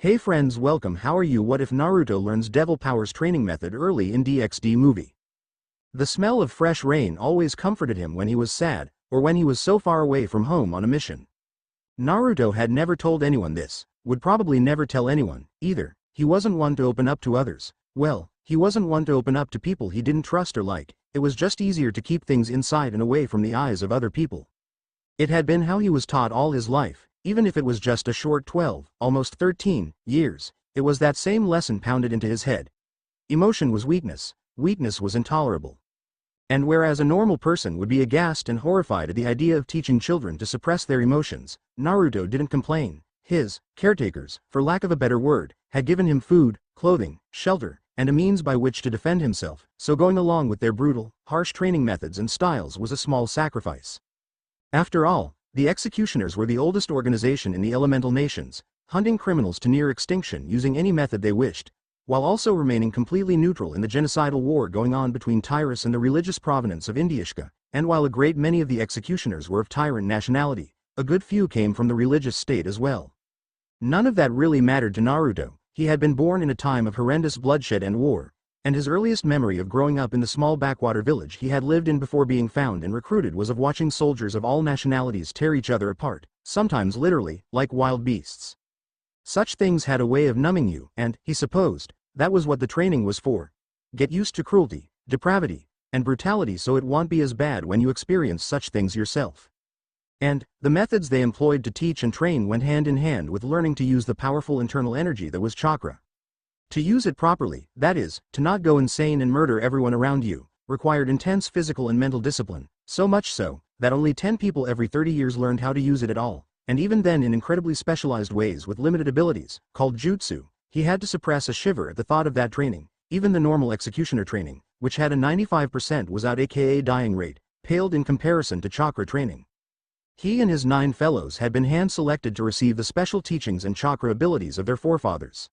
Hey friends, welcome. How are you? What if Naruto learns devil powers training method early in DxD movie? The smell of fresh rain always comforted him when he was sad, or when he was so far away from home on a mission. Naruto had never told anyone this, would probably never tell anyone, either. He wasn't one to open up to others. Well, he wasn't one to open up to people he didn't trust or like. It was just easier to keep things inside and away from the eyes of other people. It had been how he was taught all his life. Even if it was just a short 12, almost 13, years, it was that same lesson pounded into his head. Emotion was weakness. Weakness was intolerable. And whereas a normal person would be aghast and horrified at the idea of teaching children to suppress their emotions, Naruto didn't complain. His caretakers, for lack of a better word, had given him food, clothing, shelter, and a means by which to defend himself, so going along with their brutal, harsh training methods and styles was a small sacrifice. After all, the executioners were the oldest organization in the elemental nations, hunting criminals to near extinction using any method they wished, while also remaining completely neutral in the genocidal war going on between Tyrus and the religious provenance of Indiashka, and while a great many of the executioners were of tyrant nationality, a good few came from the religious state as well. None of that really mattered to Naruto. He had been born in a time of horrendous bloodshed and war, and his earliest memory of growing up in the small backwater village he had lived in before being found and recruited was of watching soldiers of all nationalities tear each other apart, sometimes literally, like wild beasts. Such things had a way of numbing you, and, he supposed, that was what the training was for. Get used to cruelty, depravity, and brutality so it won't be as bad when you experience such things yourself. And, the methods they employed to teach and train went hand in hand with learning to use the powerful internal energy that was chakra. To use it properly, that is, to not go insane and murder everyone around you, required intense physical and mental discipline, so much so, that only 10 people every 30 years learned how to use it at all, and even then in incredibly specialized ways with limited abilities, called jutsu. He had to suppress a shiver at the thought of that training. Even the normal executioner training, which had a 95% was out aka dying rate, paled in comparison to chakra training. He and his 9 fellows had been hand-selected to receive the special teachings and chakra abilities of their forefathers.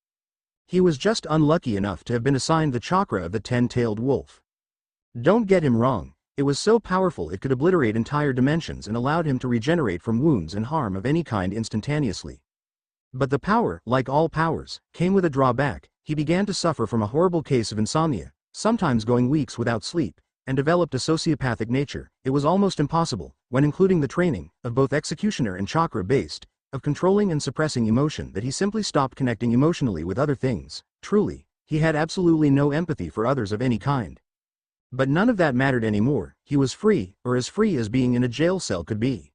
He was just unlucky enough to have been assigned the chakra of the 10-tailed wolf. Don't get him wrong, it was so powerful it could obliterate entire dimensions and allowed him to regenerate from wounds and harm of any kind instantaneously. But the power, like all powers, came with a drawback. He began to suffer from a horrible case of insomnia, sometimes going weeks without sleep, and developed a sociopathic nature. It was almost impossible, when including the training, of both executioner and chakra-based, of controlling and suppressing emotion that he simply stopped connecting emotionally with other things. Truly, he had absolutely no empathy for others of any kind. But none of that mattered anymore. He was free, or as free as being in a jail cell could be.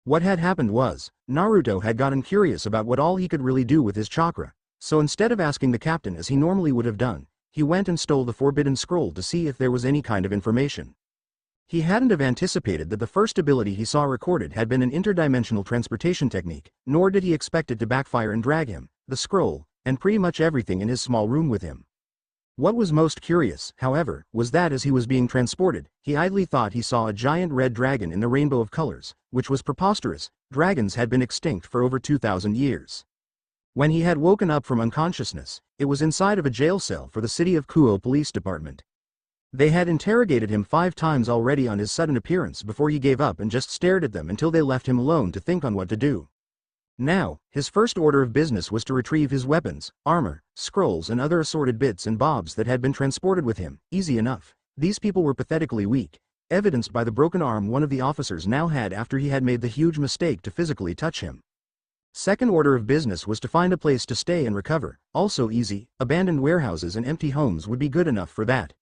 What had happened was, Naruto had gotten curious about what all he could really do with his chakra, so instead of asking the captain as he normally would have done, he went and stole the forbidden scroll to see if there was any kind of information. He hadn't have anticipated that the first ability he saw recorded had been an interdimensional transportation technique, nor did he expect it to backfire and drag him, the scroll, and pretty much everything in his small room with him. What was most curious, however, was that as he was being transported, he idly thought he saw a giant red dragon in the rainbow of colors, which was preposterous. Dragons had been extinct for over 2,000 years. When he had woken up from unconsciousness, it was inside of a jail cell for the city of Kuo Police Department. They had interrogated him 5 times already on his sudden appearance before he gave up and just stared at them until they left him alone to think on what to do. Now, his first order of business was to retrieve his weapons, armor, scrolls and other assorted bits and bobs that had been transported with him. Easy enough. These people were pathetically weak, evidenced by the broken arm one of the officers now had after he had made the huge mistake to physically touch him. Second order of business was to find a place to stay and recover. Also easy, abandoned warehouses and empty homes would be good enough for that.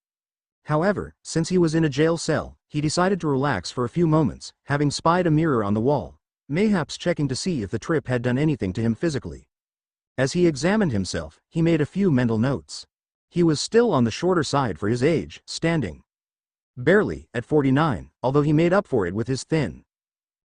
However, since he was in a jail cell, he decided to relax for a few moments, having spied a mirror on the wall, mayhaps checking to see if the trip had done anything to him physically. As he examined himself, he made a few mental notes. He was still on the shorter side for his age, standing barely at 49, although he made up for it with his thin,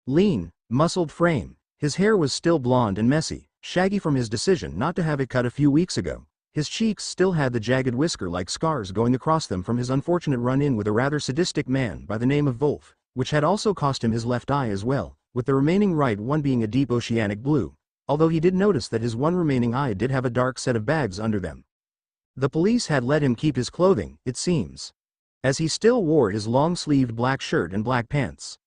lean, muscled frame. His hair was still blonde and messy, shaggy from his decision not to have it cut a few weeks ago. His cheeks still had the jagged whisker-like scars going across them from his unfortunate run-in with a rather sadistic man by the name of Wolf, which had also cost him his left eye as well, with the remaining right one being a deep oceanic blue, although he did notice that his one remaining eye did have a dark set of bags under them. The police had let him keep his clothing, it seems, as he still wore his long-sleeved black shirt and black pants,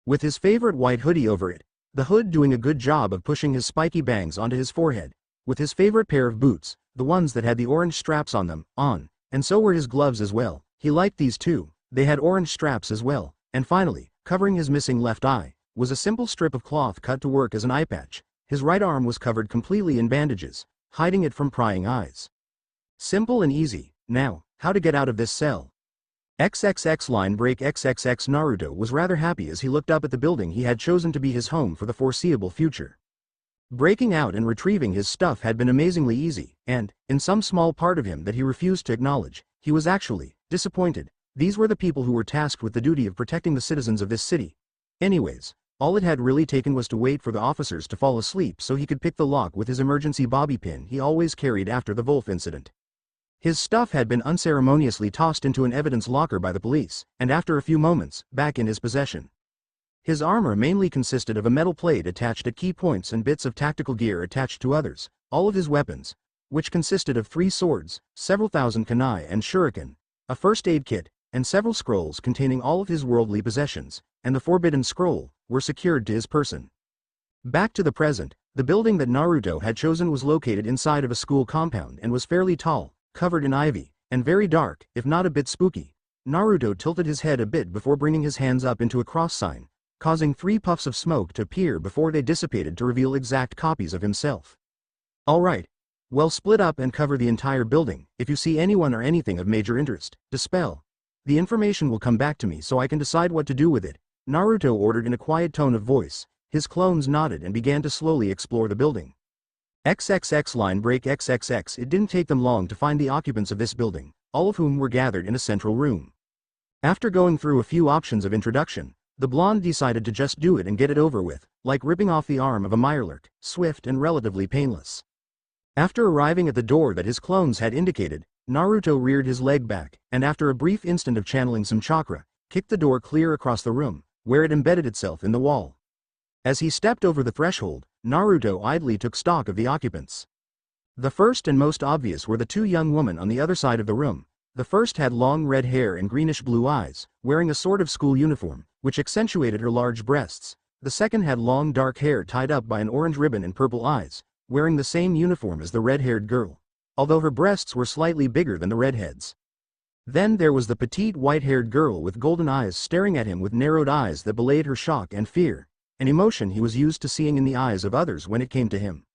with his favorite white hoodie over it, the hood doing a good job of pushing his spiky bangs onto his forehead, with his favorite pair of boots, the ones that had the orange straps on them, on, and so were his gloves as well. He liked these too, they had orange straps as well, and finally, covering his missing left eye, was a simple strip of cloth cut to work as an eye patch. His right arm was covered completely in bandages, hiding it from prying eyes. Simple and easy. Now, how to get out of this cell? XXX line break. XXX Naruto was rather happy as he looked up at the building he had chosen to be his home for the foreseeable future. Breaking out and retrieving his stuff had been amazingly easy, and, in some small part of him that he refused to acknowledge, he was actually disappointed. These were the people who were tasked with the duty of protecting the citizens of this city. Anyways, all it had really taken was to wait for the officers to fall asleep so he could pick the lock with his emergency bobby pin he always carried after the Wolf incident. His stuff had been unceremoniously tossed into an evidence locker by the police, and after a few moments, back in his possession. His armor mainly consisted of a metal plate attached at key points and bits of tactical gear attached to others. All of his weapons, which consisted of 3 swords, several thousand kunai and shuriken, a first aid kit, and several scrolls containing all of his worldly possessions, and the forbidden scroll, were secured to his person. Back to the present, the building that Naruto had chosen was located inside of a school compound and was fairly tall, covered in ivy, and very dark, if not a bit spooky. Naruto tilted his head a bit before bringing his hands up into a cross sign, causing 3 puffs of smoke to appear before they dissipated to reveal exact copies of himself. Alright. Well, split up and cover the entire building. If you see anyone or anything of major interest, dispel. The information will come back to me so I can decide what to do with it, Naruto ordered in a quiet tone of voice. His clones nodded and began to slowly explore the building. XXX line break. XXX. It didn't take them long to find the occupants of this building, all of whom were gathered in a central room. After going through a few options of introduction, the blonde decided to just do it and get it over with, like ripping off the arm of a mirelurk, swift and relatively painless. After arriving at the door that his clones had indicated, Naruto reared his leg back, and after a brief instant of channeling some chakra, kicked the door clear across the room, where it embedded itself in the wall. As he stepped over the threshold, Naruto idly took stock of the occupants. The first and most obvious were the 2 young women on the other side of the room. The first had long red hair and greenish-blue eyes, wearing a sort of school uniform, which accentuated her large breasts. The second had long dark hair tied up by an orange ribbon and purple eyes, wearing the same uniform as the red-haired girl, although her breasts were slightly bigger than the redheads. Then there was the petite white-haired girl with golden eyes staring at him with narrowed eyes that belayed her shock and fear, an emotion he was used to seeing in the eyes of others when it came to him.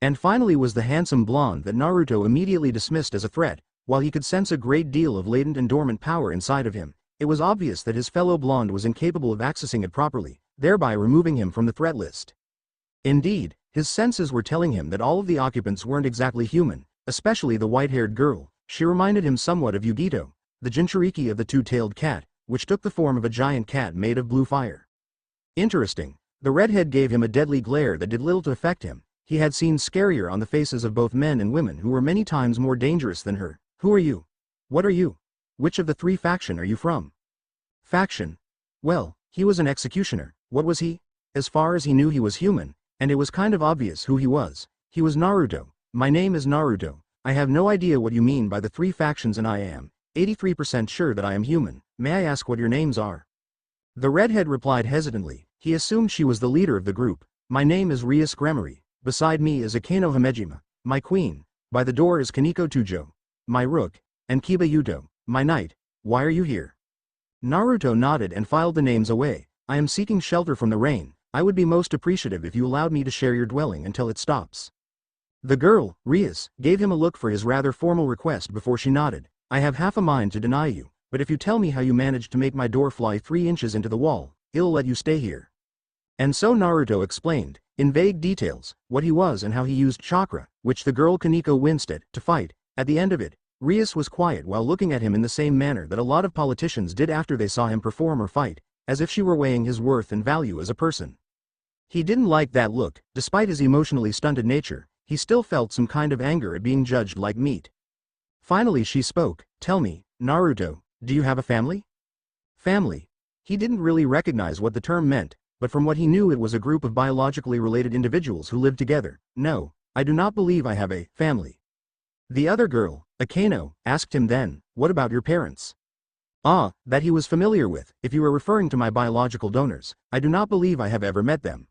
And finally was the handsome blonde that Naruto immediately dismissed as a threat. While he could sense a great deal of latent and dormant power inside of him, it was obvious that his fellow blonde was incapable of accessing it properly, thereby removing him from the threat list. Indeed, his senses were telling him that all of the occupants weren't exactly human, especially the white-haired girl. She reminded him somewhat of Yugito, the Jinchuriki of the 2-tailed cat, which took the form of a giant cat made of blue fire. Interesting. The redhead gave him a deadly glare that did little to affect him. He had seen scarier on the faces of both men and women who were many times more dangerous than her. Who are you? What are you? Which of the 3 faction are you from? Faction. Well, he was an executioner. What was he? As far as he knew, he was human, and it was kind of obvious who he was. He was Naruto. My name is Naruto. I have no idea what you mean by the 3 factions, and I am 83% sure that I am human. May I ask what your names are? The redhead replied hesitantly. He assumed she was the leader of the group. My name is Rias Gremory. Beside me is Akeno Hamejima, my queen. By the door is Kaneko Tujo, my rook, and Kiba Yuto, my knight. Why are you here? Naruto nodded and filed the names away. I am seeking shelter from the rain. I would be most appreciative if you allowed me to share your dwelling until it stops. The girl, Rias, gave him a look for his rather formal request before she nodded. I have half a mind to deny you, but if you tell me how you managed to make my door fly 3 inches into the wall, I'll let you stay here. And so Naruto explained, in vague details, what he was and how he used chakra, which the girl Kaneko winced at, to fight. At the end of it, Rias was quiet while looking at him in the same manner that a lot of politicians did after they saw him perform or fight, as if she were weighing his worth and value as a person. He didn't like that look. Despite his emotionally stunted nature, he still felt some kind of anger at being judged like meat. Finally she spoke. Tell me, Naruto, do you have a family? Family. He didn't really recognize what the term meant, but from what he knew it was a group of biologically related individuals who lived together. No, I do not believe I have a family. The other girl, Akeno, asked him then, what about your parents? Ah, that he was familiar with. If you are referring to my biological donors, I do not believe I have ever met them.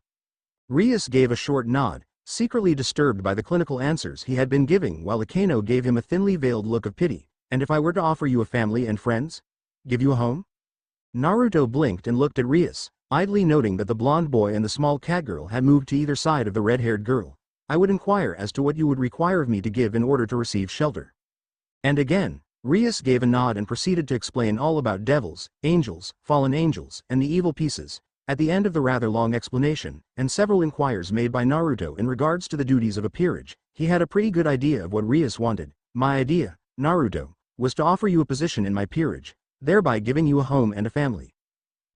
Rias gave a short nod. secretly disturbed by the clinical answers he had been giving, while Akeno gave him a thinly veiled look of pity. And if I were to offer you a family and friends? Give you a home? Naruto blinked and looked at Rias, idly noting that the blonde boy and the small cat girl had moved to either side of the red-haired girl. I would inquire as to what you would require of me to give in order to receive shelter. And again, Rias gave a nod and proceeded to explain all about devils, angels, fallen angels, and the evil pieces. At the end of the rather long explanation, and several inquiries made by Naruto in regards to the duties of a peerage, he had a pretty good idea of what Rias wanted. My idea, Naruto, was to offer you a position in my peerage, thereby giving you a home and a family.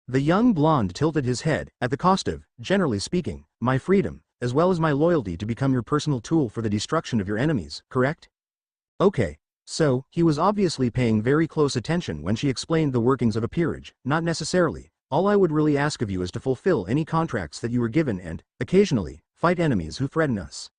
The young blonde tilted his head, at the cost of, generally speaking, my freedom, as well as my loyalty to become your personal tool for the destruction of your enemies, correct? Okay. So, he was obviously paying very close attention when she explained the workings of a peerage. Not necessarily. All I would really ask of you is to fulfill any contracts that you were given and, occasionally, fight enemies who threaten us.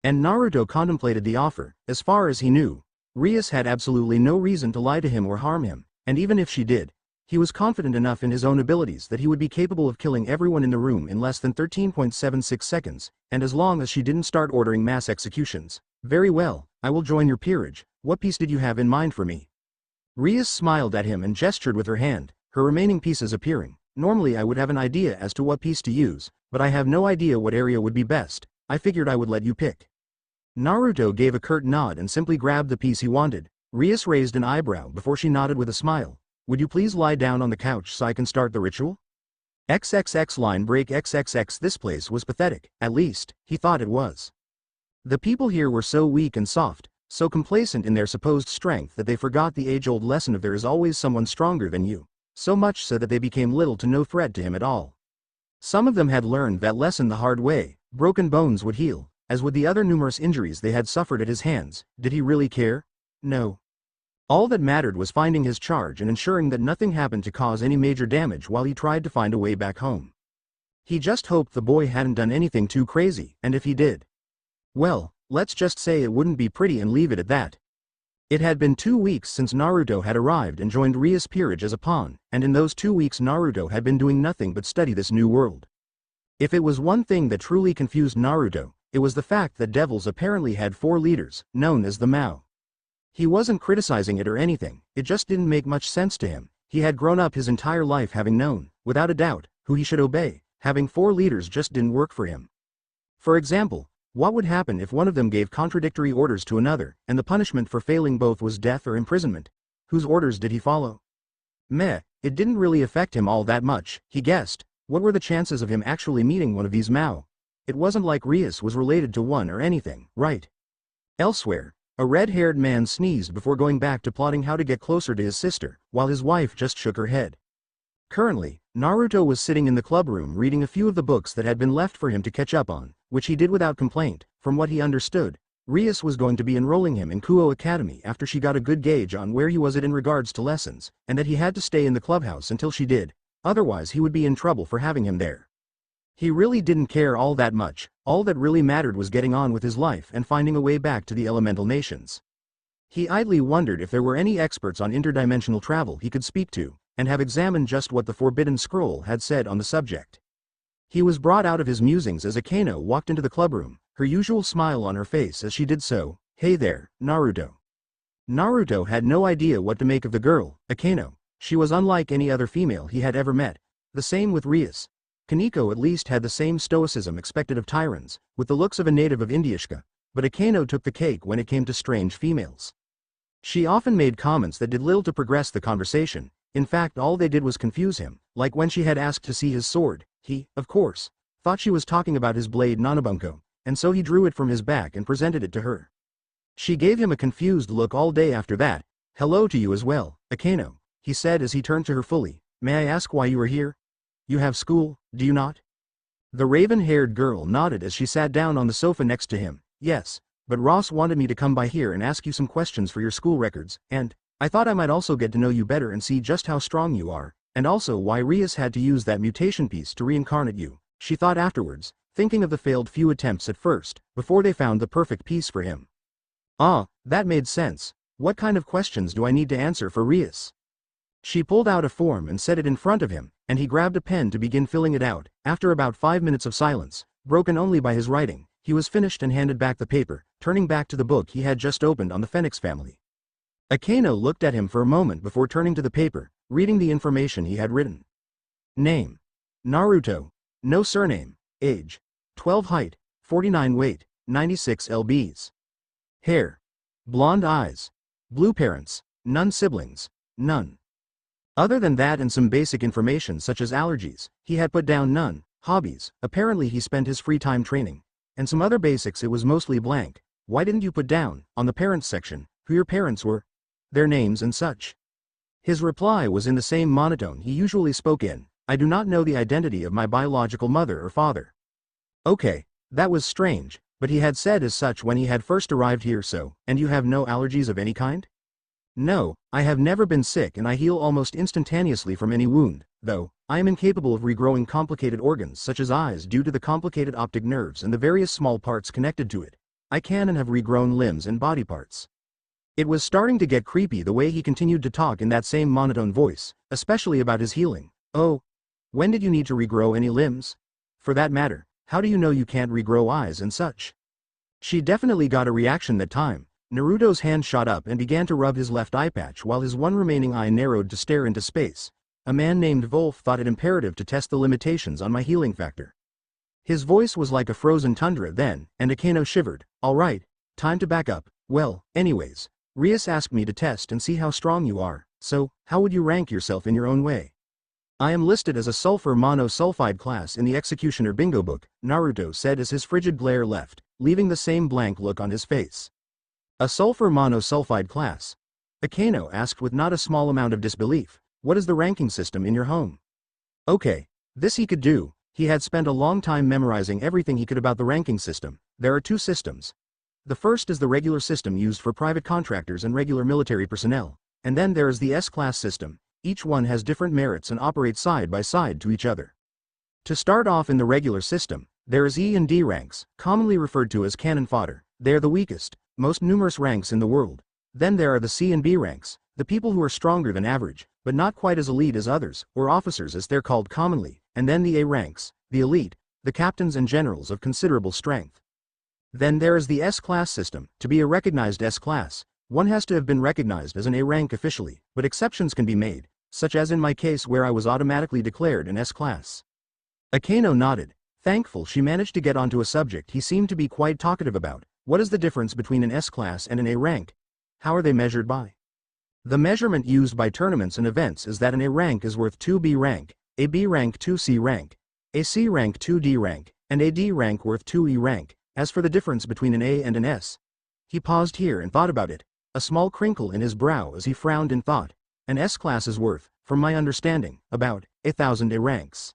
And Naruto contemplated the offer. As far as he knew, Rias had absolutely no reason to lie to him or harm him, and even if she did, he was confident enough in his own abilities that he would be capable of killing everyone in the room in less than 13.76 seconds, and as long as she didn't start ordering mass executions. Very well, I will join your peerage. What piece did you have in mind for me? Rias smiled at him and gestured with her hand, her remaining pieces appearing. Normally I would have an idea as to what piece to use, but I have no idea what area would be best. I figured I would let you pick. Naruto gave a curt nod and simply grabbed the piece he wanted. Rias raised an eyebrow before she nodded with a smile. Would you please lie down on the couch so I can start the ritual? XXX line break XXX. This place was pathetic, at least, he thought it was. The people here were so weak and soft, so complacent in their supposed strength that they forgot the age-old lesson of there is always someone stronger than you, so much so that they became little to no threat to him at all. Some of them had learned that lesson the hard way. Broken bones would heal, as would the other numerous injuries they had suffered at his hands. Did he really care? No. All that mattered was finding his charge and ensuring that nothing happened to cause any major damage while he tried to find a way back home. He just hoped the boy hadn't done anything too crazy, and if he did, well, let's just say it wouldn't be pretty and leave it at that. It had been 2 weeks since Naruto had arrived and joined Rias' peerage as a pawn, and in those 2 weeks Naruto had been doing nothing but study this new world. If it was one thing that truly confused Naruto, it was the fact that devils apparently had 4 leaders, known as the Mao. He wasn't criticizing it or anything, it just didn't make much sense to him. He had grown up his entire life having known, without a doubt, who he should obey. Having 4 leaders just didn't work for him. For example, what would happen if one of them gave contradictory orders to another, and the punishment for failing both was death or imprisonment? Whose orders did he follow? Meh, it didn't really affect him all that much, he guessed. What were the chances of him actually meeting one of these Mao? It wasn't like Rias was related to one or anything, right? Elsewhere, a red-haired man sneezed before going back to plotting how to get closer to his sister, while his wife just shook her head. Currently, Naruto was sitting in the clubroom reading a few of the books that had been left for him to catch up on, which he did without complaint. From what he understood, Rias was going to be enrolling him in Kuo Academy after she got a good gauge on where he was at in regards to lessons, and that he had to stay in the clubhouse until she did, otherwise he would be in trouble for having him there. He really didn't care all that much. All that really mattered was getting on with his life and finding a way back to the elemental nations. He idly wondered if there were any experts on interdimensional travel he could speak to, and have examined just what the Forbidden Scroll had said on the subject. He was brought out of his musings as Akeno walked into the clubroom, her usual smile on her face as she did so. Hey there, Naruto. Naruto had no idea what to make of the girl, Akeno. She was unlike any other female he had ever met. The same with Rias. Kaneko at least had the same stoicism expected of Tyrants, with the looks of a native of Indiashka, but Akeno took the cake when it came to strange females. She often made comments that did little to progress the conversation. In fact, all they did was confuse him, like when she had asked to see his sword. He, of course, thought she was talking about his blade Nanabunko, and so he drew it from his back and presented it to her. She gave him a confused look all day after that. Hello to you as well, Akeno, he said as he turned to her fully. May I ask why you are here? You have school, do you not? The raven-haired girl nodded as she sat down on the sofa next to him. Yes, but Ross wanted me to come by here and ask you some questions for your school records, and I thought I might also get to know you better and see just how strong you are, and also why Rias had to use that mutation piece to reincarnate you, she thought afterwards, thinking of the failed few attempts at first, before they found the perfect piece for him. Ah, that made sense. What kind of questions do I need to answer for Rias? She pulled out a form and set it in front of him, and he grabbed a pen to begin filling it out. After about 5 minutes of silence, broken only by his writing, he was finished and handed back the paper, turning back to the book he had just opened on the Phoenix family. Akeno looked at him for a moment before turning to the paper, reading the information he had written. Name: Naruto. No surname. Age: 12. Height: 49. Weight: 96 lbs. Hair: blonde. Eyes: blue. Parents: none. Siblings: none. Other than that and some basic information such as allergies, he had put down none. Hobbies: apparently he spent his free time training. And some other basics. It was mostly blank. Why didn't you put down, on the parents section, who your parents were? Their names and such. His reply was in the same monotone he usually spoke in. I do not know the identity of my biological mother or father. Okay, that was strange, but he had said as such when he had first arrived here. So, and you have no allergies of any kind? No, I have never been sick and I heal almost instantaneously from any wound, though I am incapable of regrowing complicated organs such as eyes due to the complicated optic nerves and the various small parts connected to it. I can and have regrown limbs and body parts. It was starting to get creepy the way he continued to talk in that same monotone voice, especially about his healing. Oh, when did you need to regrow any limbs? For that matter, how do you know you can't regrow eyes and such? She definitely got a reaction that time. Naruto's hand shot up and began to rub his left eye patch while his one remaining eye narrowed to stare into space. A man named Wolf thought it imperative to test the limitations on my healing factor. His voice was like a frozen tundra then, and Akeno shivered. All right, time to back up. Well, anyways, Rias asked me to test and see how strong you are, so, how would you rank yourself in your own way? I am listed as a sulfur monosulfide class in the Executioner Bingo book, Naruto said as his frigid glare left, leaving the same blank look on his face. A sulfur monosulfide class? Akeno asked with not a small amount of disbelief. What is the ranking system in your home? Okay, this he could do. He had spent a long time memorizing everything he could about the ranking system. There are two systems. The first is the regular system used for private contractors and regular military personnel, and then there is the S-class system. Each one has different merits and operates side by side to each other. To start off in the regular system, there is E and D ranks, commonly referred to as cannon fodder. They are the weakest, most numerous ranks in the world. Then there are the C and B ranks, the people who are stronger than average, but not quite as elite as others, or officers as they're called commonly, and then the A ranks, the elite, the captains and generals of considerable strength. Then there is the S-class system. To be a recognized S-class, one has to have been recognized as an A rank officially, but exceptions can be made, such as in my case where I was automatically declared an S-class. Akeno nodded, thankful she managed to get onto a subject he seemed to be quite talkative about. What is the difference between an S-class and an A rank? How are they measured by? The measurement used by tournaments and events is that an A rank is worth 2 B rank, a B rank 2 C rank, a C rank 2 D rank, and a D rank worth 2 E rank. As for the difference between an A and an S, he paused here and thought about it, a small crinkle in his brow as he frowned in thought. An S-class is worth, from my understanding, about 1,000 A ranks.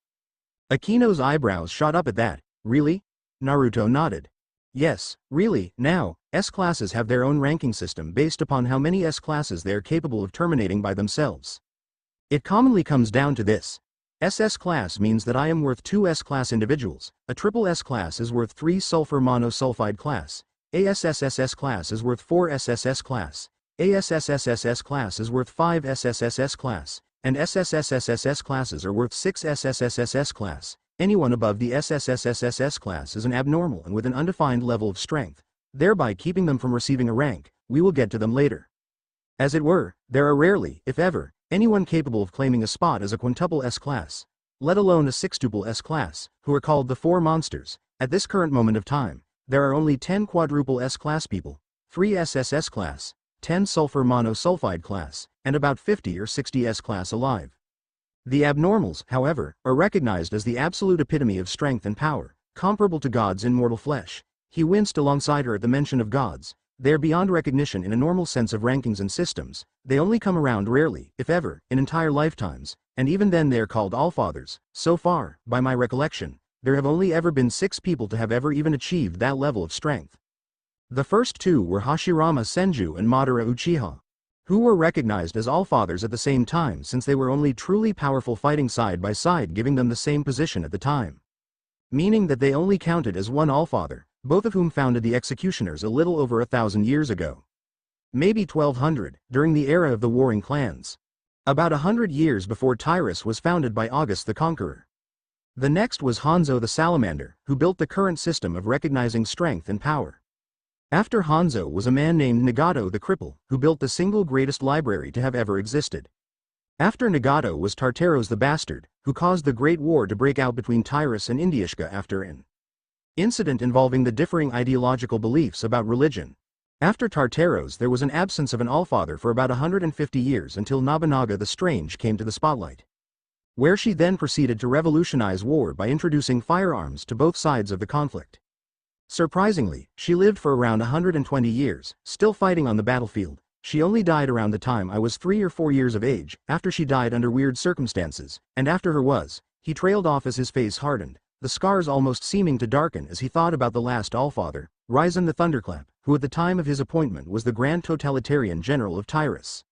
Akeno's eyebrows shot up at that. Really? Naruto nodded. Yes, really. Now, S-classes have their own ranking system based upon how many S-classes they are capable of terminating by themselves. It commonly comes down to this. SS class means that I am worth 2 S-class individuals, a triple S-class is worth 3 sulfur monosulfide class, a SSSS class is worth 4 SSS class, a SSSSS class is worth 5 SSSS class, and SSSSS classes are worth 6 SSSSS class. Anyone above the SSSSS class is an abnormal and with an undefined level of strength, thereby keeping them from receiving a rank. We will get to them later. As it were, there are rarely, if ever, anyone capable of claiming a spot as a quintuple S-class, let alone a sextuple S-class, who are called the Four Monsters. At this current moment of time, there are only 10 quadruple S-class people, 3 SSS class, 10 sulfur monosulfide class, and about 50 or 60 S-class alive. The abnormals, however, are recognized as the absolute epitome of strength and power, comparable to gods in mortal flesh. He winced alongside her at the mention of gods. They are beyond recognition in a normal sense of rankings and systems. They only come around rarely, if ever, in entire lifetimes, and even then they are called Allfathers. So far, by my recollection, there have only ever been 6 people to have ever even achieved that level of strength. The first 2 were Hashirama Senju and Madara Uchiha, who were recognized as Allfathers at the same time since they were only truly powerful fighting side by side, giving them the same position at the time. Meaning that they only counted as one Allfather, both of whom founded the Executioners a little over 1,000 years ago. Maybe 1200, during the era of the warring clans. About 100 years before Tyrus was founded by August the Conqueror. The next was Hanzo the Salamander, who built the current system of recognizing strength and power. After Hanzo was a man named Nagato the Cripple, who built the single greatest library to have ever existed. After Nagato was Tartaros the Bastard, who caused the Great War to break out between Tyrus and Indiashka after an incident involving the differing ideological beliefs about religion. After Tartaros there was an absence of an Allfather for about 150 years until Nobunaga the Strange came to the spotlight, where she then proceeded to revolutionize war by introducing firearms to both sides of the conflict. Surprisingly, she lived for around 120 years, still fighting on the battlefield. She only died around the time I was 3 or 4 years of age. After she died under weird circumstances, and after her he trailed off as his face hardened, the scars almost seeming to darken as he thought about the last Allfather, Ryzen the Thunderclap, who at the time of his appointment was the Grand Totalitarian General of Tyrus.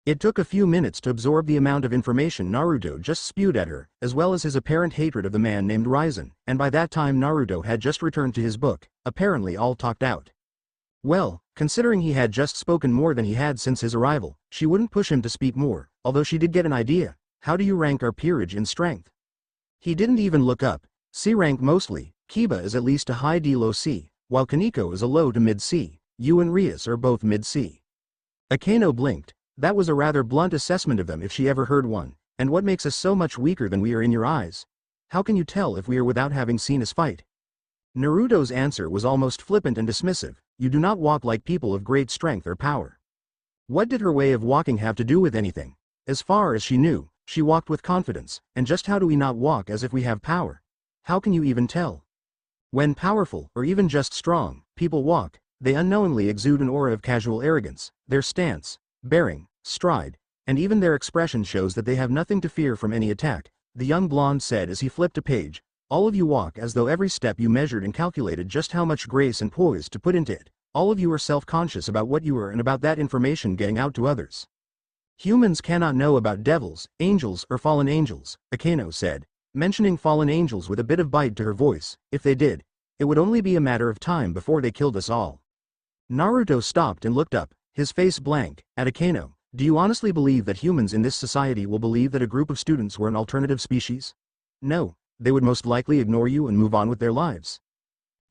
It took a few minutes to absorb the amount of information Naruto just spewed at her, as well as his apparent hatred of the man named Ryzen, and by that time Naruto had just returned to his book, apparently all talked out. Well, considering he had just spoken more than he had since his arrival, she wouldn't push him to speak more, although she did get an idea. How do you rank our peerage in strength? He didn't even look up. C rank mostly. Kiba is at least a high D low C, while Kaneko is a low to mid C. You and Rias are both mid C. Akeno blinked. That was a rather blunt assessment of them if she ever heard one. And what makes us so much weaker than we are in your eyes? How can you tell if we are without having seen us fight? Naruto's answer was almost flippant and dismissive. You do not walk like people of great strength or power. What did her way of walking have to do with anything? As far as she knew, she walked with confidence, and just how do we not walk as if we have power? How can you even tell? When powerful, or even just strong, people walk, they unknowingly exude an aura of casual arrogance. Their stance, bearing, stride, and even their expression shows that they have nothing to fear from any attack, the young blonde said as he flipped a page. All of you walk as though every step you measured and calculated just how much grace and poise to put into it. All of you are self-conscious about what you are and about that information getting out to others. Humans cannot know about devils, angels or fallen angels, Akeno said, mentioning fallen angels with a bit of bite to her voice. If they did, it would only be a matter of time before they killed us all. Naruto stopped and looked up, his face blank, at Akeno. Do you honestly believe that humans in this society will believe that a group of students were an alternative species? No, they would most likely ignore you and move on with their lives.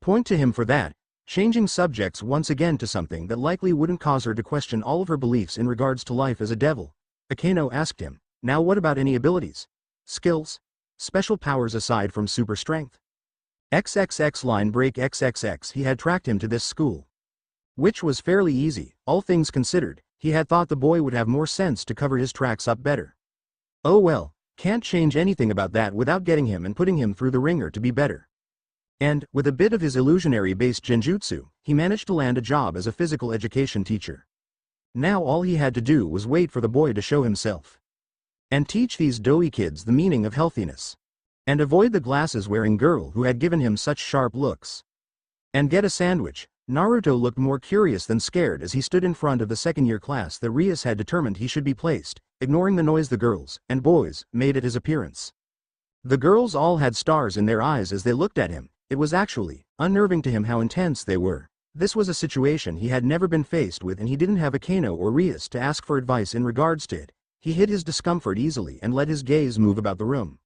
Point to him for that, changing subjects once again to something that likely wouldn't cause her to question all of her beliefs in regards to life as a devil. Akeno asked him, now what about any abilities? Skills? Special powers aside from super strength? XXX line break XXX. He had tracked him to this school, which was fairly easy, all things considered. He had thought the boy would have more sense to cover his tracks up better. Oh well, can't change anything about that without getting him and putting him through the ringer to be better. And, with a bit of his illusionary-based genjutsu, he managed to land a job as a physical education teacher. Now all he had to do was wait for the boy to show himself, and teach these doughy kids the meaning of healthiness, and avoid the glasses-wearing girl who had given him such sharp looks, and get a sandwich. Naruto looked more curious than scared as he stood in front of the second-year class that Rias had determined he should be placed, ignoring the noise the girls, and boys, made at his appearance. The girls all had stars in their eyes as they looked at him. It was actually unnerving to him how intense they were. This was a situation he had never been faced with, and he didn't have Akeno or Rias to ask for advice in regards to it. He hid his discomfort easily and let his gaze move about the room,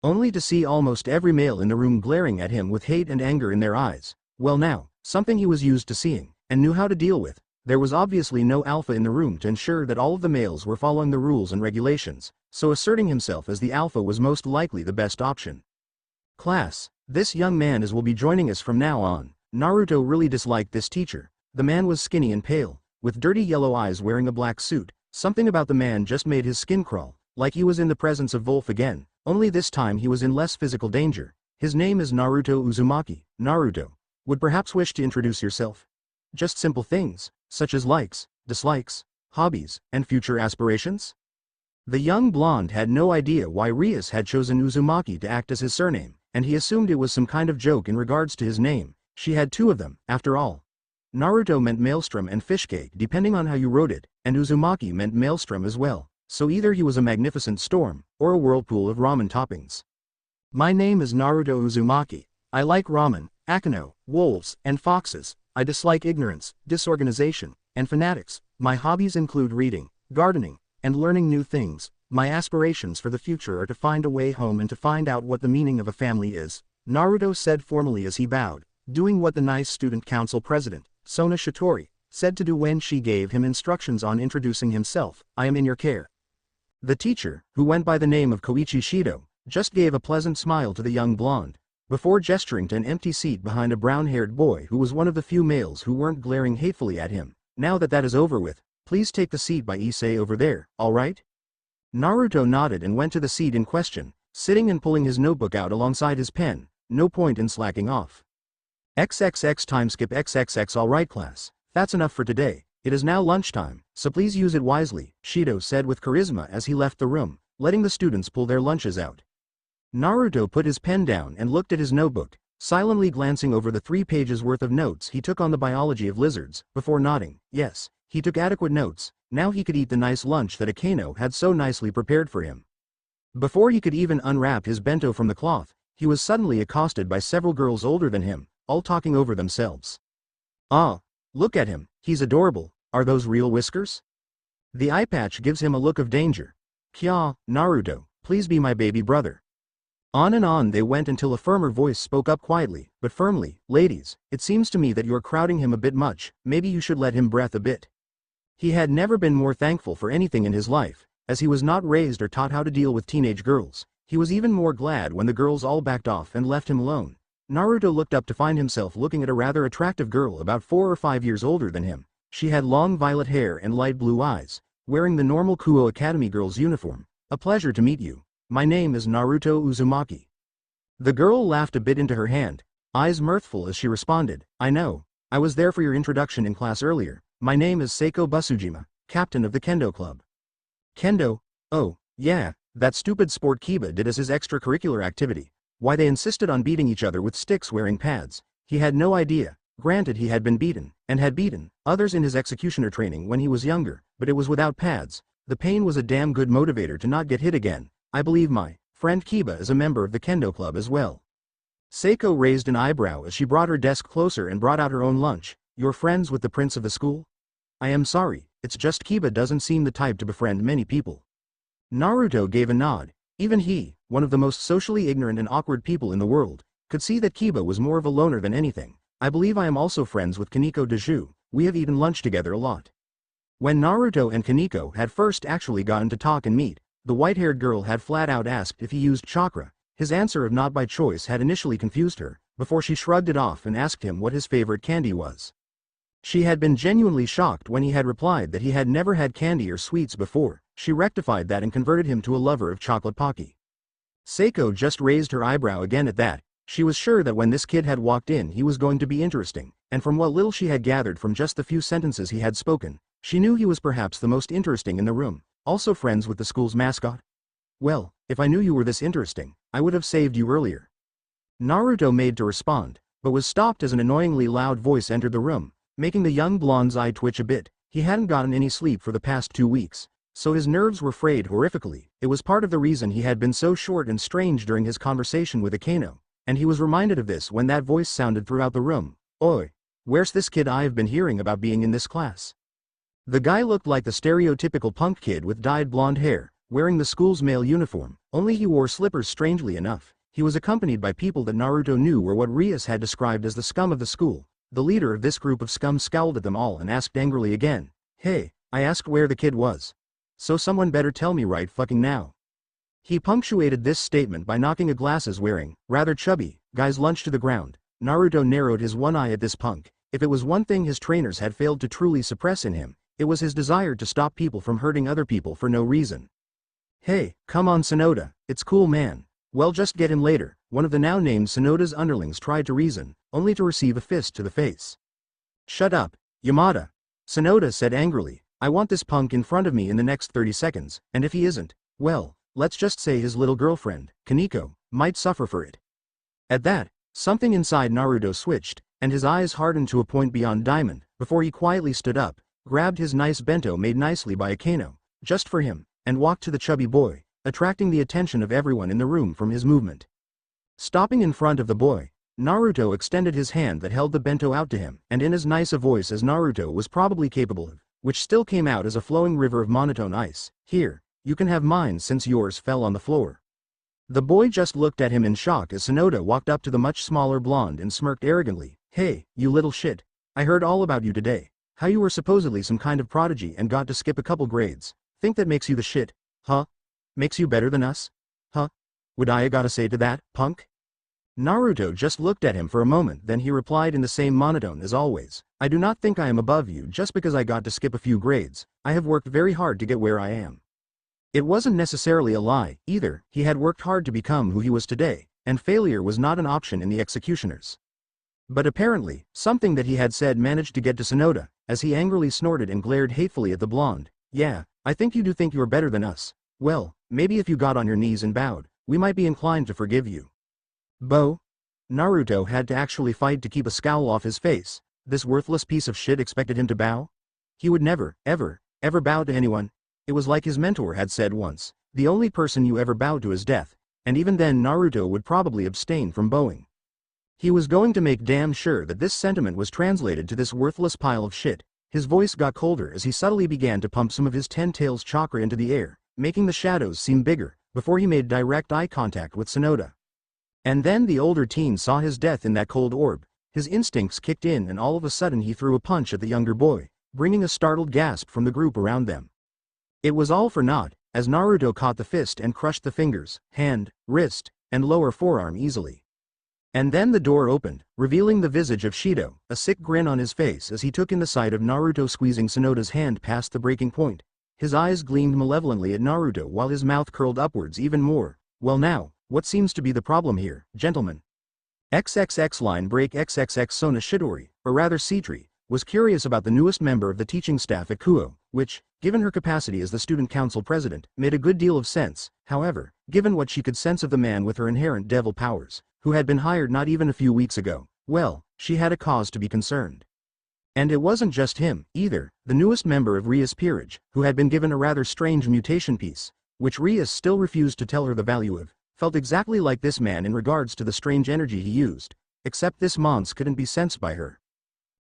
only to see almost every male in the room glaring at him with hate and anger in their eyes. Well now, something he was used to seeing, and knew how to deal with. There was obviously no alpha in the room to ensure that all of the males were following the rules and regulations, so asserting himself as the alpha was most likely the best option. Class, this young man will be joining us from now on. Naruto really disliked this teacher. The man was skinny and pale, with dirty yellow eyes, wearing a black suit. Something about the man just made his skin crawl, like he was in the presence of Wolf again, only this time he was in less physical danger. His name is Naruto Uzumaki. Naruto, would perhaps wish to introduce yourself? Just simple things, such as likes, dislikes, hobbies, and future aspirations? The young blonde had no idea why Rias had chosen Uzumaki to act as his surname, and he assumed it was some kind of joke in regards to his name. She had two of them, after all. Naruto meant maelstrom and fishcake depending on how you wrote it, and Uzumaki meant maelstrom as well, so either he was a magnificent storm, or a whirlpool of ramen toppings. My name is Naruto Uzumaki. I like ramen, Akeno, wolves, and foxes. I dislike ignorance, disorganization, and fanatics. My hobbies include reading, gardening, and learning new things. My aspirations for the future are to find a way home and to find out what the meaning of a family is, Naruto said formally as he bowed, doing what the nice student council president, Sona Shitori, said to do when she gave him instructions on introducing himself. I am in your care. The teacher, who went by the name of Koichi Shido, just gave a pleasant smile to the young blonde, before gesturing to an empty seat behind a brown-haired boy who was one of the few males who weren't glaring hatefully at him. Now that is over with, please take the seat by Issei over there, alright? Naruto nodded and went to the seat in question, sitting and pulling his notebook out alongside his pen. No point in slacking off. XXX time skip XXX. Alright class, that's enough for today. It is now lunchtime, so please use it wisely, Shido said with charisma as he left the room, letting the students pull their lunches out. Naruto put his pen down and looked at his notebook, silently glancing over the 3 pages worth of notes he took on the biology of lizards, before nodding. Yes, he took adequate notes. Now he could eat the nice lunch that Akeno had so nicely prepared for him. Before he could even unwrap his bento from the cloth, he was suddenly accosted by several girls older than him, all talking over themselves. Ah, look at him, he's adorable. Are those real whiskers? The eye patch gives him a look of danger. Kya, Naruto, please be my baby brother. On and on they went until a firmer voice spoke up quietly, but firmly. Ladies, it seems to me that you're crowding him a bit much. Maybe you should let him breathe a bit. He had never been more thankful for anything in his life, as he was not raised or taught how to deal with teenage girls. He was even more glad when the girls all backed off and left him alone. Naruto looked up to find himself looking at a rather attractive girl about 4 or 5 years older than him. She had long violet hair and light blue eyes, wearing the normal Kuo Academy girl's uniform. A pleasure to meet you. My name is Naruto Uzumaki. The girl laughed a bit into her hand, eyes mirthful as she responded. I know. I was there for your introduction in class earlier. My name is Seiko Busujima, captain of the Kendo club. Kendo? Oh, yeah, that stupid sport Kiba did as his extracurricular activity. Why they insisted on beating each other with sticks wearing pads. He had no idea. Granted he had been beaten, and had beaten others in his executioner training when he was younger, but it was without pads. The pain was a damn good motivator to not get hit again. I believe my friend Kiba is a member of the Kendo club as well. Seiko raised an eyebrow as she brought her desk closer and brought out her own lunch. You're friends with the prince of the school? I am sorry, it's just Kiba doesn't seem the type to befriend many people. Naruto gave a nod. Even he, one of the most socially ignorant and awkward people in the world, could see that Kiba was more of a loner than anything. I believe I am also friends with Kaneko Daju. We have eaten lunch together a lot. When Naruto and Kaneko had first actually gotten to talk and meet, the white-haired girl had flat out asked if he used chakra. His answer of not by choice had initially confused her, before she shrugged it off and asked him what his favorite candy was. She had been genuinely shocked when he had replied that he had never had candy or sweets before. She rectified that and converted him to a lover of chocolate pocky. Seiko just raised her eyebrow again at that. She was sure that when this kid had walked in he was going to be interesting, and from what little she had gathered from just the few sentences he had spoken, she knew he was perhaps the most interesting in the room. Also friends with the school's mascot? Well, if I knew you were this interesting, I would have saved you earlier. Naruto made to respond, but was stopped as an annoyingly loud voice entered the room, making the young blonde's eye twitch a bit. He hadn't gotten any sleep for the past 2 weeks, so his nerves were frayed horrifically. It was part of the reason he had been so short and strange during his conversation with Akeno, and he was reminded of this when that voice sounded throughout the room. Oi, where's this kid I've been hearing about being in this class? The guy looked like the stereotypical punk kid with dyed blonde hair, wearing the school's male uniform, only he wore slippers. Strangely enough, he was accompanied by people that Naruto knew were what Rias had described as the scum of the school. The leader of this group of scum scowled at them all and asked angrily again, Hey, I asked where the kid was. So someone better tell me right fucking now. He punctuated this statement by knocking a glasses-wearing, rather chubby, guy's lunch to the ground. Naruto narrowed his one eye at this punk. If it was one thing his trainers had failed to truly suppress in him, it was his desire to stop people from hurting other people for no reason. Hey, come on Sonoda, it's cool man. Well just get him later. One of the now named Sonoda's underlings tried to reason, only to receive a fist to the face. Shut up, Yamada. Sonoda said angrily, I want this punk in front of me in the next 30 seconds, and if he isn't, well, let's just say his little girlfriend, Kaneko, might suffer for it. At that, something inside Naruto switched, and his eyes hardened to a point beyond diamond, before he quietly stood up, grabbed his nice bento made nicely by Akeno, just for him, and walked to the chubby boy, attracting the attention of everyone in the room from his movement. Stopping in front of the boy, Naruto extended his hand that held the bento out to him, and in as nice a voice as Naruto was probably capable of, which still came out as a flowing river of monotone ice, Here, you can have mine since yours fell on the floor. The boy just looked at him in shock as Sonoda walked up to the much smaller blonde and smirked arrogantly. Hey, you little shit. I heard all about you today. How you were supposedly some kind of prodigy and got to skip a couple grades. Think that makes you the shit, huh? Makes you better than us? Huh? Would I gotta say to that, punk? Naruto just looked at him for a moment, then he replied in the same monotone as always. I do not think I am above you just because I got to skip a few grades. I have worked very hard to get where I am. It wasn't necessarily a lie, either. He had worked hard to become who he was today, and failure was not an option in the executioners. But apparently, something that he had said managed to get to Sonoda, as he angrily snorted and glared hatefully at the blonde. Yeah, I think you do think you're better than us. Well, maybe if you got on your knees and bowed, we might be inclined to forgive you. Bo? Naruto had to actually fight to keep a scowl off his face. This worthless piece of shit expected him to bow? He would never, ever, ever bow to anyone. It was like his mentor had said once, the only person you ever bow to is death, and even then Naruto would probably abstain from bowing. He was going to make damn sure that this sentiment was translated to this worthless pile of shit. His voice got colder as he subtly began to pump some of his 10 tails chakra into the air, making the shadows seem bigger, before he made direct eye contact with Sonoda. And then the older teen saw his death in that cold orb. His instincts kicked in and all of a sudden he threw a punch at the younger boy, bringing a startled gasp from the group around them. It was all for naught, as Naruto caught the fist and crushed the fingers, hand, wrist, and lower forearm easily. And then the door opened, revealing the visage of Shido, a sick grin on his face as he took in the sight of Naruto squeezing Sonoda's hand past the breaking point. His eyes gleamed malevolently at Naruto while his mouth curled upwards even more. Well now, what seems to be the problem here, gentlemen? XXX line break XXX Sona Shidori, or rather Citri, was curious about the newest member of the teaching staff at Kuo, which, given her capacity as the student council president, made a good deal of sense. However, given what she could sense of the man with her inherent devil powers, who had been hired not even a few weeks ago, well, she had a cause to be concerned. And it wasn't just him, either. The newest member of Ria's peerage, who had been given a rather strange mutation piece, which Rias still refused to tell her the value of, felt exactly like this man in regards to the strange energy he used, except this mons couldn't be sensed by her.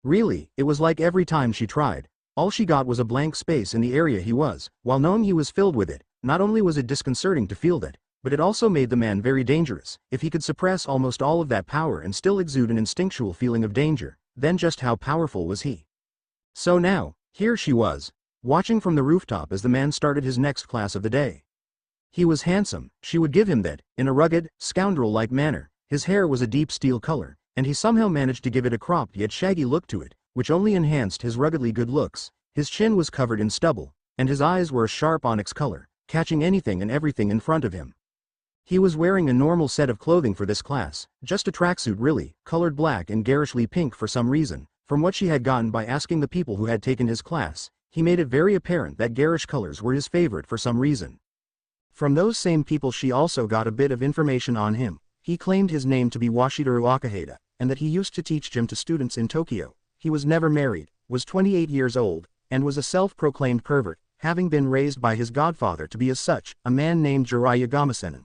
Really, it was like every time she tried, all she got was a blank space in the area he was, while knowing he was filled with it. Not only was it disconcerting to feel that, but it also made the man very dangerous. If he could suppress almost all of that power and still exude an instinctual feeling of danger, then just how powerful was he? So now, here she was, watching from the rooftop as the man started his next class of the day. He was handsome, she would give him that, in a rugged, scoundrel-like manner. His hair was a deep steel color, and he somehow managed to give it a cropped yet shaggy look to it, which only enhanced his ruggedly good looks. His chin was covered in stubble, and his eyes were a sharp onyx color, catching anything and everything in front of him. He was wearing a normal set of clothing for this class, just a tracksuit really, colored black and garishly pink for some reason. From what she had gotten by asking the people who had taken his class, he made it very apparent that garish colors were his favorite for some reason. From those same people she also got a bit of information on him. He claimed his name to be Washidaru Akaheda, and that he used to teach gym to students in Tokyo. He was never married, was 28 years old, and was a self-proclaimed pervert, having been raised by his godfather to be as such, a man named Jiraiya Gamasenen.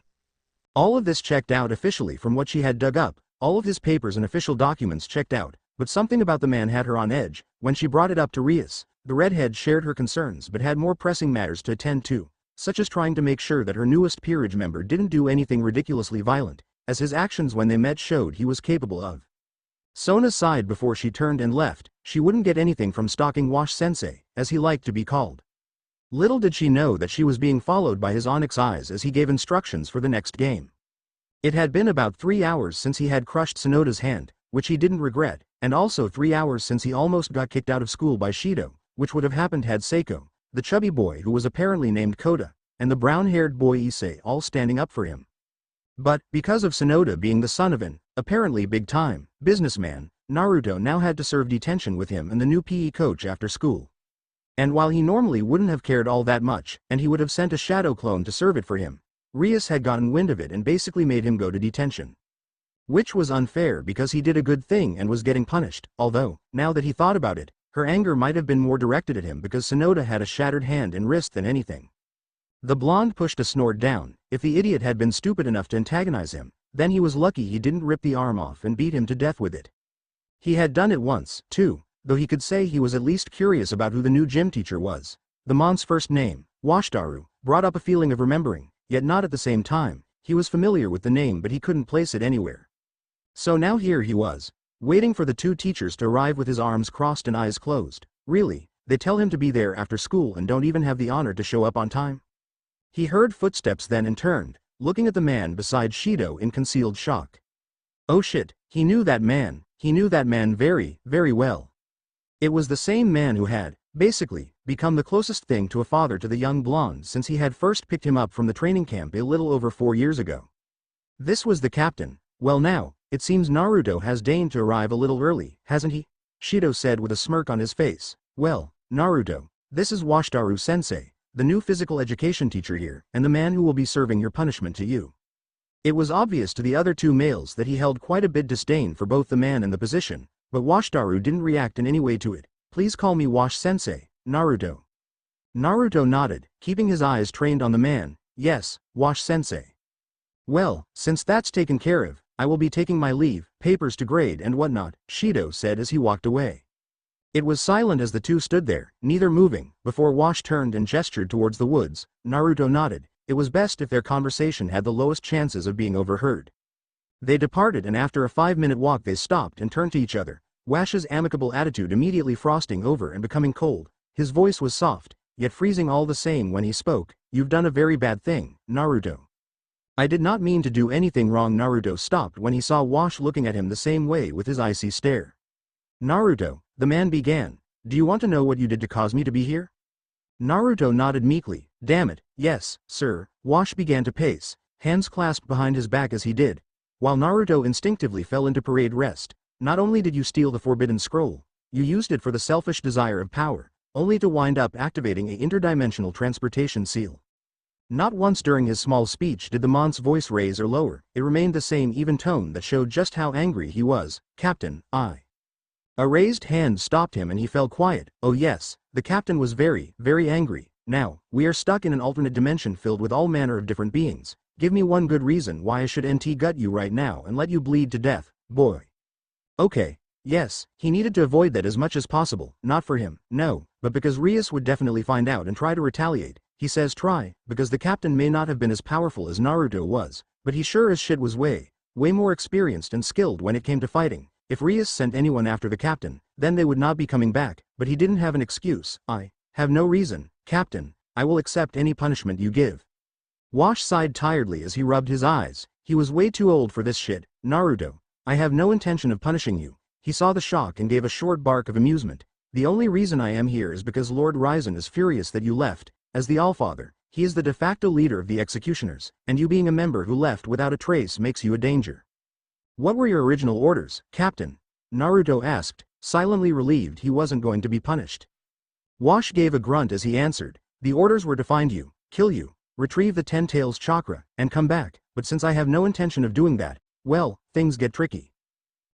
All of this checked out officially from what she had dug up, all of his papers and official documents checked out, but something about the man had her on edge. When she brought it up to Rias, the redhead shared her concerns but had more pressing matters to attend to, such as trying to make sure that her newest peerage member didn't do anything ridiculously violent, as his actions when they met showed he was capable of. Sona sighed before she turned and left. She wouldn't get anything from stalking Wash-sensei, as he liked to be called. Little did she know that she was being followed by his onyx eyes as he gave instructions for the next game. It had been about 3 hours since he had crushed Sonoda's hand, which he didn't regret, and also 3 hours since he almost got kicked out of school by Shido, which would have happened had Seiko, the chubby boy who was apparently named Koda, and the brown-haired boy Issei all standing up for him. But, because of Sonoda being the son of an, apparently big-time, businessman, Naruto now had to serve detention with him and the new PE coach after school. And while he normally wouldn't have cared all that much, and he would have sent a shadow clone to serve it for him, Rias had gotten wind of it and basically made him go to detention. Which was unfair because he did a good thing and was getting punished, although, now that he thought about it, her anger might have been more directed at him because Sonoda had a shattered hand and wrist than anything. The blonde pushed a snort down. If the idiot had been stupid enough to antagonize him, then he was lucky he didn't rip the arm off and beat him to death with it. He had done it once, too, though he could say he was at least curious about who the new gym teacher was. The mon's first name, Washdaru, brought up a feeling of remembering, yet not at the same time. He was familiar with the name but he couldn't place it anywhere. So now here he was, waiting for the two teachers to arrive with his arms crossed and eyes closed. Really, they tell him to be there after school and don't even have the honor to show up on time? He heard footsteps then and turned, looking at the man beside Shido in concealed shock. Oh shit, he knew that man very, very well. It was the same man who had, basically, become the closest thing to a father to the young blonde since he had first picked him up from the training camp a little over 4 years ago. This was the captain. Well now, it seems Naruto has deigned to arrive a little early, hasn't he? Shido said with a smirk on his face. Well, Naruto, this is Washdaru-sensei, the new physical education teacher here, and the man who will be serving your punishment to you. It was obvious to the other two males that he held quite a bit disdain for both the man and the position, but Washdaru didn't react in any way to it. Please call me Wash-sensei, Naruto. Naruto nodded, keeping his eyes trained on the man. Yes, Wash-sensei. Well, since that's taken care of, I will be taking my leave, papers to grade and whatnot, Shido said as he walked away. It was silent as the two stood there, neither moving, before Wash turned and gestured towards the woods. Naruto nodded. It was best if their conversation had the lowest chances of being overheard. They departed and after a 5-minute walk they stopped and turned to each other, Wash's amicable attitude immediately frosting over and becoming cold. His voice was soft, yet freezing all the same when he spoke. You've done a very bad thing, Naruto. I did not mean to do anything wrong. Naruto stopped when he saw Wash looking at him the same way with his icy stare. Naruto, the man began, do you want to know what you did to cause me to be here? Naruto nodded meekly. Damn it, yes, sir. Wash began to pace, hands clasped behind his back as he did, while Naruto instinctively fell into parade rest. Not only did you steal the forbidden scroll, you used it for the selfish desire of power, only to wind up activating a interdimensional transportation seal. Not once during his small speech did the Mont's voice raise or lower, it remained the same even tone that showed just how angry he was. Captain, I. A raised hand stopped him and he fell quiet. Oh yes, the captain was very, very angry. Now, we are stuck in an alternate dimension filled with all manner of different beings. Give me one good reason why I should gut you right now and let you bleed to death, boy. Okay, yes, he needed to avoid that as much as possible, not for him, no, but because Rias would definitely find out and try to retaliate. He says try, because the captain may not have been as powerful as Naruto was, but he sure as shit was way more experienced and skilled when it came to fighting. If Rias sent anyone after the captain, then they would not be coming back, but he didn't have an excuse. I have no reason, Captain, I will accept any punishment you give. Wash sighed tiredly as he rubbed his eyes. He was way too old for this shit. Naruto, I have no intention of punishing you. He saw the shock and gave a short bark of amusement. The only reason I am here is because Lord Ryzen is furious that you left. As the Allfather, he is the de facto leader of the executioners, and you being a member who left without a trace makes you a danger. What were your original orders, Captain? Naruto asked, silently relieved he wasn't going to be punished. Wash gave a grunt as he answered. The orders were to find you, kill you, retrieve the 10 Tails chakra, and come back, but since I have no intention of doing that, well, things get tricky.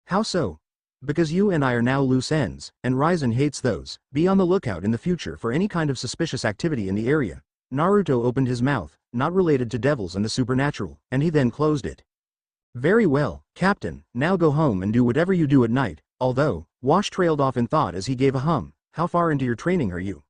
How so? Because you and I are now loose ends, and Ryzen hates those. Be on the lookout in the future for any kind of suspicious activity in the area. Naruto opened his mouth, not related to devils and the supernatural, and he then closed it. Very well, Captain, now go home and do whatever you do at night, although, Wash trailed off in thought as he gave a hum. How far into your training are you?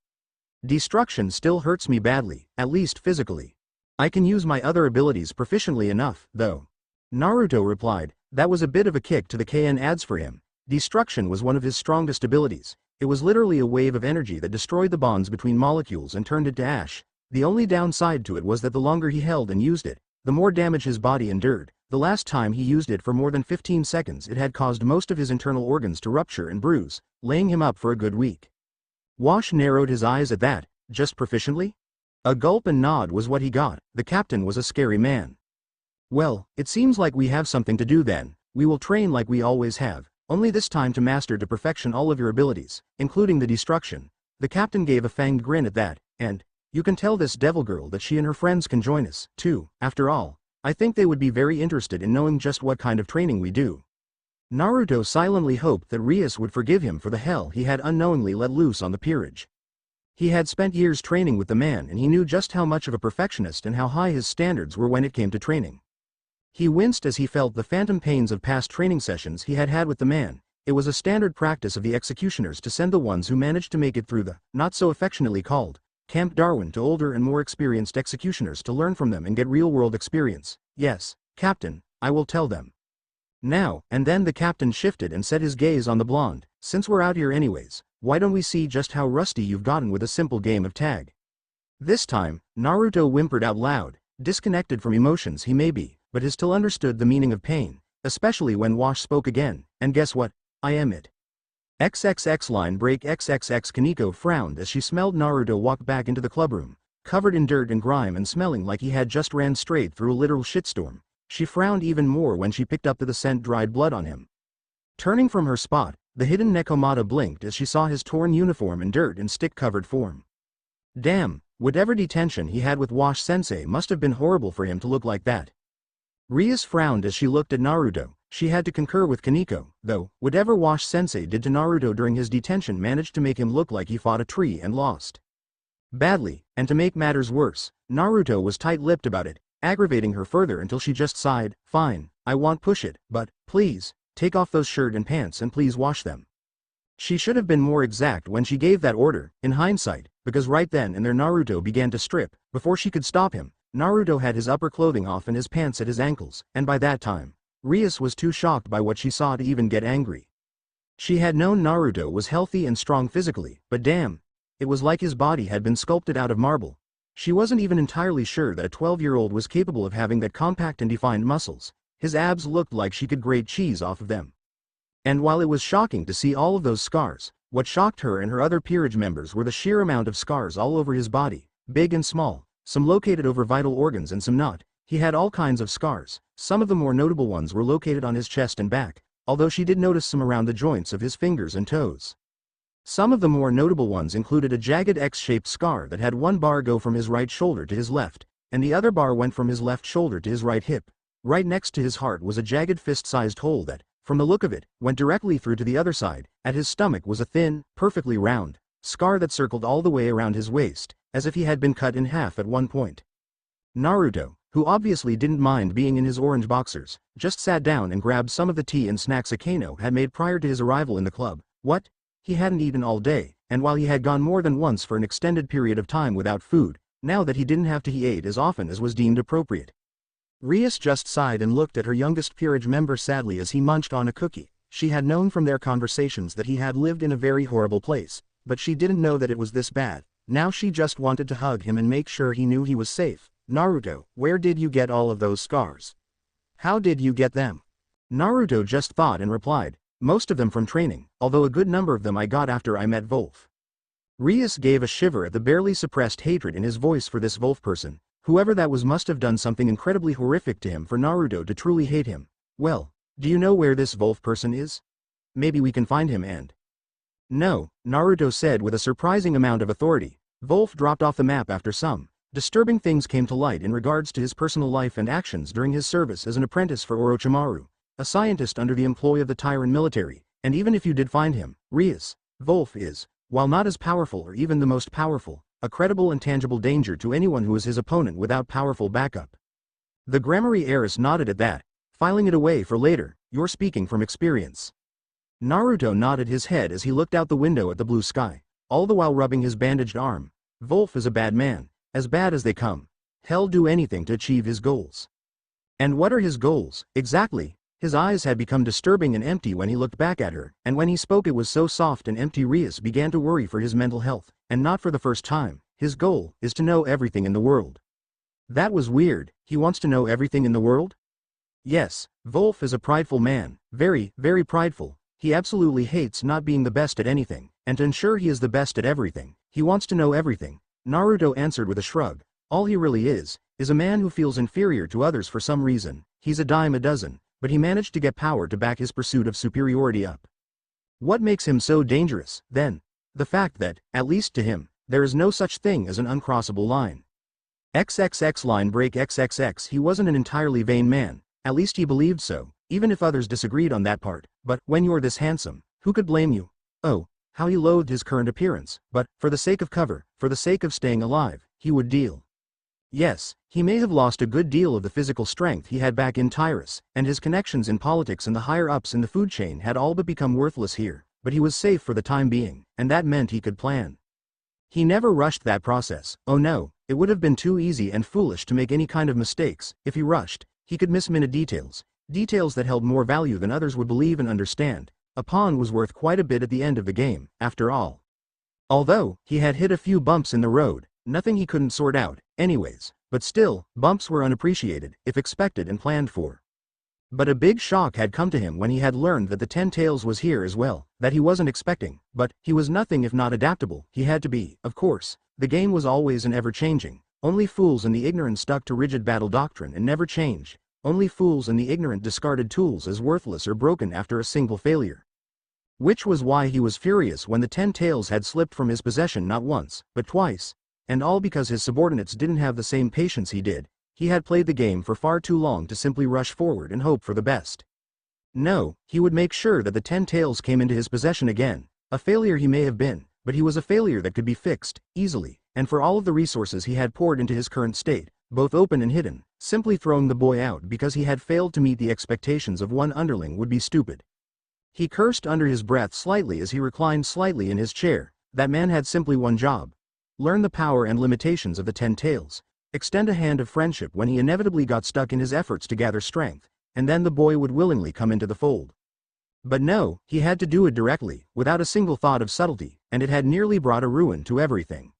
Destruction still hurts me badly, at least physically. I can use my other abilities proficiently enough, though. Naruto replied, that was a bit of a kick to the KN ads for him. Destruction was one of his strongest abilities. It was literally a wave of energy that destroyed the bonds between molecules and turned it to ash. The only downside to it was that the longer he held and used it, the more damage his body endured. The last time he used it for more than 15 seconds it had caused most of his internal organs to rupture and bruise, laying him up for a good week. Wash narrowed his eyes at that. Just proficiently? A gulp and nod was what he got. The captain was a scary man. Well, it seems like we have something to do then. We will train like we always have, only this time to master to perfection all of your abilities, including the destruction. The captain gave a fanged grin at that, and, you can tell this devil girl that she and her friends can join us, too. After all, I think they would be very interested in knowing just what kind of training we do. Naruto silently hoped that Rias would forgive him for the hell he had unknowingly let loose on the peerage. He had spent years training with the man and he knew just how much of a perfectionist and how high his standards were when it came to training. He winced as he felt the phantom pains of past training sessions he had had with the man. It was a standard practice of the executioners to send the ones who managed to make it through the, not so affectionately called, Camp Darwin to older and more experienced executioners to learn from them and get real-world experience. Yes, Captain, I will tell them. Now, and then the captain shifted and set his gaze on the blonde. Since we're out here anyways, why don't we see just how rusty you've gotten with a simple game of tag? This time, Naruto whimpered out loud, disconnected from emotions he may be, but he still understood the meaning of pain, especially when Wash spoke again, and guess what? I am it. XXX line break XXX. Kaneko frowned as she smelled Naruto walk back into the clubroom, covered in dirt and grime and smelling like he had just ran straight through a literal shitstorm. She frowned even more when she picked up the scent dried blood on him. Turning from her spot, the hidden Nekomata blinked as she saw his torn uniform and dirt and stick-covered form. Damn, whatever detention he had with Wash Sensei must have been horrible for him to look like that. Rias frowned as she looked at Naruto. She had to concur with Kaneko, though, whatever Wash Sensei did to Naruto during his detention managed to make him look like he fought a tree and lost badly, and to make matters worse, Naruto was tight-lipped about it, aggravating her further until she just sighed, fine, I won't push it, but, please, take off those shirt and pants and please wash them. She should have been more exact when she gave that order, in hindsight, because right then and there Naruto began to strip. Before she could stop him, Naruto had his upper clothing off and his pants at his ankles, and by that time, Rias was too shocked by what she saw to even get angry. She had known Naruto was healthy and strong physically, but damn, it was like his body had been sculpted out of marble. She wasn't even entirely sure that a 12-year-old was capable of having that compact and defined muscles. His abs looked like she could grate cheese off of them. And while it was shocking to see all of those scars, what shocked her and her other peerage members were the sheer amount of scars all over his body, big and small, some located over vital organs and some not. He had all kinds of scars. Some of the more notable ones were located on his chest and back, although she did notice some around the joints of his fingers and toes. Some of the more notable ones included a jagged X-shaped scar that had one bar go from his right shoulder to his left, and the other bar went from his left shoulder to his right hip. Right next to his heart was a jagged fist-sized hole that, from the look of it, went directly through to the other side. At his stomach was a thin, perfectly round scar that circled all the way around his waist, as if he had been cut in half at one point. Naruto, who obviously didn't mind being in his orange boxers, just sat down and grabbed some of the tea and snacks Akano had made prior to his arrival in the club. What? He hadn't eaten all day, and while he had gone more than once for an extended period of time without food, now that he didn't have to he ate as often as was deemed appropriate. Rias just sighed and looked at her youngest peerage member sadly as he munched on a cookie. She had known from their conversations that he had lived in a very horrible place, but she didn't know that it was this bad. Now she just wanted to hug him and make sure he knew he was safe. Naruto, where did you get all of those scars? How did you get them? Naruto just thought and replied, most of them from training, although a good number of them I got after I met Wolf. Rias gave a shiver at the barely suppressed hatred in his voice for this Wolf person. Whoever that was must have done something incredibly horrific to him for Naruto to truly hate him. Well, do you know where this Wolf person is? Maybe we can find him and... No, Naruto said with a surprising amount of authority. Wolf dropped off the map after some disturbing things came to light in regards to his personal life and actions during his service as an apprentice for Orochimaru, a scientist under the employ of the Tyrant military, and even if you did find him, Rias, Wolf is, while not as powerful or even the most powerful, a credible and tangible danger to anyone who is his opponent without powerful backup. The Gremory heiress nodded at that, filing it away for later. You're speaking from experience. Naruto nodded his head as he looked out the window at the blue sky, all the while rubbing his bandaged arm. Wolf is a bad man, as bad as they come. He'll do anything to achieve his goals. And what are his goals, exactly? His eyes had become disturbing and empty when he looked back at her, and when he spoke it was so soft and empty Rias began to worry for his mental health, and not for the first time. His goal is to know everything in the world. That was weird. He wants to know everything in the world? Yes, Wolf is a prideful man, very, very prideful. He absolutely hates not being the best at anything, and to ensure he is the best at everything, he wants to know everything. Naruto answered with a shrug. All he really is a man who feels inferior to others for some reason. He's a dime a dozen, but he managed to get power to back his pursuit of superiority up. What makes him so dangerous, then? The fact that, at least to him, there is no such thing as an uncrossable line. XXX line break XXX. He wasn't an entirely vain man, at least he believed so, even if others disagreed on that part, but when you're this handsome, who could blame you? Oh, how he loathed his current appearance, but, for the sake of cover, for the sake of staying alive, he would deal. Yes, he may have lost a good deal of the physical strength he had back in Tyrus, and his connections in politics and the higher-ups in the food chain had all but become worthless here, but he was safe for the time being, and that meant he could plan. He never rushed that process. Oh no, it would have been too easy and foolish to make any kind of mistakes. If he rushed, he could miss minute details. Details that held more value than others would believe and understand. A pawn was worth quite a bit at the end of the game, after all. Although, he had hit a few bumps in the road, nothing he couldn't sort out, anyways. But still, bumps were unappreciated, if expected and planned for. But a big shock had come to him when he had learned that the 10 tails was here as well, that he wasn't expecting. But he was nothing if not adaptable. He had to be, of course. The game was always and ever changing. Only fools and the ignorant stuck to rigid battle doctrine and never changed. Only fools and the ignorant discarded tools as worthless or broken after a single failure. Which was why he was furious when the 10 tails had slipped from his possession not once, but twice. And all because his subordinates didn't have the same patience he did. He had played the game for far too long to simply rush forward and hope for the best. No, he would make sure that the 10 tails came into his possession again. A failure he may have been, but he was a failure that could be fixed, easily, and for all of the resources he had poured into his current state, both open and hidden. Simply throwing the boy out because he had failed to meet the expectations of one underling would be stupid. He cursed under his breath slightly as he reclined slightly in his chair. That man had simply one job. Learn the power and limitations of the 10 tails. Extend a hand of friendship when he inevitably got stuck in his efforts to gather strength, and then the boy would willingly come into the fold. But no, he had to do it directly, without a single thought of subtlety, and it had nearly brought a ruin to everything.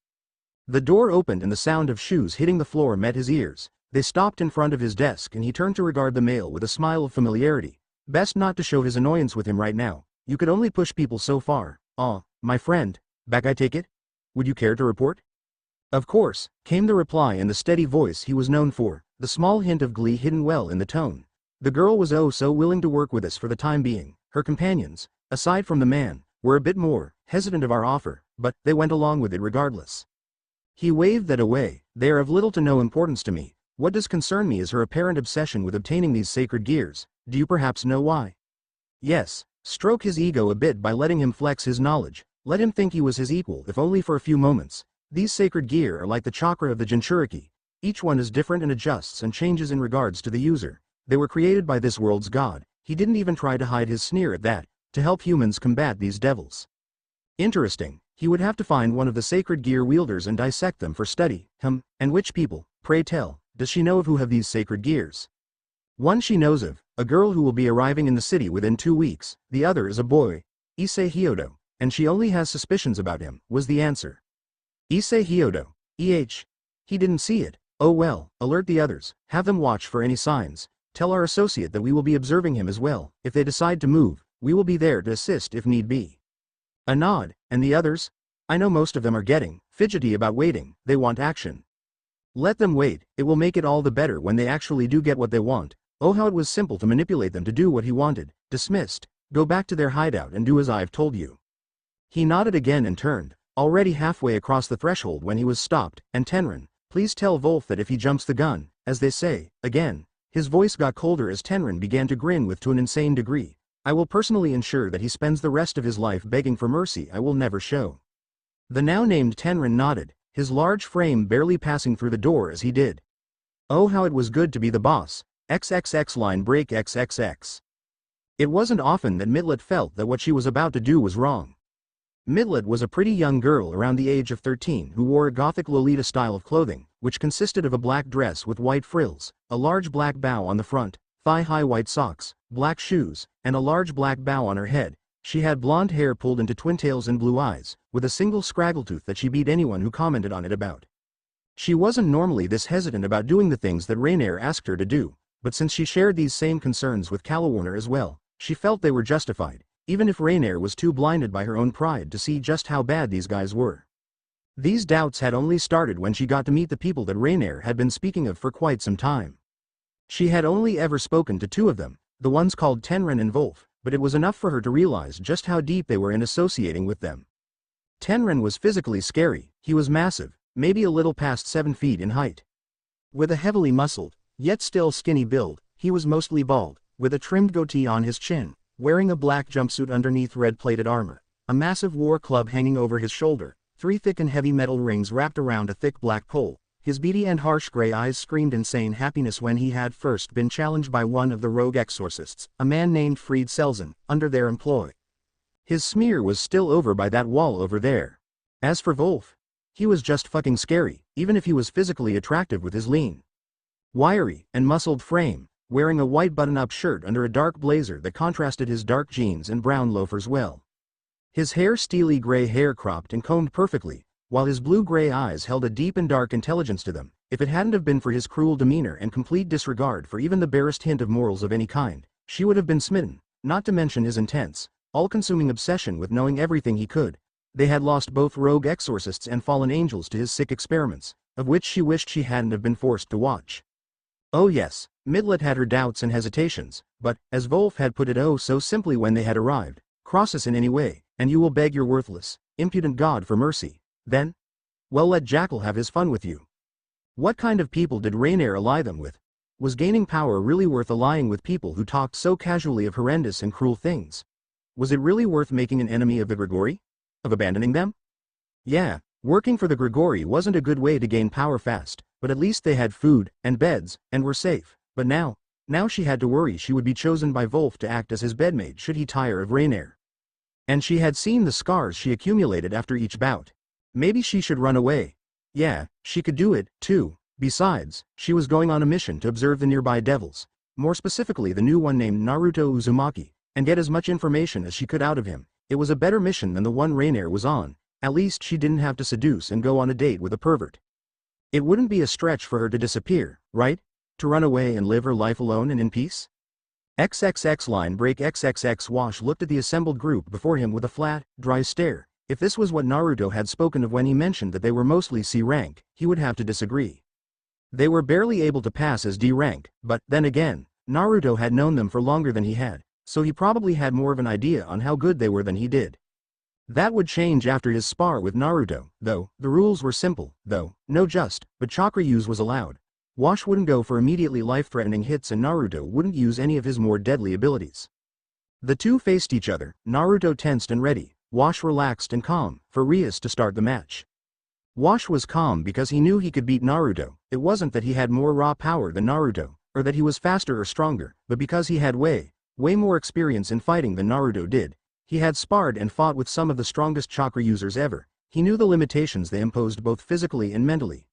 The door opened and the sound of shoes hitting the floor met his ears. They stopped in front of his desk and he turned to regard the male with a smile of familiarity. Best not to show his annoyance with him right now. You could only push people so far. "Aw, my friend, back I take it? Would you care to report?" "Of course," came the reply in the steady voice he was known for, the small hint of glee hidden well in the tone. The girl was oh so willing to work with us for the time being. Her companions, aside from the man, were a bit more hesitant of our offer, but they went along with it regardless. He waved that away. "They are of little to no importance to me. What does concern me is her apparent obsession with obtaining these sacred gears. Do you perhaps know why?" "Yes." Stroke his ego a bit by letting him flex his knowledge. Let him think he was his equal if only for a few moments. These sacred gear are like the chakra of the Jinchuriki. Each one is different and adjusts and changes in regards to the user. They were created by this world's god. He didn't even try to hide his sneer at that, to help humans combat these devils. Interesting. He would have to find one of the sacred gear wielders and dissect them for study. And which people, pray tell, does she know of who have these sacred gears? One she knows of, a girl who will be arriving in the city within 2 weeks. The other is a boy, Issei Hyodo, and she only has suspicions about him, was the answer. Issei Hyodo. He didn't see it. Oh well, alert the others, have them watch for any signs. Tell our associate that we will be observing him as well. If they decide to move, we will be there to assist if need be. A nod. And the others? I know most of them are getting fidgety about waiting. They want action. Let them wait. It will make it all the better when they actually do get what they want. Oh how it was simple to manipulate them to do what he wanted. Dismissed. Go back to their hideout and do as I've told you. He nodded again and turned, already halfway across the threshold when he was stopped. And Tenrin, please tell Wolf that if he jumps the gun, as they say, again. His voice got colder as Tenrin began to grin to an insane degree. I will personally ensure that he spends the rest of his life begging for mercy I will never show. The now named Tenrin nodded, his large frame barely passing through the door as he did. Oh how it was good to be the boss. XXX line break XXX. It wasn't often that Midlet felt that what she was about to do was wrong. Midlet was a pretty young girl around the age of 13 who wore a gothic Lolita style of clothing, which consisted of a black dress with white frills, a large black bow on the front, thigh-high white socks, black shoes, and a large black bow on her head. She had blonde hair pulled into twintails and blue eyes, with a single scraggletooth that she beat anyone who commented on it about. She wasn't normally this hesitant about doing the things that Rainier asked her to do, but since she shared these same concerns with Calawarner as well, she felt they were justified, even if Rainier was too blinded by her own pride to see just how bad these guys were. These doubts had only started when she got to meet the people that Rainier had been speaking of for quite some time. She had only ever spoken to 2 of them, the ones called Tenrin and Wolf, but it was enough for her to realize just how deep they were in associating with them. Tenrin was physically scary. He was massive, maybe a little past 7 feet in height. With a heavily muscled, yet still skinny build, he was mostly bald, with a trimmed goatee on his chin, wearing a black jumpsuit underneath red-plated armor, a massive war club hanging over his shoulder, 3 thick and heavy metal rings wrapped around a thick black pole. His beady and harsh gray eyes screamed insane happiness when he had first been challenged by one of the rogue exorcists, a man named Fried Selzen, under their employ. His smear was still over by that wall over there. As for Wolf, He was just fucking scary, even if he was physically attractive with his lean, wiry, and muscled frame, wearing a white button-up shirt under a dark blazer that contrasted his dark jeans and brown loafers well. His hair steely gray hair cropped and combed perfectly, while his blue-gray eyes held a deep and dark intelligence to them. If it hadn't have been for his cruel demeanor and complete disregard for even the barest hint of morals of any kind, she would have been smitten, not to mention his intense, all-consuming obsession with knowing everything he could. They had lost both rogue exorcists and fallen angels to his sick experiments, of which she wished she hadn't have been forced to watch. Oh yes, Midlet had her doubts and hesitations, but, as Wolf had put it oh so simply when they had arrived, cross us in any way, and you will beg your worthless, impudent god for mercy. Then? Well, let Jackal have his fun with you. What kind of people did Rainier ally them with? Was gaining power really worth allying with people who talked so casually of horrendous and cruel things? Was it really worth making an enemy of the Gregory? Of abandoning them? Yeah, working for the Gregory wasn't a good way to gain power fast, but at least they had food, and beds, and were safe. But now she had to worry she would be chosen by Wolf to act as his bedmate should he tire of Rainier. And she had seen the scars she accumulated after each bout. Maybe she should run away. Yeah, she could do it, too. Besides, she was going on a mission to observe the nearby devils, more specifically the new one named Naruto Uzumaki, and get as much information as she could out of him. It was a better mission than the one Rainier was on. At least she didn't have to seduce and go on a date with a pervert. It wouldn't be a stretch for her to disappear, right? To run away and live her life alone and in peace? XXX line break XXX Wash looked at the assembled group before him with a flat, dry stare. If this was what Naruto had spoken of when he mentioned that they were mostly C rank, he would have to disagree. They were barely able to pass as D rank, but, then again, Naruto had known them for longer than he had, so he probably had more of an idea on how good they were than he did. That would change after his spar with Naruto, though. The rules were simple, though, no just, but chakra use was allowed. Wash wouldn't go for immediately life-threatening hits and Naruto wouldn't use any of his more deadly abilities. The two faced each other, Naruto tensed and ready, Wash relaxed and calm, for Rias to start the match. Wash was calm because he knew he could beat Naruto. It wasn't that he had more raw power than Naruto, or that he was faster or stronger, but because he had way more experience in fighting than Naruto did. He had sparred and fought with some of the strongest chakra users ever. He knew the limitations they imposed both physically and mentally.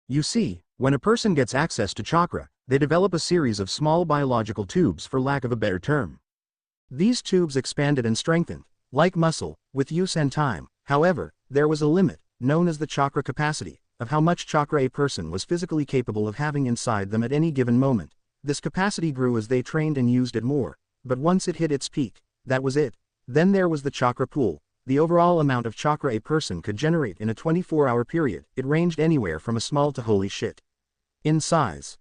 You see, when a person gets access to chakra, they develop a series of small biological tubes for lack of a better term. These tubes expanded and strengthened, like muscle, with use and time. However, there was a limit, known as the chakra capacity, of how much chakra a person was physically capable of having inside them at any given moment. This capacity grew as they trained and used it more, but once it hit its peak, that was it. Then there was the chakra pool, the overall amount of chakra a person could generate in a 24-hour period. It ranged anywhere from a small to holy shit in size.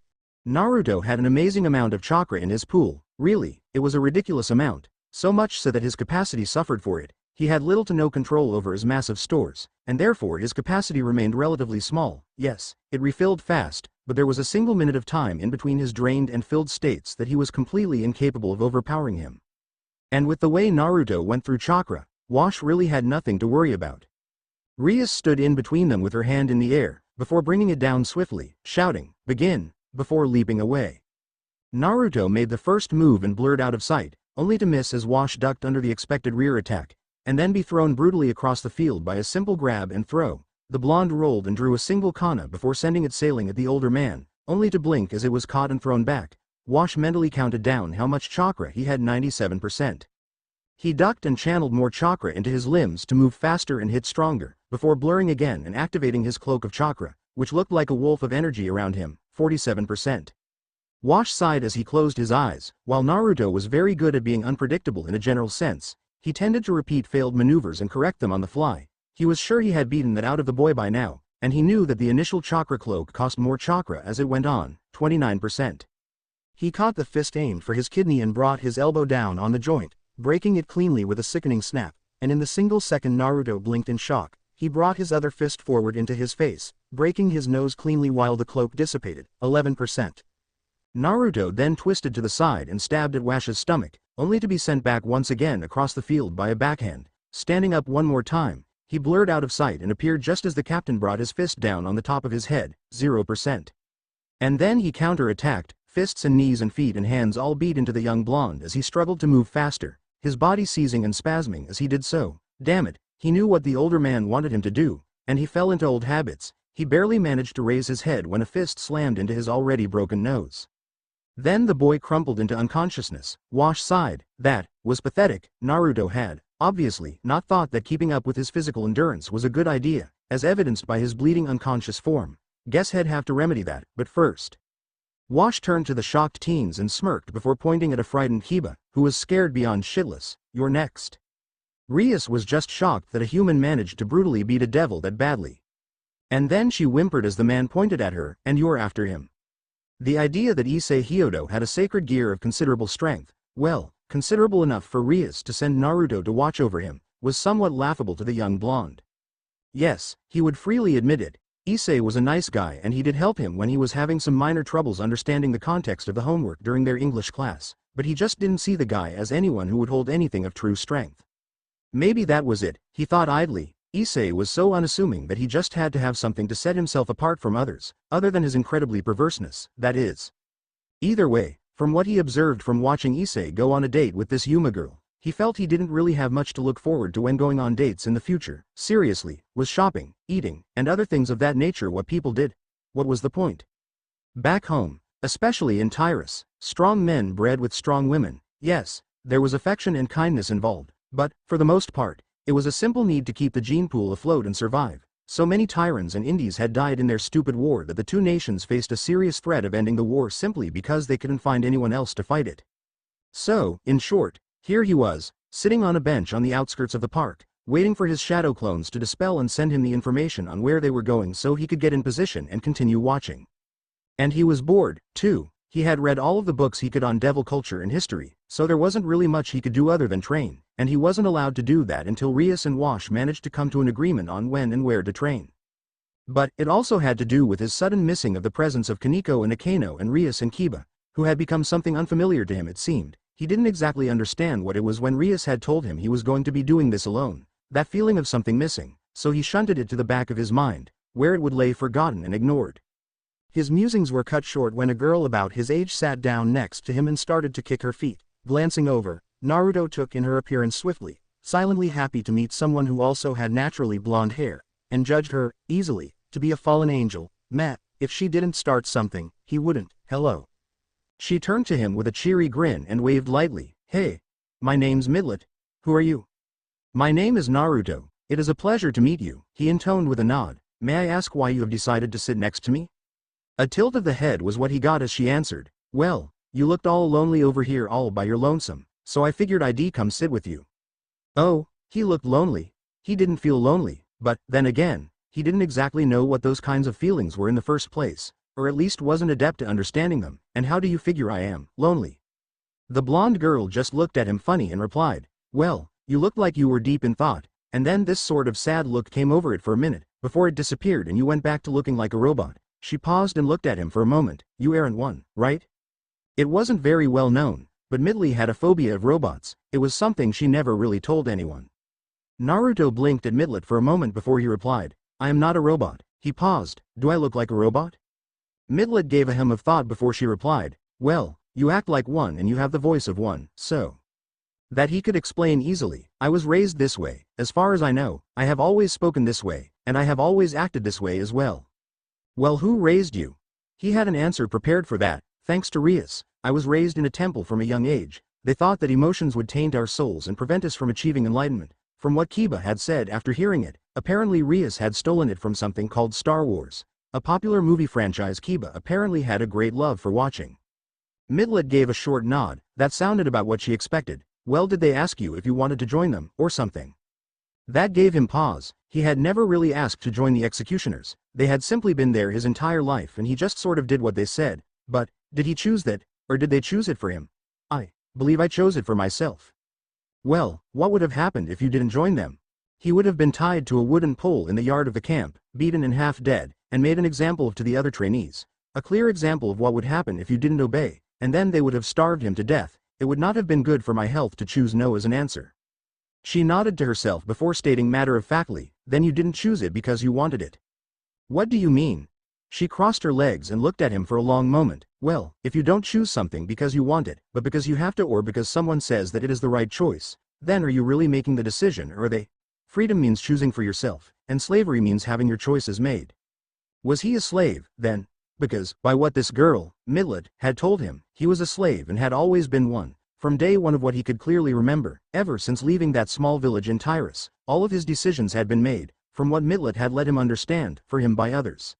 Naruto had an amazing amount of chakra in his pool. Really, it was a ridiculous amount, so much so that his capacity suffered for it. He had little to no control over his massive stores, and therefore his capacity remained relatively small. Yes, it refilled fast, but there was a single minute of time in between his drained and filled states that he was completely incapable of overpowering him. And with the way Naruto went through chakra, Wash really had nothing to worry about. Rias stood in between them with her hand in the air, before bringing it down swiftly, shouting, "Begin," before leaping away. Naruto made the first move and blurred out of sight, only to miss as Wash ducked under the expected rear attack, and then be thrown brutally across the field by a simple grab and throw. The blonde rolled and drew a single kana before sending it sailing at the older man, only to blink as it was caught and thrown back. Wash mentally counted down how much chakra he had: 97%. He ducked and channeled more chakra into his limbs to move faster and hit stronger, before blurring again and activating his cloak of chakra, which looked like a wolf of energy around him, 47%. Wash sighed as he closed his eyes. While Naruto was very good at being unpredictable in a general sense, he tended to repeat failed maneuvers and correct them on the fly. He was sure he had beaten that out of the boy by now, and he knew that the initial chakra cloak cost more chakra as it went on, 29%. He caught the fist aimed for his kidney and brought his elbow down on the joint, breaking it cleanly with a sickening snap, and in the single second Naruto blinked in shock, he brought his other fist forward into his face, breaking his nose cleanly while the cloak dissipated, 11%. Naruto then twisted to the side and stabbed at Wash's stomach, only to be sent back once again across the field by a backhand. Standing up one more time, he blurred out of sight and appeared just as the captain brought his fist down on the top of his head, 0%. And then he counter-attacked, fists and knees and feet and hands all beat into the young blonde as he struggled to move faster, his body seizing and spasming as he did so. Damn it, he knew what the older man wanted him to do, and he fell into old habits. He barely managed to raise his head when a fist slammed into his already broken nose. Then the boy crumpled into unconsciousness. Wash sighed. That was pathetic. Naruto had, obviously, not thought that keeping up with his physical endurance was a good idea, as evidenced by his bleeding unconscious form. Guess he'd have to remedy that, but first. Wash turned to the shocked teens and smirked before pointing at a frightened Kiba, who was scared beyond shitless. You're next. Rias was just shocked that a human managed to brutally beat a devil that badly. And then she whimpered as the man pointed at her, and you're after him. The idea that Issei Hyodo had a sacred gear of considerable strength, well, considerable enough for Rias to send Naruto to watch over him, was somewhat laughable to the young blonde. Yes, he would freely admit it. Issei was a nice guy and he did help him when he was having some minor troubles understanding the context of the homework during their English class, but he just didn't see the guy as anyone who would hold anything of true strength. Maybe that was it, he thought idly. Issei was so unassuming that he just had to have something to set himself apart from others, other than his incredibly perverseness, that is. Either way, from what he observed from watching Issei go on a date with this Yuma girl, he felt he didn't really have much to look forward to when going on dates in the future. Seriously, was shopping, eating, and other things of that nature what people did? What was the point? Back home, especially in Tyrus, strong men bred with strong women, yes, there was affection and kindness involved, but, for the most part, it was a simple need to keep the gene pool afloat and survive. So many Tyrans and Indies had died in their stupid war that the two nations faced a serious threat of ending the war simply because they couldn't find anyone else to fight it. So, in short, here he was, sitting on a bench on the outskirts of the park, waiting for his shadow clones to dispel and send him the information on where they were going so he could get in position and continue watching. And he was bored, too. He had read all of the books he could on devil culture and history, so there wasn't really much he could do other than train, and he wasn't allowed to do that until Rias and Wash managed to come to an agreement on when and where to train. But it also had to do with his sudden missing of the presence of Kaneko and Akeno and Rias and Kiba, who had become something unfamiliar to him it seemed. He didn't exactly understand what it was when Rias had told him he was going to be doing this alone, that feeling of something missing, so he shunted it to the back of his mind, where it would lay forgotten and ignored. His musings were cut short when a girl about his age sat down next to him and started to kick her feet. Glancing over, Naruto took in her appearance swiftly, silently happy to meet someone who also had naturally blonde hair, and judged her, easily, to be a fallen angel. Matt, if she didn't start something, he wouldn't. Hello. She turned to him with a cheery grin and waved lightly. Hey. My name's Midlet. Who are you? My name is Naruto. It is a pleasure to meet you, he intoned with a nod. May I ask why you have decided to sit next to me? A tilt of the head was what he got as she answered. Well, you looked all lonely over here all by your lonesome, so I figured I'd come sit with you. Oh, he looked lonely. He didn't feel lonely, but, then again, he didn't exactly know what those kinds of feelings were in the first place, or at least wasn't adept at understanding them. And how do you figure I am lonely? The blonde girl just looked at him funny and replied, well, you looked like you were deep in thought, and then this sort of sad look came over it for a minute, before it disappeared and you went back to looking like a robot. She paused and looked at him for a moment. You aren't one, right? It wasn't very well known, but Midley had a phobia of robots. It was something she never really told anyone. Naruto blinked at Midlet for a moment before he replied, I am not a robot. He paused. Do I look like a robot? Midlet gave a hem of thought before she replied, well, you act like one and you have the voice of one, so. That he could explain easily. I was raised this way. As far as I know, I have always spoken this way, and I have always acted this way as well. Well, who raised you? He had an answer prepared for that. Thanks to Rias, I was raised in a temple from a young age. They thought that emotions would taint our souls and prevent us from achieving enlightenment. From what Kiba had said after hearing it, apparently Rias had stolen it from something called Star Wars, a popular movie franchise Kiba apparently had a great love for watching. Midlet gave a short nod. That sounded about what she expected. Well, did they ask you if you wanted to join them, or something? That gave him pause. He had never really asked to join the executioners. They had simply been there his entire life and he just sort of did what they said. But, did he choose that, or did they choose it for him? I believe I chose it for myself. Well, what would have happened if you didn't join them? He would have been tied to a wooden pole in the yard of the camp, beaten and half dead, and made an example of to the other trainees. A clear example of what would happen if you didn't obey, and then they would have starved him to death. It would not have been good for my health to choose no as an answer. She nodded to herself before stating matter-of-factly, then you didn't choose it because you wanted it. What do you mean? She crossed her legs and looked at him for a long moment. Well, if you don't choose something because you want it, but because you have to or because someone says that it is the right choice, then are you really making the decision or are they? Freedom means choosing for yourself, and slavery means having your choices made. Was he a slave, then? Because, by what this girl, Midlet, had told him, he was a slave and had always been one. From day one of what he could clearly remember, ever since leaving that small village in Tyrus, all of his decisions had been made, from what Midlet had let him understand, for him by others.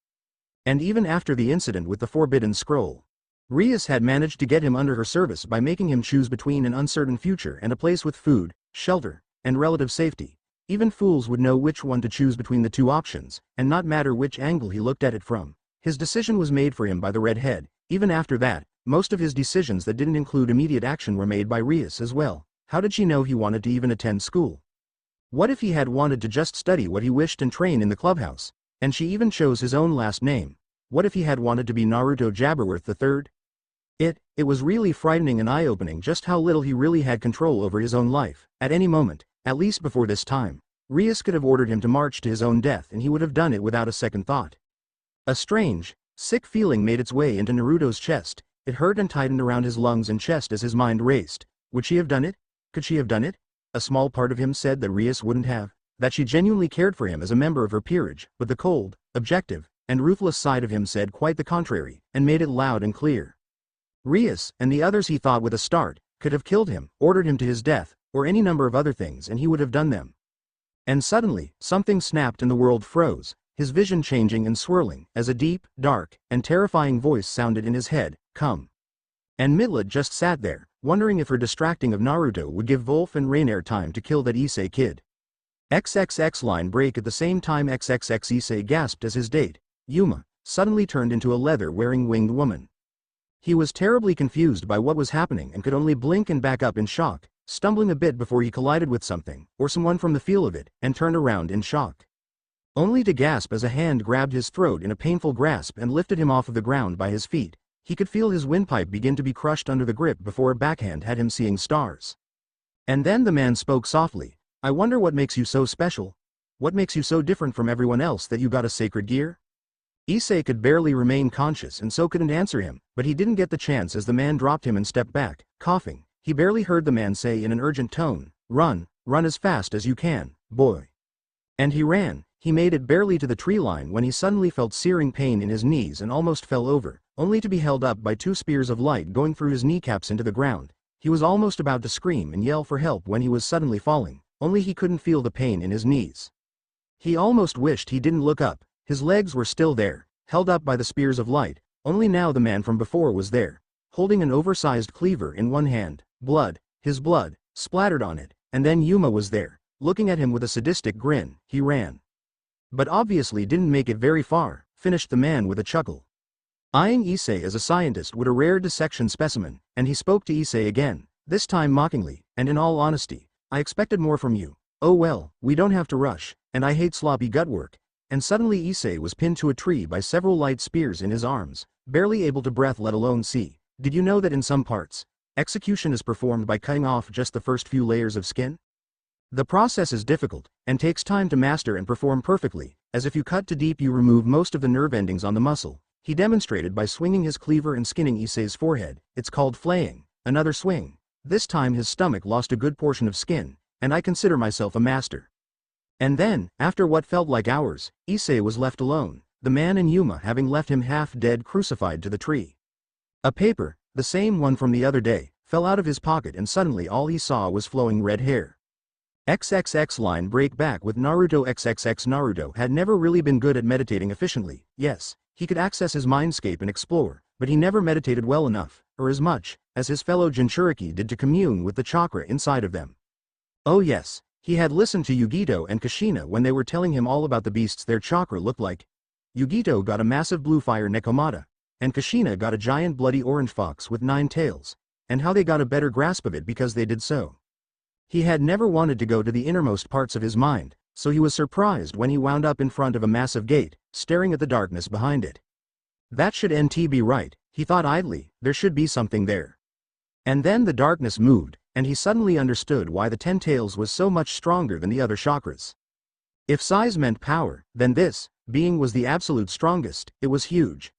And even after the incident with the Forbidden Scroll, Rias had managed to get him under her service by making him choose between an uncertain future and a place with food, shelter, and relative safety. Even fools would know which one to choose between the two options, and not matter which angle he looked at it from. His decision was made for him by the Red Head. Even after that, most of his decisions that didn't include immediate action were made by Rias as well. How did she know he wanted to even attend school? What if he had wanted to just study what he wished and train in the clubhouse? And she even chose his own last name. What if he had wanted to be Naruto Jabberworth III? It was really frightening and eye-opening just how little he really had control over his own life. At any moment, at least before this time, Rias could have ordered him to march to his own death and he would have done it without a second thought. A strange, sick feeling made its way into Naruto's chest. It hurt and tightened around his lungs and chest as his mind raced. Would she have done it? Could she have done it? A small part of him said that Rias wouldn't have, that she genuinely cared for him as a member of her peerage, but the cold, objective, and ruthless side of him said quite the contrary, and made it loud and clear. Rias, and the others he thought with a start, could have killed him, ordered him to his death, or any number of other things and he would have done them. And suddenly, something snapped and the world froze, his vision changing and swirling, as a deep, dark, and terrifying voice sounded in his head, "Come." And Midlet just sat there, wondering if her distracting of Naruto would give Wolf and Rainier time to kill that Issei kid. XXX line break at the same time XXX Issei gasped as his date, Yuma, suddenly turned into a leather-wearing winged woman. He was terribly confused by what was happening and could only blink and back up in shock, stumbling a bit before he collided with something, or someone from the feel of it, and turned around in shock. Only to gasp as a hand grabbed his throat in a painful grasp and lifted him off of the ground by his feet. He could feel his windpipe begin to be crushed under the grip before a backhand had him seeing stars. And then the man spoke softly, "I wonder what makes you so special? What makes you so different from everyone else that you got a sacred gear?" Issei could barely remain conscious and so couldn't answer him, but he didn't get the chance as the man dropped him and stepped back, coughing. He barely heard the man say in an urgent tone, "Run, run as fast as you can, boy." And he ran. He made it barely to the tree line when he suddenly felt searing pain in his knees and almost fell over, only to be held up by two spears of light going through his kneecaps into the ground. He was almost about to scream and yell for help when he was suddenly falling, only he couldn't feel the pain in his knees. He almost wished he didn't look up. His legs were still there, held up by the spears of light, only now the man from before was there, holding an oversized cleaver in one hand. His blood, splattered on it, and then Yuma was there, looking at him with a sadistic grin. He ran. But obviously didn't make it very far, finished the man with a chuckle. Eyeing Issei as a scientist with a rare dissection specimen, and he spoke to Issei again, this time mockingly, and in all honesty, "I expected more from you. Oh well, we don't have to rush, and I hate sloppy gut work." And suddenly Issei was pinned to a tree by several light spears in his arms, barely able to breathe let alone see. Did you know that in some parts, execution is performed by cutting off just the first few layers of skin? The process is difficult, and takes time to master and perform perfectly, as if you cut too deep you remove most of the nerve endings on the muscle. He demonstrated by swinging his cleaver and skinning Issei's forehead. It's called flaying. Another swing. This time his stomach lost a good portion of skin, and I consider myself a master. And then, after what felt like hours, Issei was left alone, the man and Yuma having left him half dead crucified to the tree. A paper, the same one from the other day, fell out of his pocket and suddenly all he saw was flowing red hair. XXX line break back with Naruto. XXX Naruto had never really been good at meditating efficiently. Yes, he could access his mindscape and explore, but he never meditated well enough, or as much, as his fellow Jinchuriki did to commune with the chakra inside of them. Oh yes. He had listened to Yugito and Kushina when they were telling him all about the beasts their chakra looked like. Yugito got a massive blue fire Nekomata, and Kushina got a giant bloody orange fox with 9 tails, and how they got a better grasp of it because they did so. He had never wanted to go to the innermost parts of his mind, so he was surprised when he wound up in front of a massive gate, staring at the darkness behind it. That should be right, he thought idly, there should be something there. And then the darkness moved, and he suddenly understood why the 10 tails was so much stronger than the other chakras. If size meant power, then this being was the absolute strongest. It was huge.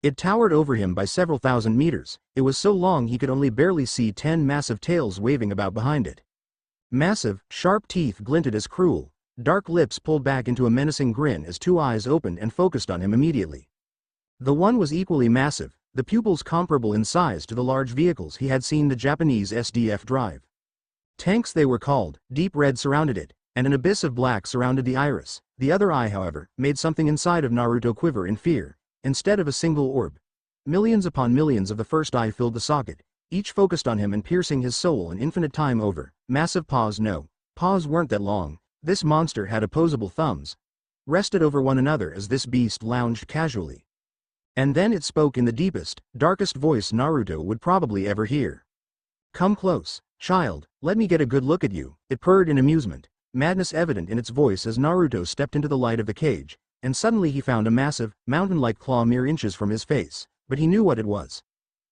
It towered over him by several thousand meters. It was so long he could only barely see 10 massive tails waving about behind it. Massive, sharp teeth glinted as cruel, dark lips pulled back into a menacing grin as two eyes opened and focused on him immediately. The one was equally massive, the pupils comparable in size to the large vehicles he had seen the Japanese SDF drive. Tanks they were called, deep red surrounded it, and an abyss of black surrounded the iris. The other eye, however, made something inside of Naruto quiver in fear. Instead of a single orb, millions upon millions of the first eye filled the socket, each focused on him and piercing his soul an infinite time over. Massive paws, no, paws weren't that long. This monster had opposable thumbs, rested over one another as this beast lounged casually. And then it spoke in the deepest, darkest voice Naruto would probably ever hear. "Come close, child, let me get a good look at you," it purred in amusement, madness evident in its voice as Naruto stepped into the light of the cage, and suddenly he found a massive, mountain-like claw mere inches from his face, but he knew what it was.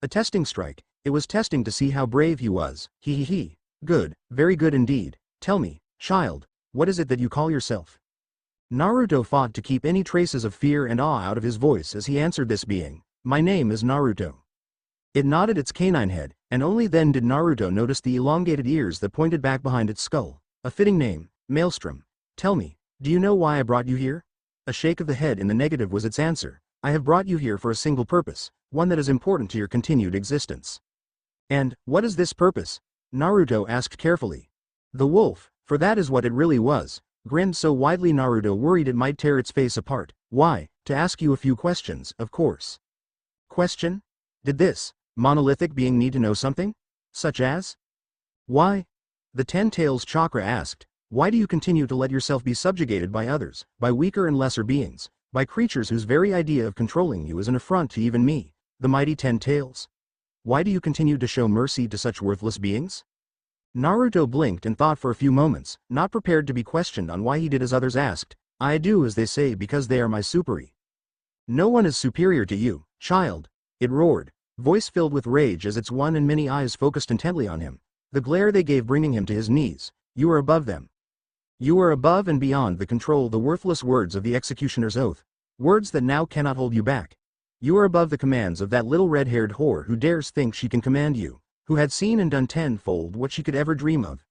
A testing strike. It was testing to see how brave he was. He. Good, very good indeed. Tell me, child, what is it that you call yourself? Naruto fought to keep any traces of fear and awe out of his voice as he answered this being. "My name is Naruto." It nodded its canine head, and only then did Naruto notice the elongated ears that pointed back behind its skull. A fitting name, Maelstrom. "Tell me, do you know why I brought you here?" A shake of the head in the negative was its answer. "I have brought you here for a single purpose, one that is important to your continued existence." "And, what is this purpose?" Naruto asked carefully. The wolf, for that is what it really was, grinned so widely Naruto worried it might tear its face apart. "Why, to ask you a few questions, of course." Question? Did this monolithic being need to know something? Such as? Why? The Ten Tails chakra asked, why do you continue to let yourself be subjugated by others, by weaker and lesser beings, by creatures whose very idea of controlling you is an affront to even me, the mighty Ten Tails? Why do you continue to show mercy to such worthless beings? Naruto blinked and thought for a few moments, not prepared to be questioned on why he did as others asked. "I do as they say because they are my superi." "No one is superior to you, child," it roared, voice filled with rage as its one and many eyes focused intently on him, the glare they gave bringing him to his knees. "You are above them. You are above and beyond the control, the worthless words of the executioner's oath, words that now cannot hold you back. You are above the commands of that little red-haired whore who dares think she can command you, who had seen and done tenfold what she could ever dream of.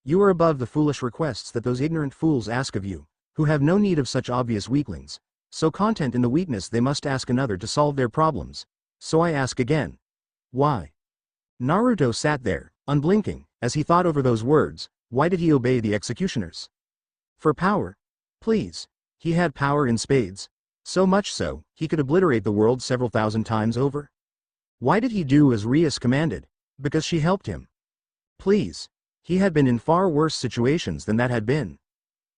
You are above the foolish requests that those ignorant fools ask of you, who have no need of such obvious weaklings, so content in the weakness they must ask another to solve their problems. So I ask again. Why?" Naruto sat there, unblinking, as he thought over those words. Why did he obey the executioners? For power? Please. He had power in spades. So much so, he could obliterate the world several thousand times over. Why did he do as Rias commanded? Because she helped him. Please. He had been in far worse situations than that had been.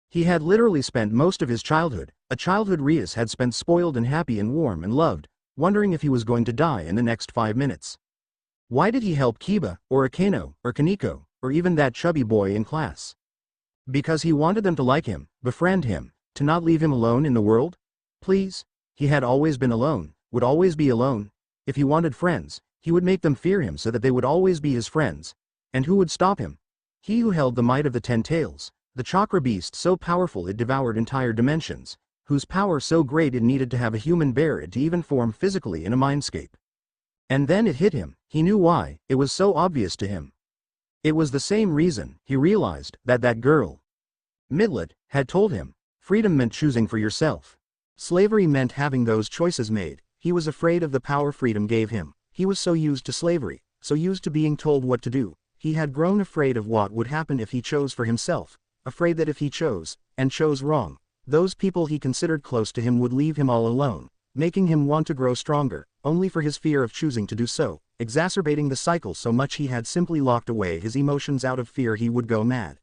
He had literally spent most of his childhood, a childhood Rias had spent spoiled and happy and warm and loved, wondering if he was going to die in the next 5 minutes. Why did he help Kiba, or Akeno, or Kaneko, or even that chubby boy in class? Because he wanted them to like him, befriend him, to not leave him alone in the world? Please. He had always been alone, would always be alone. If he wanted friends, he would make them fear him so that they would always be his friends. And who would stop him? He who held the might of the Ten Tails, the chakra beast so powerful it devoured entire dimensions, whose power so great it needed to have a human bear it to even form physically in a mindscape. And then it hit him. He knew why. It was so obvious to him. It was the same reason, he realized, that girl, Midlet, had told him. Freedom meant choosing for yourself. Slavery meant having those choices made. He was afraid of the power freedom gave him. He was so used to slavery, so used to being told what to do. He had grown afraid of what would happen if he chose for himself, afraid that if he chose, and chose wrong, those people he considered close to him would leave him all alone, making him want to grow stronger, only for his fear of choosing to do so, exacerbating the cycle so much he had simply locked away his emotions out of fear he would go mad.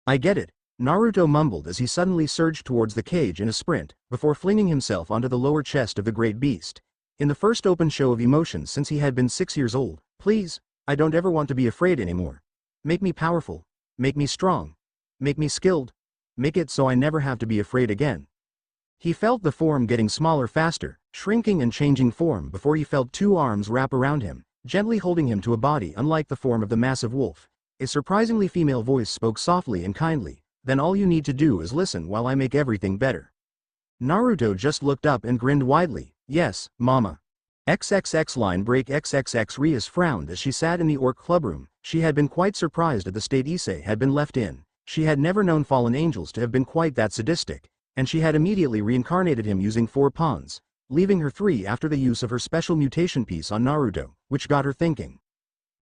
I get it, Naruto mumbled as he suddenly surged towards the cage in a sprint, before flinging himself onto the lower chest of the great beast. In the first open show of emotions since he had been 6 years old. Please, I don't ever want to be afraid anymore. Make me powerful. Make me strong. Make me skilled. Make it so I never have to be afraid again. He felt the form getting smaller faster, shrinking and changing form before he felt 2 arms wrap around him, gently holding him to a body unlike the form of the massive wolf. A surprisingly female voice spoke softly and kindly. Then all you need to do is listen while I make everything better. Naruto just looked up and grinned widely. Yes, mama. XXX line break XXX. Rias frowned as she sat in the orc clubroom. She had been quite surprised at the state Issei had been left in. she had never known fallen angels to have been quite that sadistic, and she had immediately reincarnated him using 4 pawns, leaving her 3 after the use of her special mutation piece on Naruto, which got her thinking.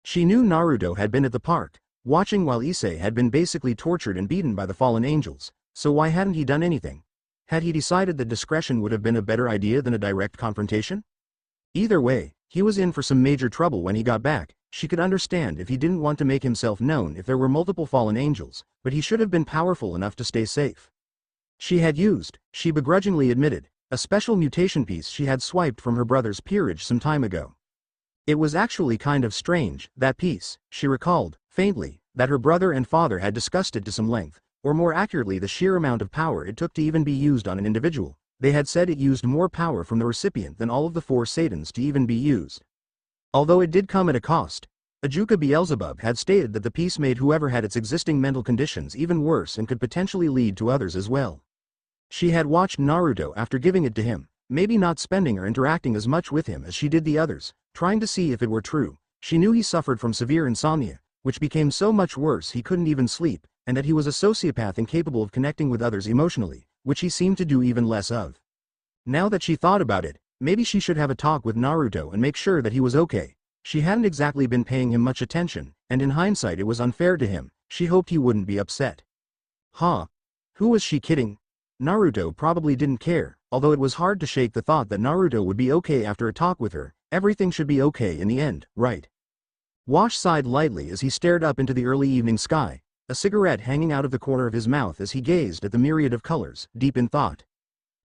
She knew Naruto had been at the park, watching while Issei had been basically tortured and beaten by the fallen angels, so why hadn't he done anything? Had he decided that discretion would have been a better idea than a direct confrontation? Either way, he was in for some major trouble when he got back. She could understand if he didn't want to make himself known if there were multiple fallen angels, but he should have been powerful enough to stay safe. She had used, she begrudgingly admitted, a special mutation piece she had swiped from her brother's peerage some time ago. It was actually kind of strange, that piece. She recalled, faintly, that her brother and father had discussed it to some length, or more accurately the sheer amount of power it took to even be used on an individual. They had said it used more power from the recipient than all of the 4 Satans to even be used. Although it did come at a cost, Ajuka Beelzebub had stated that the piece made whoever had its existing mental conditions even worse and could potentially lead to others as well. She had watched Naruto after giving it to him, maybe not spending or interacting as much with him as she did the others, trying to see if it were true. She knew he suffered from severe insomnia, which became so much worse he couldn't even sleep, and that he was a sociopath incapable of connecting with others emotionally, which he seemed to do even less of. Now that she thought about it, maybe she should have a talk with Naruto and make sure that he was okay. She hadn't exactly been paying him much attention, and in hindsight it was unfair to him. She hoped he wouldn't be upset. Huh? Who was she kidding? Naruto probably didn't care, although it was hard to shake the thought that Naruto would be okay after a talk with her. Everything should be okay in the end, right? Wash sighed lightly as he stared up into the early evening sky, a cigarette hanging out of the corner of his mouth as he gazed at the myriad of colors, deep in thought.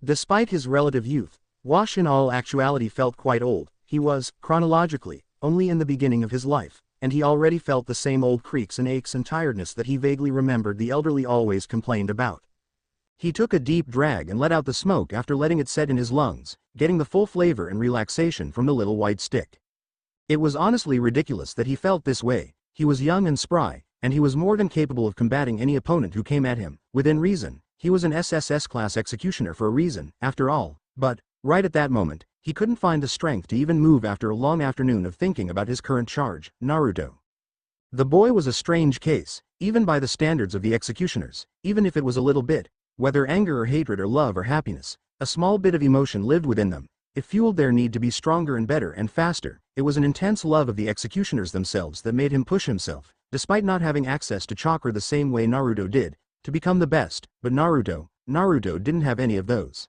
Despite his relative youth, Wash in all actuality felt quite old. He was, chronologically, only in the beginning of his life, and he already felt the same old creaks and aches and tiredness that he vaguely remembered the elderly always complained about. He took a deep drag and let out the smoke after letting it set in his lungs, getting the full flavor and relaxation from the little white stick. It was honestly ridiculous that he felt this way. He was young and spry, and he was more than capable of combating any opponent who came at him, within reason. He was an SSS-class executioner for a reason, after all, but, right at that moment, he couldn't find the strength to even move after a long afternoon of thinking about his current charge, Naruto. The boy was a strange case, even by the standards of the executioners, even if it was a little bit, whether anger or hatred or love or happiness, a small bit of emotion lived within them. It fueled their need to be stronger and better and faster. It was an intense love of the executioners themselves that made him push himself, despite not having access to chakra the same way Naruto did, to become the best. But Naruto didn't have any of those.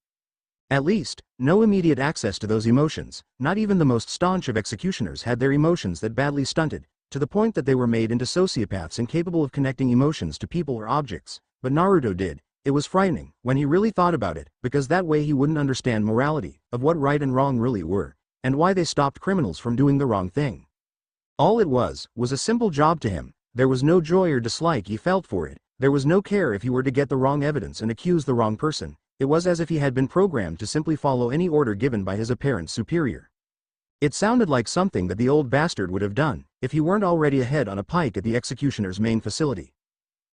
At least, no immediate access to those emotions. Not even the most staunch of executioners had their emotions that badly stunted, to the point that they were made into sociopaths incapable of connecting emotions to people or objects. But Naruto did. It was frightening, when he really thought about it, because that way he wouldn't understand morality, of what right and wrong really were, and why they stopped criminals from doing the wrong thing. All it was a simple job to him. There was no joy or dislike he felt for it. There was no care if he were to get the wrong evidence and accuse the wrong person. It was as if he had been programmed to simply follow any order given by his apparent superior. It sounded like something that the old bastard would have done, if he weren't already ahead on a pike at the executioner's main facility.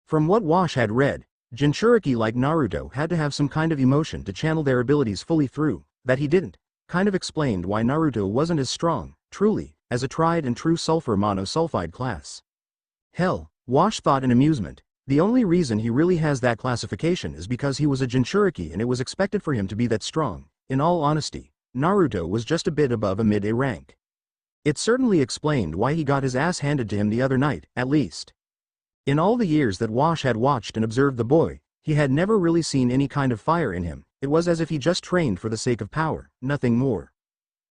From what Wash had read, Jinchuriki like Naruto had to have some kind of emotion to channel their abilities fully through. That he didn't, kind of explained why Naruto wasn't as strong, truly, as a tried and true sulfur monosulfide class. Hell, Wash thought in amusement, the only reason he really has that classification is because he was a Jinchuriki and it was expected for him to be that strong. In all honesty, Naruto was just a bit above a mid-A rank. It certainly explained why he got his ass handed to him the other night, at least. In all the years that Wash had watched and observed the boy, he had never really seen any kind of fire in him. It was as if he just trained for the sake of power, nothing more.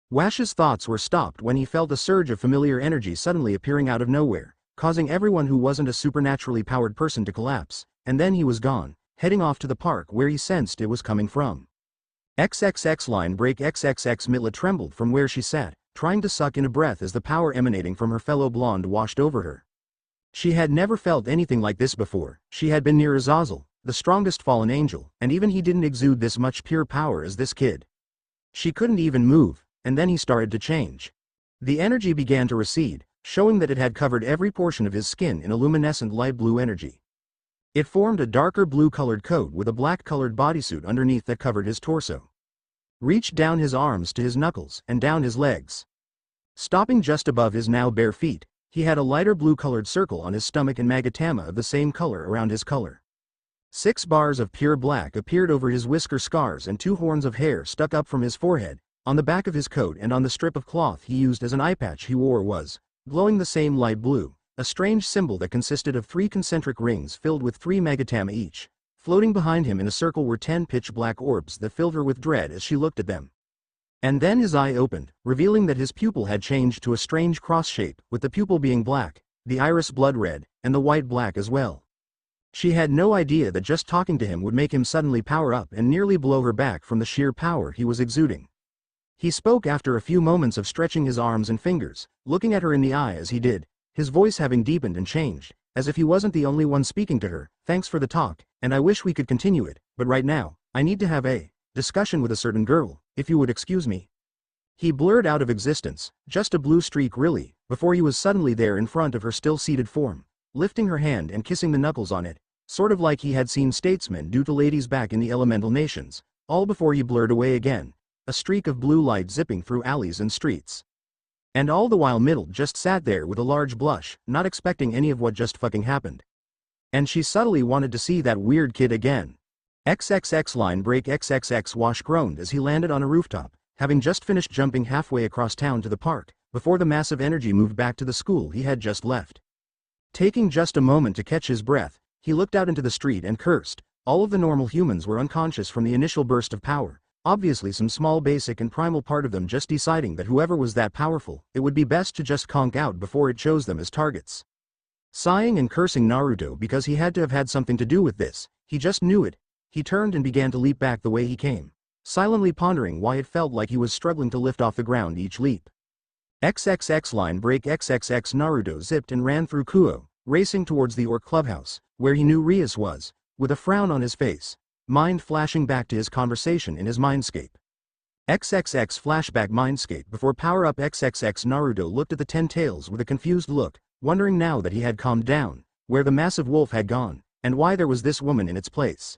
Wash's thoughts were stopped when he felt a surge of familiar energy suddenly appearing out of nowhere, causing everyone who wasn't a supernaturally powered person to collapse, and then he was gone, heading off to the park where he sensed it was coming from. XXX line break. XXX Mitla trembled from where she sat, trying to suck in a breath as the power emanating from her fellow blonde washed over her. She had never felt anything like this before. She had been near Azazel, the strongest fallen angel, and even he didn't exude this much pure power as this kid. She couldn't even move, and then he started to change. The energy began to recede, showing that it had covered every portion of his skin in a luminescent light blue energy. It formed a darker blue-colored coat with a black-colored bodysuit underneath that covered his torso. Reached down his arms to his knuckles and down his legs. Stopping just above his now bare feet, He had a lighter blue-colored circle on his stomach and magatama of the same color around his collar. 6 bars of pure black appeared over his whisker scars and 2 horns of hair stuck up from his forehead. On the back of his coat and on the strip of cloth he used as an eye patch he wore was, glowing the same light blue, a strange symbol that consisted of 3 concentric rings filled with 3 magatama each. Floating behind him in a circle were 10 pitch-black orbs that filled her with dread as she looked at them. And then his eye opened, revealing that his pupil had changed to a strange cross shape, with the pupil being black, the iris blood red, and the white black as well. She had no idea that just talking to him would make him suddenly power up and nearly blow her back from the sheer power he was exuding. He spoke after a few moments of stretching his arms and fingers, looking at her in the eye as he did, his voice having deepened and changed, as if he wasn't the only one speaking to her. Thanks for the talk, and I wish we could continue it, but right now, I need to have a discussion with a certain girl, if you would excuse me. He blurred out of existence, just a blue streak really, before he was suddenly there in front of her still-seated form, lifting her hand and kissing the knuckles on it, sort of like he had seen statesmen do to ladies back in the elemental nations, all before he blurred away again, a streak of blue light zipping through alleys and streets. And all the while Middle just sat there with a large blush, not expecting any of what just fucking happened. And she subtly wanted to see that weird kid again. XXX line break XXX Wash groaned as he landed on a rooftop, having just finished jumping halfway across town to the park, before the massive energy moved back to the school he had just left. Taking just a moment to catch his breath, he looked out into the street and cursed. All of the normal humans were unconscious from the initial burst of power, obviously some small basic and primal part of them just deciding that whoever was that powerful, it would be best to just conk out before it chose them as targets. Sighing and cursing Naruto because he had to have had something to do with this, he just knew it. He turned and began to leap back the way he came, silently pondering why it felt like he was struggling to lift off the ground each leap. XXX line break XXX Naruto zipped and ran through Kuo, racing towards the Orc clubhouse, where he knew Rias was, with a frown on his face, mind flashing back to his conversation in his mindscape. XXX flashback mindscape before power-up XXX Naruto looked at the 10 tails with a confused look, wondering now that he had calmed down, where the massive wolf had gone, and why there was this woman in its place.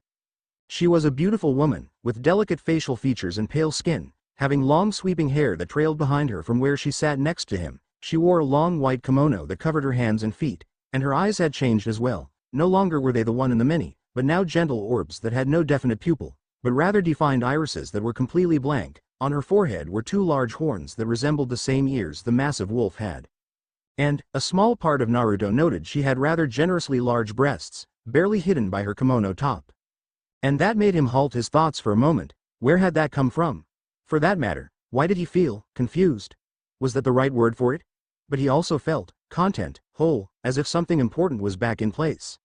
She was a beautiful woman, with delicate facial features and pale skin, having long sweeping hair that trailed behind her from where she sat next to him. She wore a long white kimono that covered her hands and feet, and her eyes had changed as well. No longer were they the one and the many, but now gentle orbs that had no definite pupil, but rather defined irises that were completely blank. On her forehead were 2 large horns that resembled the same ears the massive wolf had. And, a small part of Naruto noted she had rather generously large breasts, barely hidden by her kimono top. And that made him halt his thoughts for a moment. Where had that come from? For that matter, why did he feel confused? Was that the right word for it? But he also felt content, whole, as if something important was back in place.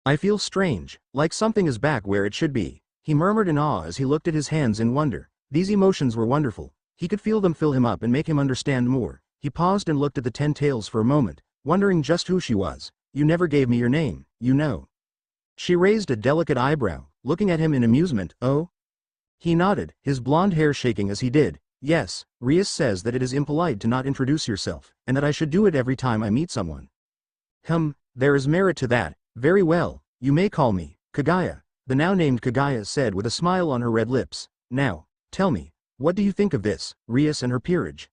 I feel strange, like something is back where it should be, he murmured in awe as he looked at his hands in wonder. These emotions were wonderful. He could feel them fill him up and make him understand more. He paused and looked at the 10 tails for a moment, wondering just who she was. You never gave me your name, you know. She raised a delicate eyebrow, looking at him in amusement. Oh? He nodded, his blonde hair shaking as he did. Yes, Rias says that it is impolite to not introduce yourself, and that I should do it every time I meet someone. There is merit to that. Very well, you may call me Kagaya, the now named Kagaya said with a smile on her red lips. Now, tell me, what do you think of this, Rias and her peerage?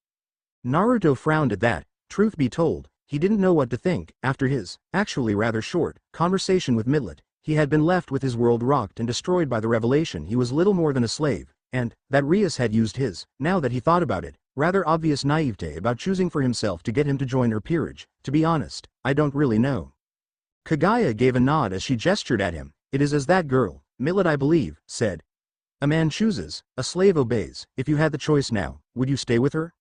Naruto frowned at that. Truth be told, he didn't know what to think. After his, actually rather short, conversation with Midlet, he had been left with his world rocked and destroyed by the revelation he was little more than a slave, and that Rias had used his, now that he thought about it, rather obvious naivete about choosing for himself to get him to join her peerage. To be honest, I don't really know. Kagaya gave a nod as she gestured at him. It is as that girl, Millet I believe, said. A man chooses, a slave obeys. If you had the choice now, would you stay with her?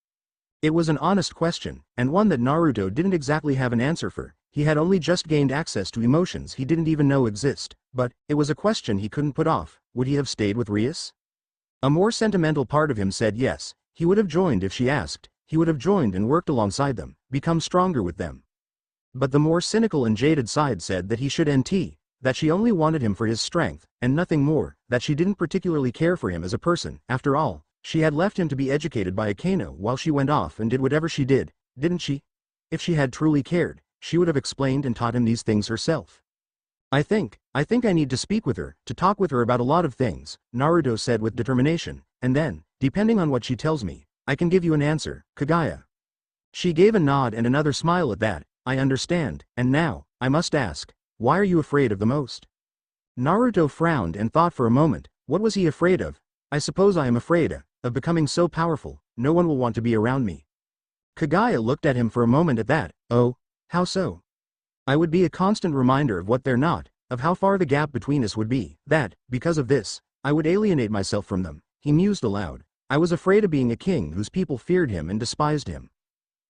It was an honest question, and one that Naruto didn't exactly have an answer for. He had only just gained access to emotions he didn't even know exist, but it was a question he couldn't put off. Would he have stayed with Rias? A more sentimental part of him said yes, he would have joined if she asked. He would have joined and worked alongside them, become stronger with them. But the more cynical and jaded side said that he should that she only wanted him for his strength, and nothing more, that she didn't particularly care for him as a person. After all, she had left him to be educated by Akano while she went off and did whatever she did, didn't she? If she had truly cared, she would have explained and taught him these things herself. I think I need to speak with her, to talk with her about a lot of things, Naruto said with determination, and then, depending on what she tells me, I can give you an answer, Kagaya. She gave a nod and another smile at that. I understand, and now, I must ask, why are you afraid of the most? Naruto frowned and thought for a moment, what was he afraid of? I suppose I am afraid of becoming so powerful, no one will want to be around me. Kagaya looked at him for a moment at that. Oh, how so? I would be a constant reminder of what they're not, of how far the gap between us would be, that, because of this, I would alienate myself from them. He mused aloud. I was afraid of being a king whose people feared him and despised him.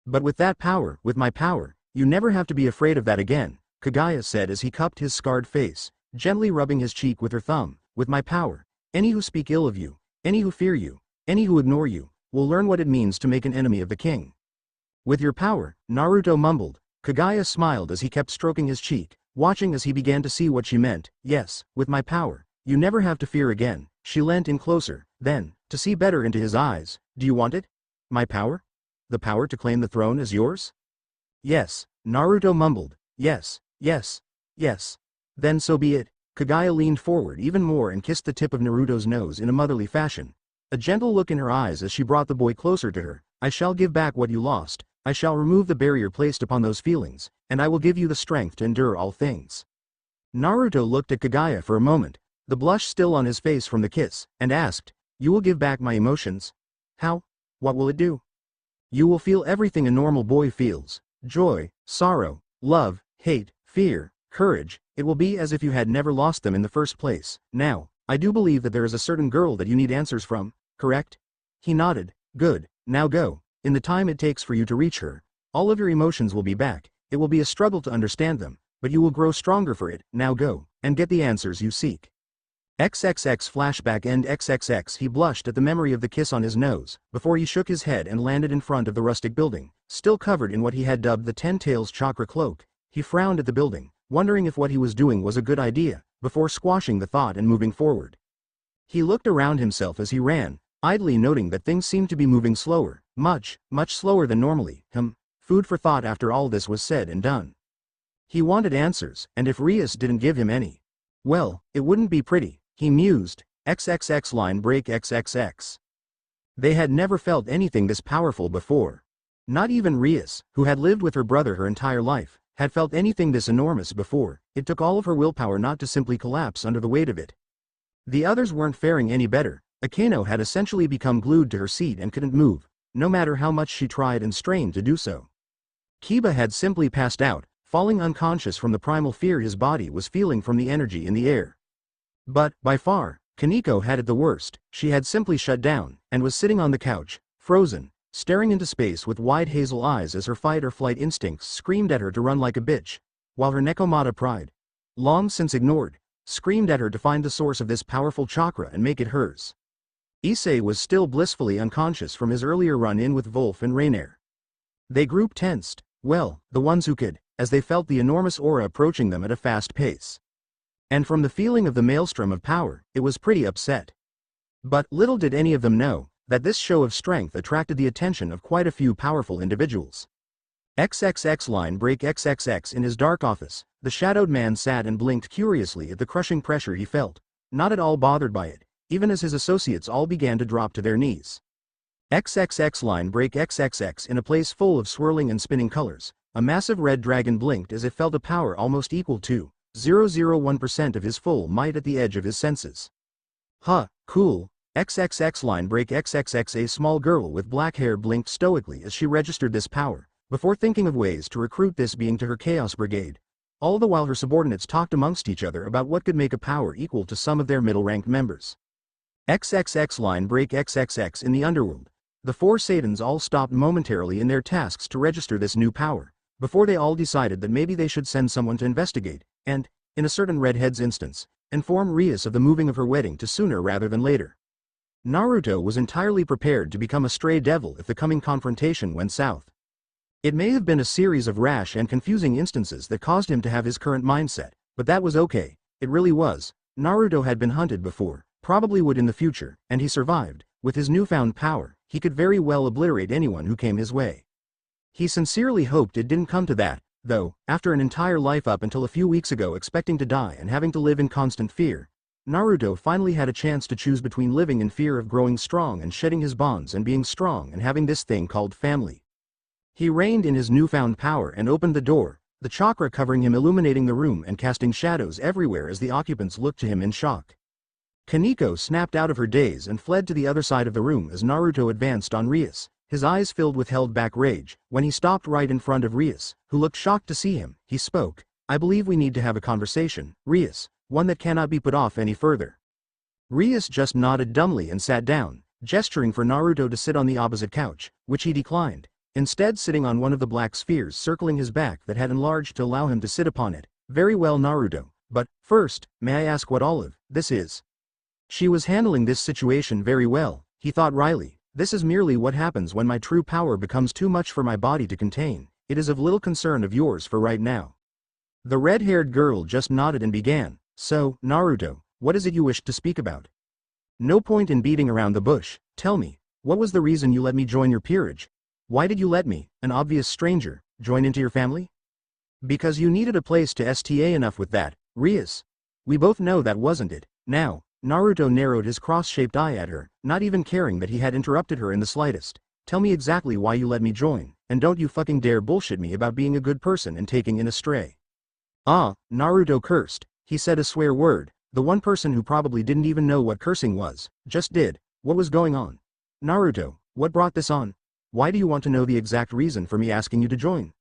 But with that power, with my power, you never have to be afraid of that again, Kagaya said as he cupped his scarred face, gently rubbing his cheek with her thumb. With my power, any who speak ill of you, any who fear you, any who ignore you, will learn what it means to make an enemy of the king. With your power, Naruto mumbled. Kagaya smiled as he kept stroking his cheek, watching as he began to see what she meant. Yes, with my power, you never have to fear again. She leant in closer, then, to see better into his eyes. Do you want it? My power? The power to claim the throne as yours? Yes, Naruto mumbled. Yes, yes, yes. Then so be it. Kagaya leaned forward even more and kissed the tip of Naruto's nose in a motherly fashion. A gentle look in her eyes as she brought the boy closer to her. I shall give back what you lost. I shall remove the barrier placed upon those feelings, and I will give you the strength to endure all things. Naruto looked at Kagaya for a moment, the blush still on his face from the kiss, and asked, You will give back my emotions? How? What will it do? You will feel everything a normal boy feels. Joy, sorrow, love, hate, fear, courage. It will be as if you had never lost them in the first place. Now, I do believe that there is a certain girl that you need answers from, correct? He nodded. Good, now go. In the time it takes for you to reach her, all of your emotions will be back. It will be a struggle to understand them, but you will grow stronger for it. Now go, and get the answers you seek. XXX flashback end XXX. He blushed at the memory of the kiss on his nose, before he shook his head and landed in front of the rustic building, still covered in what he had dubbed the Ten Tails chakra cloak. He frowned at the building, wondering if what he was doing was a good idea, before squashing the thought and moving forward. He looked around himself as he ran, idly noting that things seemed to be moving slower, much slower than normally. Food for thought after all this was said and done. He wanted answers, and if Rias didn't give him any, well, it wouldn't be pretty, he mused. XXX line break XXX. They had never felt anything this powerful before. Not even Rias, who had lived with her brother her entire life, had felt anything this enormous before. It took all of her willpower not to simply collapse under the weight of it. The others weren't faring any better. Akeno had essentially become glued to her seat and couldn't move, no matter how much she tried and strained to do so. Kiba had simply passed out, falling unconscious from the primal fear his body was feeling from the energy in the air. But, by far, Kaneko had it the worst. She had simply shut down, and was sitting on the couch, frozen, staring into space with wide hazel eyes as her fight-or-flight instincts screamed at her to run like a bitch, while her Nekomata pride, long since ignored, screamed at her to find the source of this powerful chakra and make it hers. Issei was still blissfully unconscious from his earlier run-in with Wolf and Rainier. They grew tensed, well, the ones who could, as they felt the enormous aura approaching them at a fast pace. And from the feeling of the maelstrom of power, it was pretty upset. But little did any of them know that this show of strength attracted the attention of quite a few powerful individuals. XXX line break XXX. In his dark office, the shadowed man sat and blinked curiously at the crushing pressure he felt, not at all bothered by it, even as his associates all began to drop to their knees. XXX line break XXX. In a place full of swirling and spinning colors, a massive red dragon blinked as it felt a power almost equal to 0.001% of his full might at the edge of his senses. Huh, cool. XXX line break XXX. A small girl with black hair blinked stoically as she registered this power, before thinking of ways to recruit this being to her Chaos Brigade. All the while her subordinates talked amongst each other about what could make a power equal to some of their middle-ranked members. XXX line break XXX. In the underworld, the four Satans all stopped momentarily in their tasks to register this new power, before they all decided that maybe they should send someone to investigate, and, in a certain redhead's instance, inform Rias of the moving of her wedding to sooner rather than later. Naruto was entirely prepared to become a stray devil if the coming confrontation went south. It may have been a series of rash and confusing instances that caused him to have his current mindset, but that was okay. It really was. Naruto had been hunted before, probably would in the future, and he survived. With his newfound power, he could very well obliterate anyone who came his way. He sincerely hoped it didn't come to that, though, after an entire life up until a few weeks ago expecting to die and having to live in constant fear, Naruto finally had a chance to choose between living in fear of growing strong and shedding his bonds and being strong and having this thing called family. He reined in his newfound power and opened the door, the chakra covering him, illuminating the room and casting shadows everywhere as the occupants looked to him in shock. Kaneko snapped out of her daze and fled to the other side of the room as Naruto advanced on Rias, his eyes filled with held-back rage. When he stopped right in front of Rias, who looked shocked to see him, he spoke. "I believe we need to have a conversation, Rias, one that cannot be put off any further." Rias just nodded dumbly and sat down, gesturing for Naruto to sit on the opposite couch, which he declined, instead sitting on one of the black spheres circling his back that had enlarged to allow him to sit upon it. "Very well, Naruto, but, first, may I ask what all of this is?" She was handling this situation very well, he thought wryly. "This is merely what happens when my true power becomes too much for my body to contain. It is of little concern of yours for right now." The red-haired girl just nodded and began. "So, Naruto, what is it you wished to speak about? No point in beating around the bush. Tell me, what was the reason you let me join your peerage? Why did you let me, an obvious stranger, join into your family?" "Because you needed a place to stay. Enough with that, Rias. We both know that wasn't it. Now." Naruto narrowed his cross-shaped eye at her, not even caring that he had interrupted her in the slightest. "Tell me exactly why you let me join, and don't you fucking dare bullshit me about being a good person and taking in a stray." "Ah," Naruto cursed. He said a swear word, the one person who probably didn't even know what cursing was, just did. "What was going on? Naruto, what brought this on? Why do you want to know the exact reason for me asking you to join?"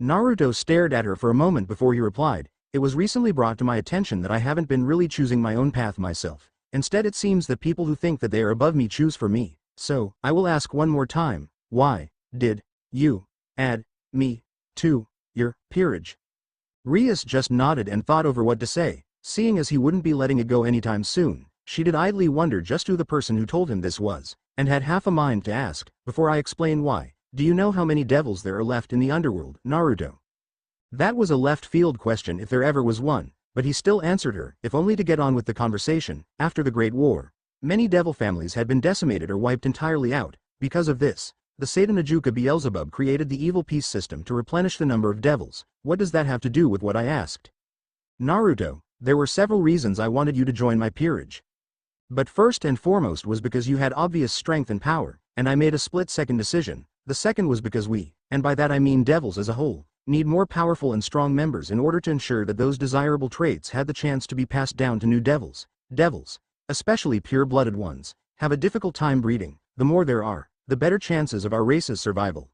Naruto stared at her for a moment before he replied. "It was recently brought to my attention that I haven't been really choosing my own path myself. Instead, it seems that people who think that they are above me choose for me. So, I will ask one more time, why did you add me to your peerage?" Rias just nodded and thought over what to say. Seeing as he wouldn't be letting it go anytime soon, she did idly wonder just who the person who told him this was, and had half a mind to ask, "Before I explain why, do you know how many devils there are left in the underworld, Naruto?" That was a left-field question if there ever was one, but he still answered her, if only to get on with the conversation. After the Great War, many devil families had been decimated or wiped entirely out. Because of this, the Satan Ajuka Beelzebub created the evil peace system to replenish the number of devils. What does that have to do with what I asked? Naruto, there were several reasons I wanted you to join my peerage. But first and foremost was because you had obvious strength and power, and I made a split-second decision. The second was because we, and by that I mean devils as a whole, need more powerful and strong members in order to ensure that those desirable traits had the chance to be passed down to new devils. Devils, especially pure-blooded ones, have a difficult time breeding. The more there are, the better chances of our race's survival.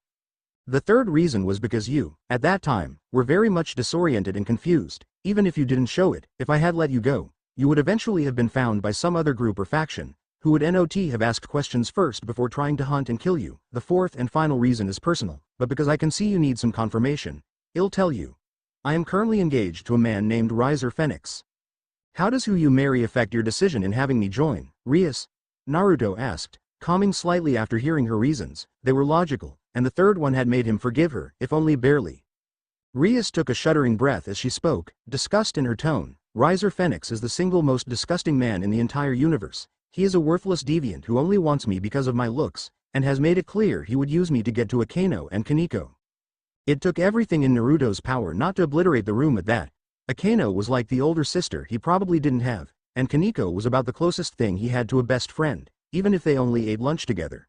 The third reason was because you, at that time, were very much disoriented and confused. Even if you didn't show it, if I had let you go, you would eventually have been found by some other group or faction, who would not have asked questions first before trying to hunt and kill you. The fourth and final reason is personal, but because I can see you need some confirmation, I'll tell you. I am currently engaged to a man named Riser Phoenix. How does who you marry affect your decision in having me join, Rias? Naruto asked, calming slightly after hearing her reasons. They were logical, and the third one had made him forgive her, if only barely. Rias took a shuddering breath as she spoke, disgust in her tone. Riser Phoenix is the single most disgusting man in the entire universe. He is a worthless deviant who only wants me because of my looks, and has made it clear he would use me to get to Akeno and Kaneko. It took everything in Naruto's power not to obliterate the room at that. Akeno was like the older sister he probably didn't have, and Kaneko was about the closest thing he had to a best friend, even if they only ate lunch together.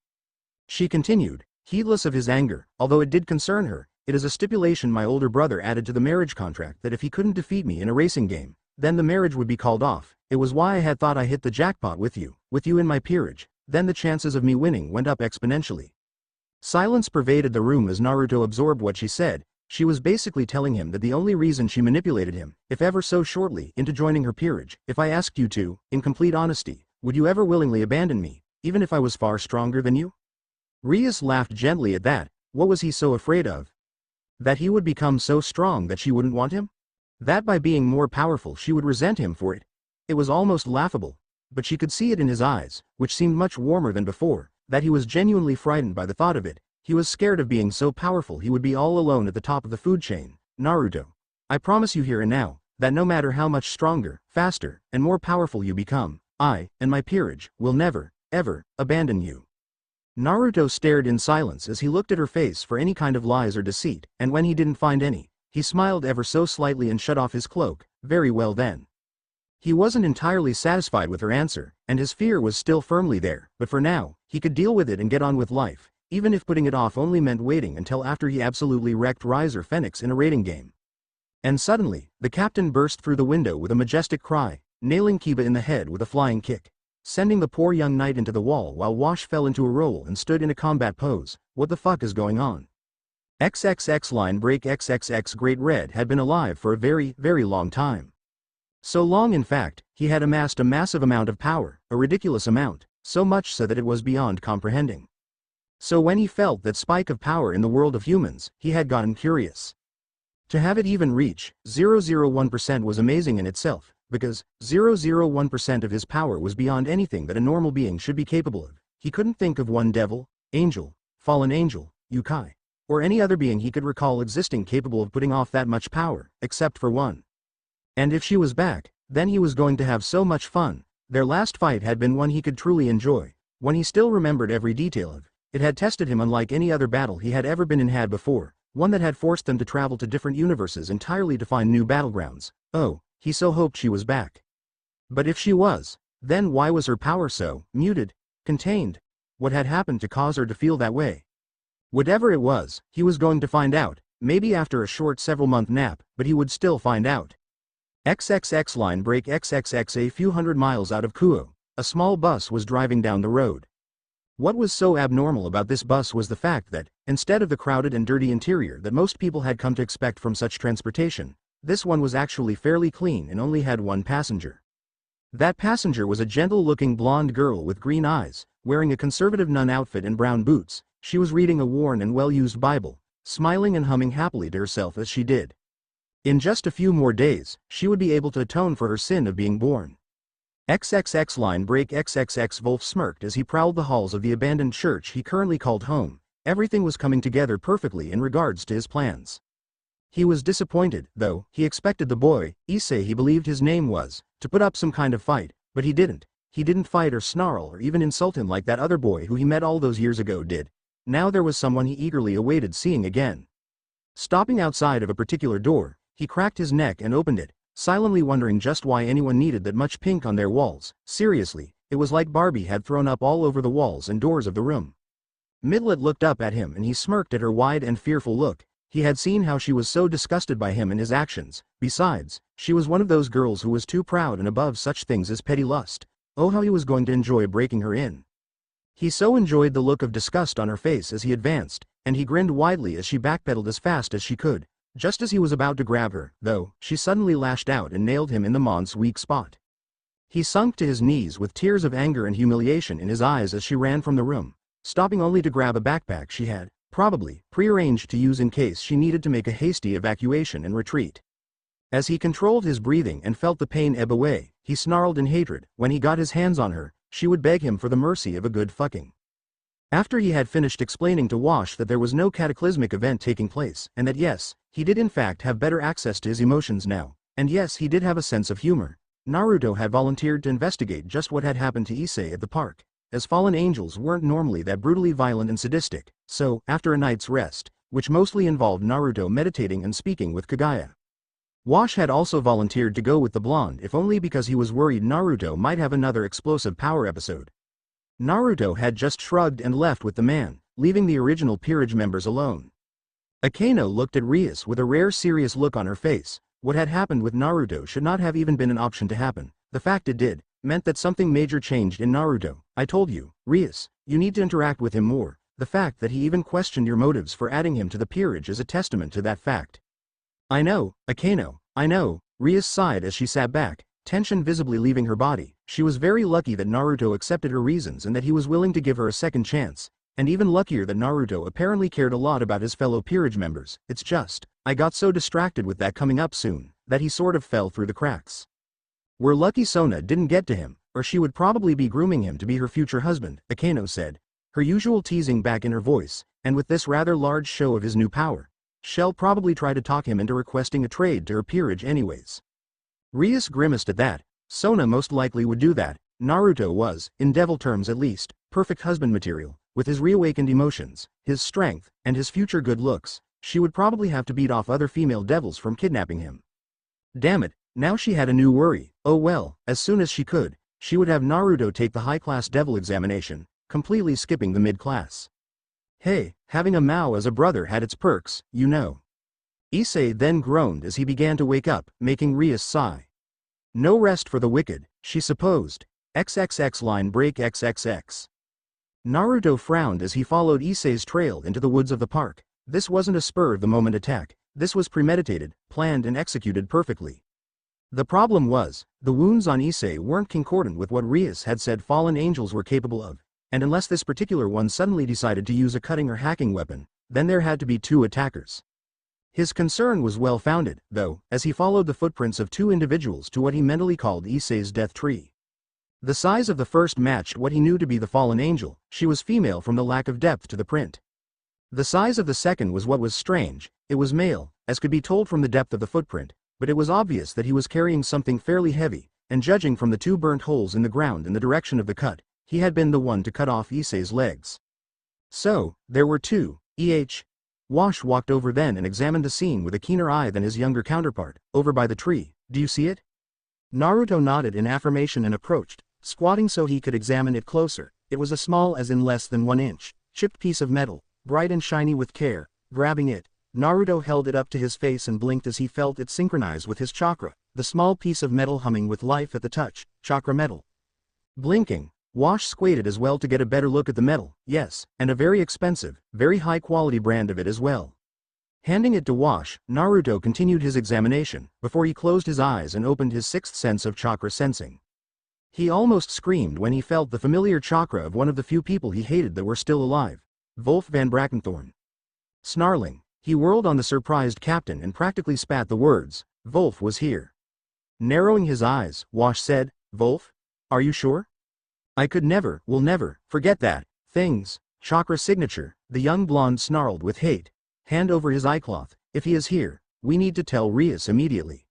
She continued, heedless of his anger, although it did concern her. It is a stipulation my older brother added to the marriage contract that if he couldn't defeat me in a racing game, then the marriage would be called off. It was why I had thought I hit the jackpot with you in my peerage. Then the chances of me winning went up exponentially. Silence pervaded the room as Naruto absorbed what she said. She was basically telling him that the only reason she manipulated him, if ever so shortly, into joining her peerage, if I asked you to, in complete honesty, would you ever willingly abandon me, even if I was far stronger than you? Rias laughed gently at that. What was he so afraid of? That he would become so strong that she wouldn't want him? That by being more powerful she would resent him for it? It was almost laughable, but she could see it in his eyes, which seemed much warmer than before, that he was genuinely frightened by the thought of it. He was scared of being so powerful he would be all alone at the top of the food chain. Naruto, I promise you here and now, that no matter how much stronger, faster, and more powerful you become, I, and my peerage, will never, ever, abandon you. Naruto stared in silence as he looked at her face for any kind of lies or deceit, and when he didn't find any, he smiled ever so slightly and shut off his cloak. Very well then. He wasn't entirely satisfied with her answer, and his fear was still firmly there, but for now, he could deal with it and get on with life. even if putting it off only meant waiting until after he absolutely wrecked Rise or Phoenix in a rating game. And suddenly, the captain burst through the window with a majestic cry, nailing Kiba in the head with a flying kick, sending the poor young knight into the wall while Wash fell into a roll and stood in a combat pose. What the fuck is going on? XXX line break. XXX Great Red had been alive for a very, very long time. So long, in fact, he had amassed a massive amount of power, a ridiculous amount, so much so that it was beyond comprehending. So when he felt that spike of power in the world of humans, he had gotten curious. To have it even reach 001% was amazing in itself, because 001% of his power was beyond anything that a normal being should be capable of. He couldn't think of one devil, angel, fallen angel, yokai, or any other being he could recall existing capable of putting off that much power, except for one. And if she was back, then he was going to have so much fun. Their last fight had been one he could truly enjoy, one he still remembered every detail of. It had tested him unlike any other battle he had ever been in had before, one that had forced them to travel to different universes entirely to find new battlegrounds. Oh, he so hoped she was back. But if she was, then why was her power so muted, contained? What had happened to cause her to feel that way? Whatever it was, he was going to find out, maybe after a short several-month nap, but he would still find out. XXX line break. XXX. A few hundred miles out of Kuo, a small bus was driving down the road. What was so abnormal about this bus was the fact that, instead of the crowded and dirty interior that most people had come to expect from such transportation, this one was actually fairly clean and only had one passenger. That passenger was a gentle-looking blonde girl with green eyes, wearing a conservative nun outfit and brown boots. She was reading a worn and well-used Bible, smiling and humming happily to herself as she did. In just a few more days, she would be able to atone for her sin of being born. XXX line break. XXX Wolf smirked as he prowled the halls of the abandoned church he currently called home. Everything was coming together perfectly in regards to his plans. He was disappointed, though. He expected the boy, Issei he believed his name was, to put up some kind of fight, but he didn't. He didn't fight or snarl or even insult him like that other boy who he met all those years ago did. Now there was someone he eagerly awaited seeing again. Stopping outside of a particular door, he cracked his neck and opened it, silently wondering just why anyone needed that much pink on their walls. Seriously, it was like Barbie had thrown up all over the walls and doors of the room. Midlet looked up at him and he smirked at her wide and fearful look. He had seen how she was so disgusted by him and his actions. Besides, she was one of those girls who was too proud and above such things as petty lust. Oh, how he was going to enjoy breaking her in. He so enjoyed the look of disgust on her face as he advanced, and he grinned widely as she backpedaled as fast as she could. Just as he was about to grab her, though, she suddenly lashed out and nailed him in the Mon's weak spot. He sunk to his knees with tears of anger and humiliation in his eyes as she ran from the room, stopping only to grab a backpack she had, probably, prearranged to use in case she needed to make a hasty evacuation and retreat. As he controlled his breathing and felt the pain ebb away, he snarled in hatred. When he got his hands on her, she would beg him for the mercy of a good fucking. After he had finished explaining to Wash that there was no cataclysmic event taking place, and that yes, he did in fact have better access to his emotions now, and yes he did have a sense of humor, Naruto had volunteered to investigate just what had happened to Issei at the park, as fallen angels weren't normally that brutally violent and sadistic, so, after a night's rest, which mostly involved Naruto meditating and speaking with Kagaya. Wash had also volunteered to go with the blonde if only because he was worried Naruto might have another explosive power episode. Naruto had just shrugged and left with the man, leaving the original peerage members alone. Akeno looked at Rias with a rare serious look on her face. What had happened with Naruto should not have even been an option to happen. The fact it did, meant that something major changed in Naruto. I told you, Rias, you need to interact with him more. The fact that he even questioned your motives for adding him to the peerage is a testament to that fact. I know, Akeno, I know, Rias sighed as she sat back, tension visibly leaving her body. She was very lucky that Naruto accepted her reasons and that he was willing to give her a second chance, and even luckier that Naruto apparently cared a lot about his fellow peerage members. It's just, I got so distracted with that coming up soon, that he sort of fell through the cracks. We're lucky Sona didn't get to him, or she would probably be grooming him to be her future husband, Akeno said, her usual teasing back in her voice, and with this rather large show of his new power, she'll probably try to talk him into requesting a trade to her peerage anyways. Rias grimaced at that. Sona most likely would do that. Naruto was, in devil terms at least, perfect husband material. With his reawakened emotions, his strength, and his future good looks, she would probably have to beat off other female devils from kidnapping him. Damn it, now she had a new worry. Oh well, as soon as she could, she would have Naruto take the high-class devil examination, completely skipping the mid-class. Hey, having a Mao as a brother had its perks, you know. Issei then groaned as he began to wake up, making Rias sigh. No rest for the wicked, she supposed. XXX line break XXX. Naruto frowned as he followed Issei's trail into the woods of the park. This wasn't a spur-of-the-moment attack, this was premeditated, planned and executed perfectly. The problem was, the wounds on Issei weren't concordant with what Rias had said fallen angels were capable of, and unless this particular one suddenly decided to use a cutting or hacking weapon, then there had to be two attackers. His concern was well-founded, though, as he followed the footprints of two individuals to what he mentally called Issei's death tree. The size of the first matched what he knew to be the fallen angel. She was female from the lack of depth to the print. The size of the second was what was strange. It was male, as could be told from the depth of the footprint, but it was obvious that he was carrying something fairly heavy, and judging from the two burnt holes in the ground in the direction of the cut, he had been the one to cut off Issei's legs. So, there were two. Wash walked over then and examined the scene with a keener eye than his younger counterpart. Over by the tree, do you see it? Naruto nodded in affirmation and approached, squatting so he could examine it closer. It was a small, as in less than 1 inch, chipped piece of metal, bright and shiny with care. Grabbing it, Naruto held it up to his face and blinked as he felt it synchronize with his chakra, the small piece of metal humming with life at the touch. Chakra metal. Blinking, Wash squated as well to get a better look at the metal. Yes, and a very expensive, very high-quality brand of it as well. Handing it to Wash, Naruto continued his examination, before he closed his eyes and opened his sixth sense of chakra sensing. He almost screamed when he felt the familiar chakra of one of the few people he hated that were still alive, Wolf van Brackenthorn. Snarling, he whirled on the surprised captain and practically spat the words, "Wolf was here." Narrowing his eyes, Wash said, "Wolf? Are you sure?" "I could never, will never, forget that. Things, chakra signature," the young blonde snarled with hate. Hand over his eyecloth. "If he is here, we need to tell Rias immediately."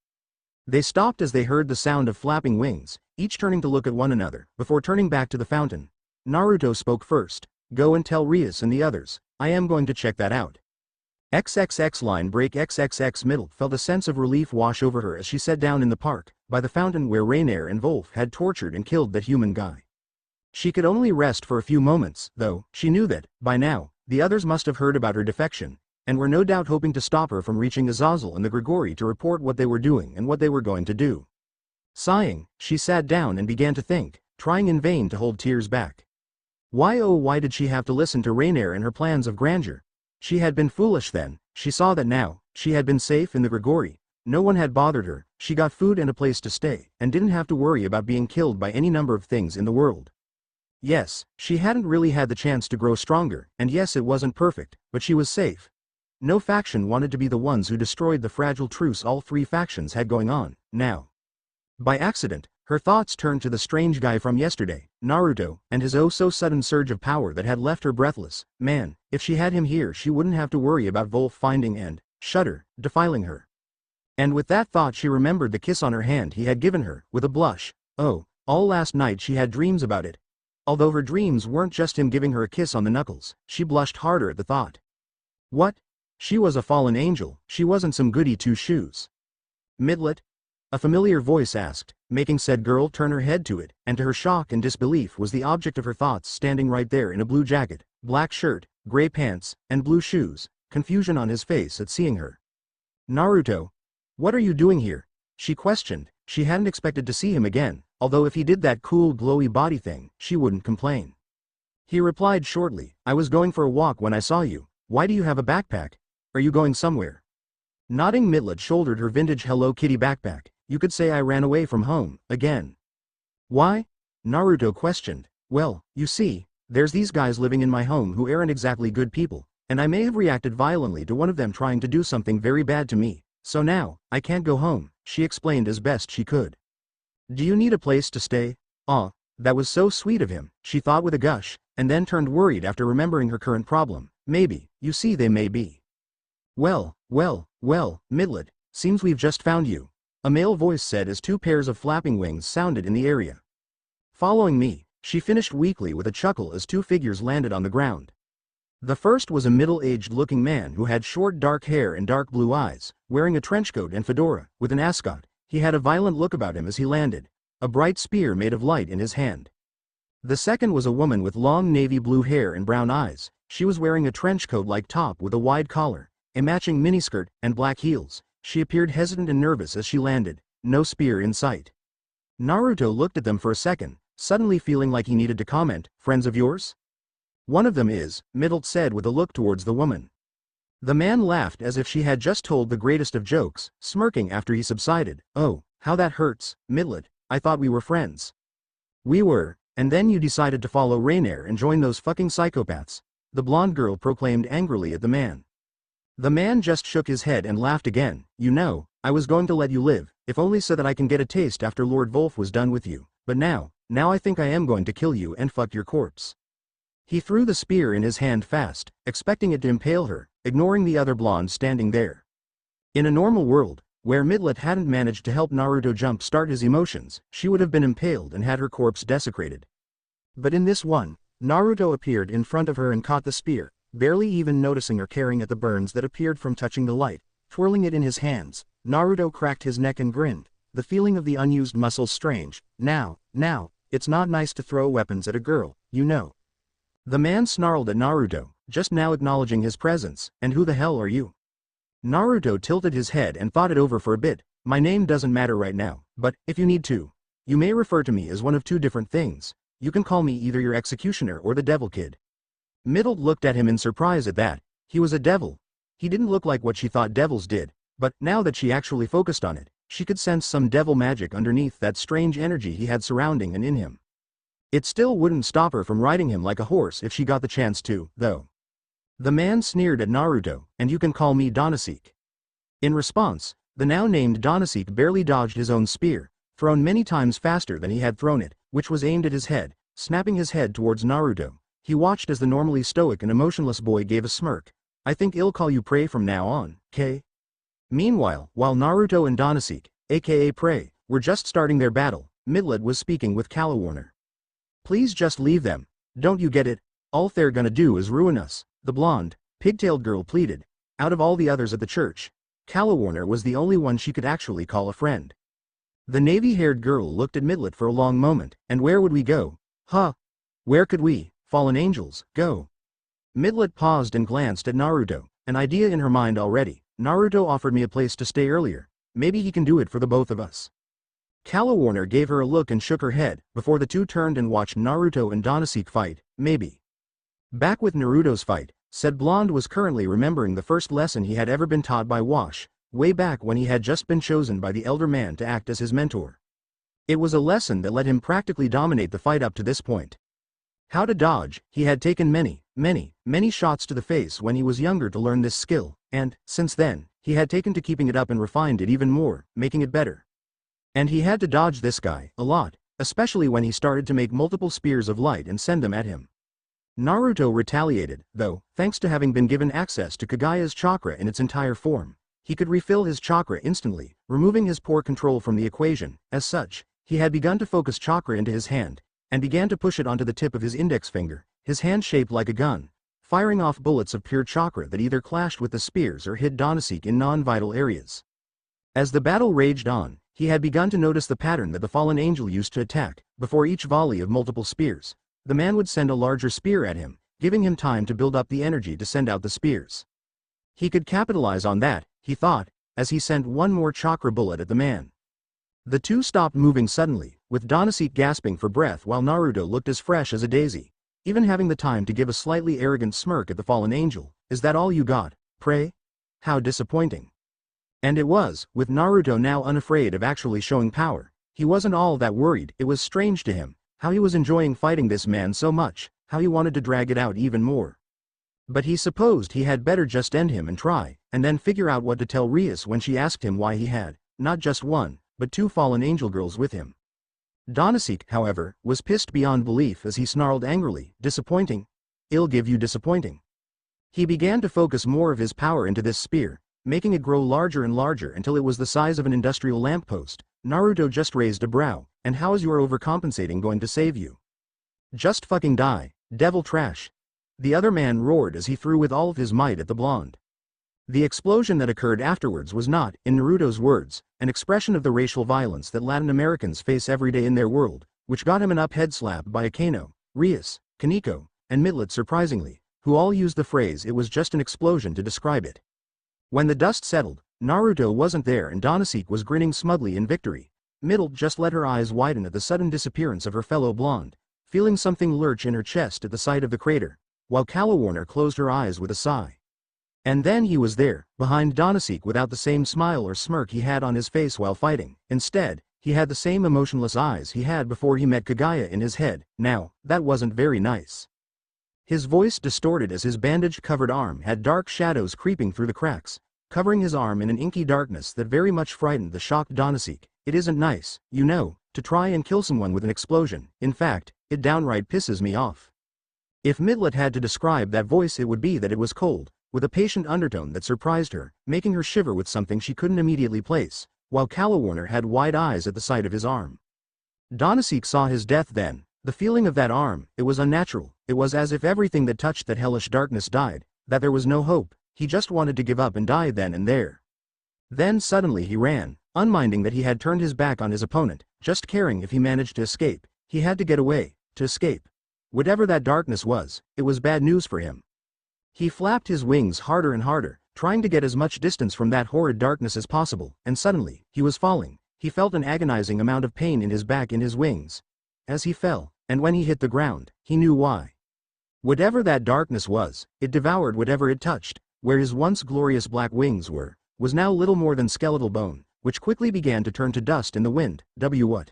They stopped as they heard the sound of flapping wings, each turning to look at one another, before turning back to the fountain. Naruto spoke first. "Go and tell Rias and the others. I am going to check that out." XXX line break XXX middle felt a sense of relief wash over her as she sat down in the park, by the fountain where Rainier and Wolf had tortured and killed that human guy. She could only rest for a few moments, though. She knew that, by now, the others must have heard about her defection, and were no doubt hoping to stop her from reaching Azazel and the Gregory to report what they were doing and what they were going to do. Sighing, she sat down and began to think, trying in vain to hold tears back. Why oh why did she have to listen to Rainier and her plans of grandeur? She had been foolish then. She saw that now, she had been safe in the Gregory. No one had bothered her, she got food and a place to stay, and didn't have to worry about being killed by any number of things in the world. Yes, she hadn't really had the chance to grow stronger, and yes, it wasn't perfect, but she was safe. No faction wanted to be the ones who destroyed the fragile truce all three factions had going on, now. By accident, her thoughts turned to the strange guy from yesterday, Naruto, and his oh-so-sudden surge of power that had left her breathless. Man, if she had him here she wouldn't have to worry about Wolf finding and, shudder, defiling her. And with that thought she remembered the kiss on her hand he had given her, with a blush. Oh, all last night she had dreams about it. Although her dreams weren't just him giving her a kiss on the knuckles, she blushed harder at the thought. What? She was a fallen angel, she wasn't some goody two-shoes. Midlet? A familiar voice asked, making said girl turn her head to it, and to her shock and disbelief was the object of her thoughts standing right there in a blue jacket, black shirt, gray pants, and blue shoes, confusion on his face at seeing her. Naruto? What are you doing here? She questioned. She hadn't expected to see him again, although if he did that cool glowy body thing, she wouldn't complain. He replied shortly, I was going for a walk when I saw you. Why do you have a backpack? Are you going somewhere? Nodding, Midlet shouldered her vintage Hello Kitty backpack. You could say I ran away from home, again. Why? Naruto questioned. Well, you see, there's these guys living in my home who aren't exactly good people, and I may have reacted violently to one of them trying to do something very bad to me, so now, I can't go home, she explained as best she could. Do you need a place to stay? Aw, that was so sweet of him, she thought with a gush, and then turned worried after remembering her current problem. Maybe, you see they may be. Well, Midlet, seems we've just found you. A male voice said as two pairs of flapping wings sounded in the area. Following me, she finished weakly with a chuckle as two figures landed on the ground. The first was a middle-aged looking man who had short dark hair and dark blue eyes, wearing a trenchcoat and fedora, with an ascot. He had a violent look about him as he landed, a bright spear made of light in his hand. The second was a woman with long navy blue hair and brown eyes. She was wearing a trench coat-like top with a wide collar, a matching miniskirt, and black heels. She appeared hesitant and nervous as she landed, no spear in sight. Naruto looked at them for a second, suddenly feeling like he needed to comment, "Friends of yours?" "One of them is," Middle said with a look towards the woman. The man laughed as if she had just told the greatest of jokes, smirking after he subsided. "Oh, how that hurts, Midlet, I thought we were friends." "We were, and then you decided to follow Rainier and join those fucking psychopaths," the blonde girl proclaimed angrily at the man. The man just shook his head and laughed again. "You know, I was going to let you live, if only so that I can get a taste after Lord Wolf was done with you, but now I think I am going to kill you and fuck your corpse." He threw the spear in his hand fast, expecting it to impale her, ignoring the other blonde standing there. In a normal world, where Midlet hadn't managed to help Naruto jump-start his emotions, she would have been impaled and had her corpse desecrated. But in this one, Naruto appeared in front of her and caught the spear, barely even noticing her caring at the burns that appeared from touching the light. Twirling it in his hands, Naruto cracked his neck and grinned, the feeling of the unused muscles strange. Now, it's not nice to throw weapons at a girl, you know." The man snarled at Naruto, just now acknowledging his presence, "And who the hell are you?" Naruto tilted his head and thought it over for a bit. "My name doesn't matter right now, but, if you need to, you may refer to me as one of two different things. You can call me either your executioner or the Devil Kid." Middle looked at him in surprise at that. He was a devil. He didn't look like what she thought devils did, but now that she actually focused on it, she could sense some devil magic underneath that strange energy he had surrounding and in him. It still wouldn't stop her from riding him like a horse if she got the chance to, though. The man sneered at Naruto, "And you can call me Donaseek." In response, the now named Donaseek barely dodged his own spear, thrown many times faster than he had thrown it, which was aimed at his head, snapping his head towards Naruto. He watched as the normally stoic and emotionless boy gave a smirk. "I think I'll call you Prey from now on, K." Meanwhile, while Naruto and Donaseek, aka Prey, were just starting their battle, Midlet was speaking with Calawarner. "Please just leave them, don't you get it? All they're gonna do is ruin us," the blonde, pigtailed girl pleaded. Out of all the others at the church, Calawarner was the only one she could actually call a friend. The navy-haired girl looked at Midlet for a long moment. "And where would we go? Huh? Where could we, fallen angels, go?" Midlet paused and glanced at Naruto, an idea in her mind already. "Naruto offered me a place to stay earlier. Maybe he can do it for the both of us." Calawarner gave her a look and shook her head, before the two turned and watched Naruto and Donaseek fight. "Maybe." Back with Naruto's fight, said blonde was currently remembering the first lesson he had ever been taught by Wash, way back when he had just been chosen by the elder man to act as his mentor. It was a lesson that let him practically dominate the fight up to this point. How to dodge. He had taken many shots to the face when he was younger to learn this skill, and, since then, he had taken to keeping it up and refined it even more, making it better. And he had to dodge this guy a lot, especially when he started to make multiple spears of light and send them at him. Naruto retaliated, though, thanks to having been given access to Kagaya's chakra in its entire form. He could refill his chakra instantly, removing his poor control from the equation. As such, he had begun to focus chakra into his hand, and began to push it onto the tip of his index finger, his hand shaped like a gun, firing off bullets of pure chakra that either clashed with the spears or hit Donaseek in non-vital areas. As the battle raged on, he had begun to notice the pattern that the fallen angel used to attack. Before each volley of multiple spears, the man would send a larger spear at him, giving him time to build up the energy to send out the spears. He could capitalize on that, he thought, as he sent one more chakra bullet at the man. The two stopped moving suddenly, with Donaseek gasping for breath while Naruto looked as fresh as a daisy, even having the time to give a slightly arrogant smirk at the fallen angel. "Is that all you got, Prey? How disappointing." And it was, with Naruto now unafraid of actually showing power. He wasn't all that worried. It was strange to him, how he was enjoying fighting this man so much, how he wanted to drag it out even more. But he supposed he had better just end him and try, and then figure out what to tell Rias when she asked him why he had, not just one, but two fallen angel girls with him. Donaseek, however, was pissed beyond belief as he snarled angrily, "Disappointing? I'll give you disappointing." He began to focus more of his power into this spear, making it grow larger and larger until it was the size of an industrial lamppost. Naruto just raised a brow. "And how is your overcompensating going to save you? Just fucking die, devil trash," the other man roared as he threw with all of his might at the blonde. The explosion that occurred afterwards was not, in Naruto's words, an expression of the racial violence that Latin Americans face every day in their world, which got him an up head slap by Akano, Rias, Kaneko, and Midlet surprisingly, who all used the phrase "it was just an explosion" to describe it. When the dust settled, Naruto wasn't there and Donasek was grinning smugly in victory. Middle just let her eyes widen at the sudden disappearance of her fellow blonde, feeling something lurch in her chest at the sight of the crater, while Calawarner closed her eyes with a sigh. And then he was there, behind Donasek without the same smile or smirk he had on his face while fighting. Instead, he had the same emotionless eyes he had before he met Kagaya in his head. Now, that wasn't very nice. His voice distorted as his bandage-covered arm had dark shadows creeping through the cracks, covering his arm in an inky darkness that very much frightened the shocked Donasek. It isn't nice, you know, to try and kill someone with an explosion. In fact, it downright pisses me off. If Midlet had to describe that voice, it would be that it was cold, with a patient undertone that surprised her, making her shiver with something she couldn't immediately place, while Calawarner had wide eyes at the sight of his arm. Donasek saw his death then. The feeling of that arm, it was unnatural. It was as if everything that touched that hellish darkness died, that there was no hope. He just wanted to give up and die then and there. Then suddenly he ran, unminding that he had turned his back on his opponent, just caring if he managed to escape. He had to get away, to escape. Whatever that darkness was, it was bad news for him. He flapped his wings harder and harder, trying to get as much distance from that horrid darkness as possible, and suddenly, he was falling. He felt an agonizing amount of pain in his back, in his wings. As he fell, and when he hit the ground, he knew why. Whatever that darkness was, it devoured whatever it touched. Where his once glorious black wings were, was now little more than skeletal bone, which quickly began to turn to dust in the wind. What?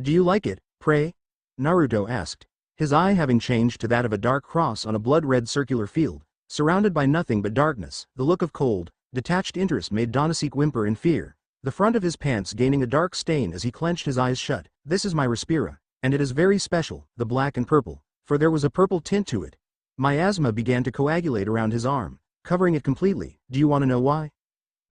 Do you like it, pray? Naruto asked, his eye having changed to that of a dark cross on a blood-red circular field, surrounded by nothing but darkness. The look of cold, detached interest made Donasek whimper in fear, the front of his pants gaining a dark stain as he clenched his eyes shut. This is my Respira, and it is very special, the black and purple, for there was a purple tint to it. Miasma began to coagulate around his arm, covering it completely. Do you want to know why?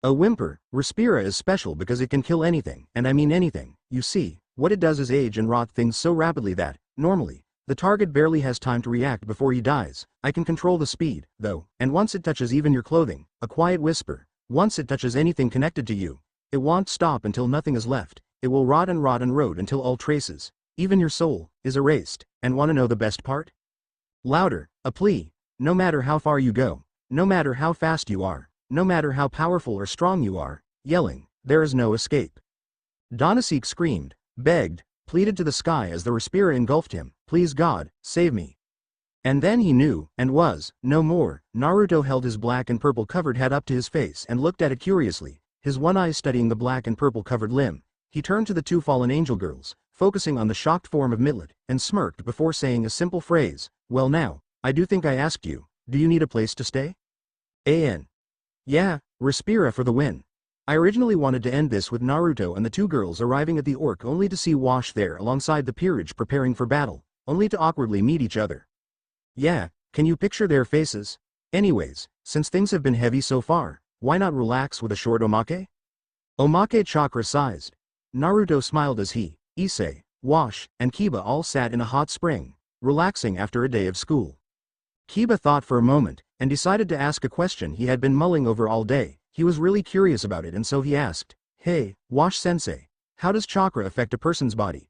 A whimper. Respira is special because it can kill anything, and I mean anything. You see, what it does is age and rot things so rapidly that, normally, the target barely has time to react before he dies. I can control the speed, though, and once it touches even your clothing, a quiet whisper, once it touches anything connected to you, it won't stop until nothing is left. It will rot and rot until all traces, even your soul, is erased. And want to know the best part? Louder, a plea. No matter how far you go, no matter how fast you are, no matter how powerful or strong you are, yelling, there is no escape. Donasek screamed, begged, pleaded to the sky as the Respira engulfed him. Please God, save me. And then he knew, and was, no more. Naruto held his black and purple covered head up to his face and looked at it curiously, his one eye studying the black and purple covered limb. He turned to the two fallen angel girls, focusing on the shocked form of Midlet, and smirked before saying a simple phrase, well now, I do think I asked you, do you need a place to stay? Yeah, Respira for the win. I originally wanted to end this with Naruto and the two girls arriving at the Orc only to see Wash there alongside the peerage preparing for battle, only to awkwardly meet each other. Yeah, can you picture their faces? Anyways, since things have been heavy so far, why not relax with a short omake? Omake chakra sized. Naruto smiled as he, Issei, Wash, and Kiba all sat in a hot spring, relaxing after a day of school. Kiba thought for a moment, and decided to ask a question he had been mulling over all day. He was really curious about it, and so he asked, hey, Wash-sensei, how does chakra affect a person's body?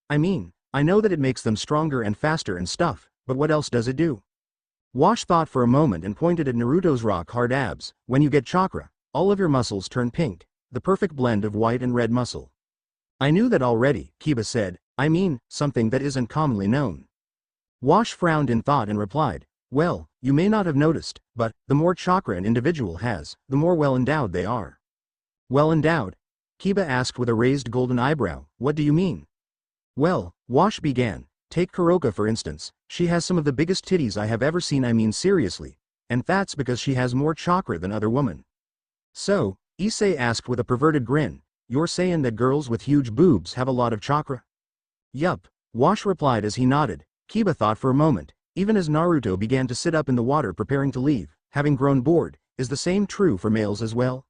I mean, I know that it makes them stronger and faster and stuff, but what else does it do? Wash thought for a moment and pointed at Naruto's rock-hard abs. When you get chakra, all of your muscles turn pink, the perfect blend of white and red muscle. I knew that already, Kiba said. I mean, something that isn't commonly known. Wash frowned in thought and replied, well, you may not have noticed, but, the more chakra an individual has, the more well-endowed they are. Well-endowed? Kiba asked with a raised golden eyebrow. What do you mean? Well, Wash began, take Kuroka for instance, she has some of the biggest titties I have ever seen. I mean seriously, and that's because she has more chakra than other women. So, Issei asked with a perverted grin, you're saying that girls with huge boobs have a lot of chakra? Yup, Wash replied as he nodded. Kiba thought for a moment, even as Naruto began to sit up in the water preparing to leave, having grown bored. Is the same true for males as well?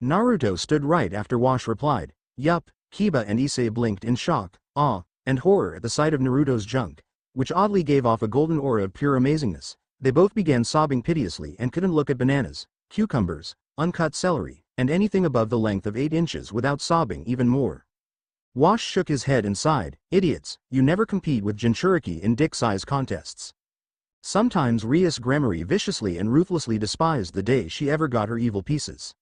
Naruto stood right after Wash replied. Yup. Kiba and Issei blinked in shock, awe, and horror at the sight of Naruto's junk, which oddly gave off a golden aura of pure amazingness. They both began sobbing piteously and couldn't look at bananas, cucumbers, uncut celery, and anything above the length of 8 inches without sobbing even more. Wash shook his head and sighed, idiots, you never compete with Jinchuriki in dick size contests. Sometimes Rias Gremory viciously and ruthlessly despised the day she ever got her evil pieces.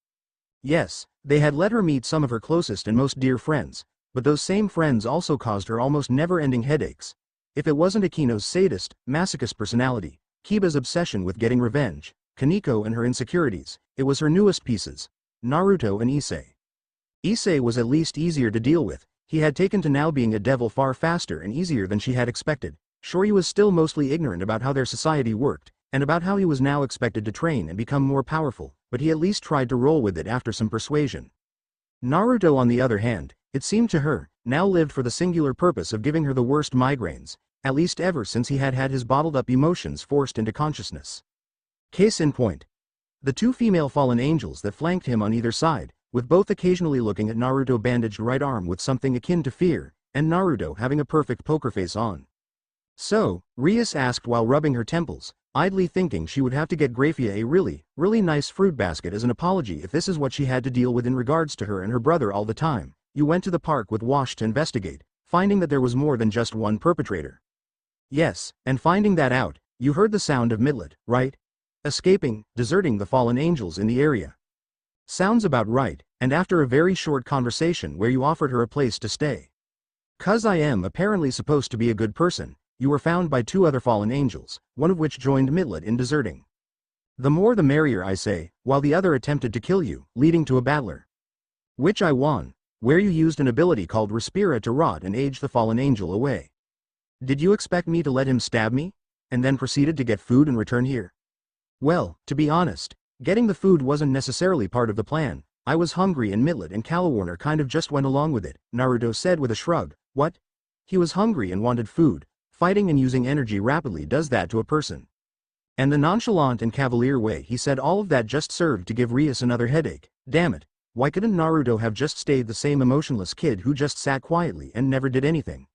Yes, they had let her meet some of her closest and most dear friends, but those same friends also caused her almost never-ending headaches. If it wasn't Akino's sadist, masochist personality, Kiba's obsession with getting revenge, Kaneko and her insecurities, it was her newest pieces, Naruto and Issei. Issei was at least easier to deal with. He had taken to now being a devil far faster and easier than she had expected. Sure, he was still mostly ignorant about how their society worked, and about how he was now expected to train and become more powerful, but he at least tried to roll with it after some persuasion. Naruto, on the other hand, it seemed to her, now lived for the singular purpose of giving her the worst migraines, at least ever since he had had his bottled-up emotions forced into consciousness. Case in point. The two female fallen angels that flanked him on either side, with both occasionally looking at Naruto's bandaged right arm with something akin to fear, and Naruto having a perfect poker face on. So, Rias asked while rubbing her temples, idly thinking she would have to get Grafia a really nice fruit basket as an apology if this is what she had to deal with in regards to her and her brother all the time. You went to the park with Wash to investigate, finding that there was more than just one perpetrator. Yes, and finding that out, you heard the sound of Midlet, right? Escaping, deserting the fallen angels in the area. Sounds about right, and after a very short conversation where you offered her a place to stay. 'Cause I am apparently supposed to be a good person, you were found by two other fallen angels, one of which joined Midlet in deserting. The more the merrier, I say, while the other attempted to kill you, leading to a battler. Which I won, where you used an ability called Respira to rot and age the fallen angel away. Did you expect me to let him stab me? And then proceeded to get food and return here? Well, to be honest, getting the food wasn't necessarily part of the plan. I was hungry and Midlet and Calawarner kind of just went along with it, Naruto said with a shrug. What? He was hungry and wanted food. Fighting and using energy rapidly does that to a person. And the nonchalant and cavalier way he said all of that just served to give Rias another headache. Damn it, why couldn't Naruto have just stayed the same emotionless kid who just sat quietly and never did anything?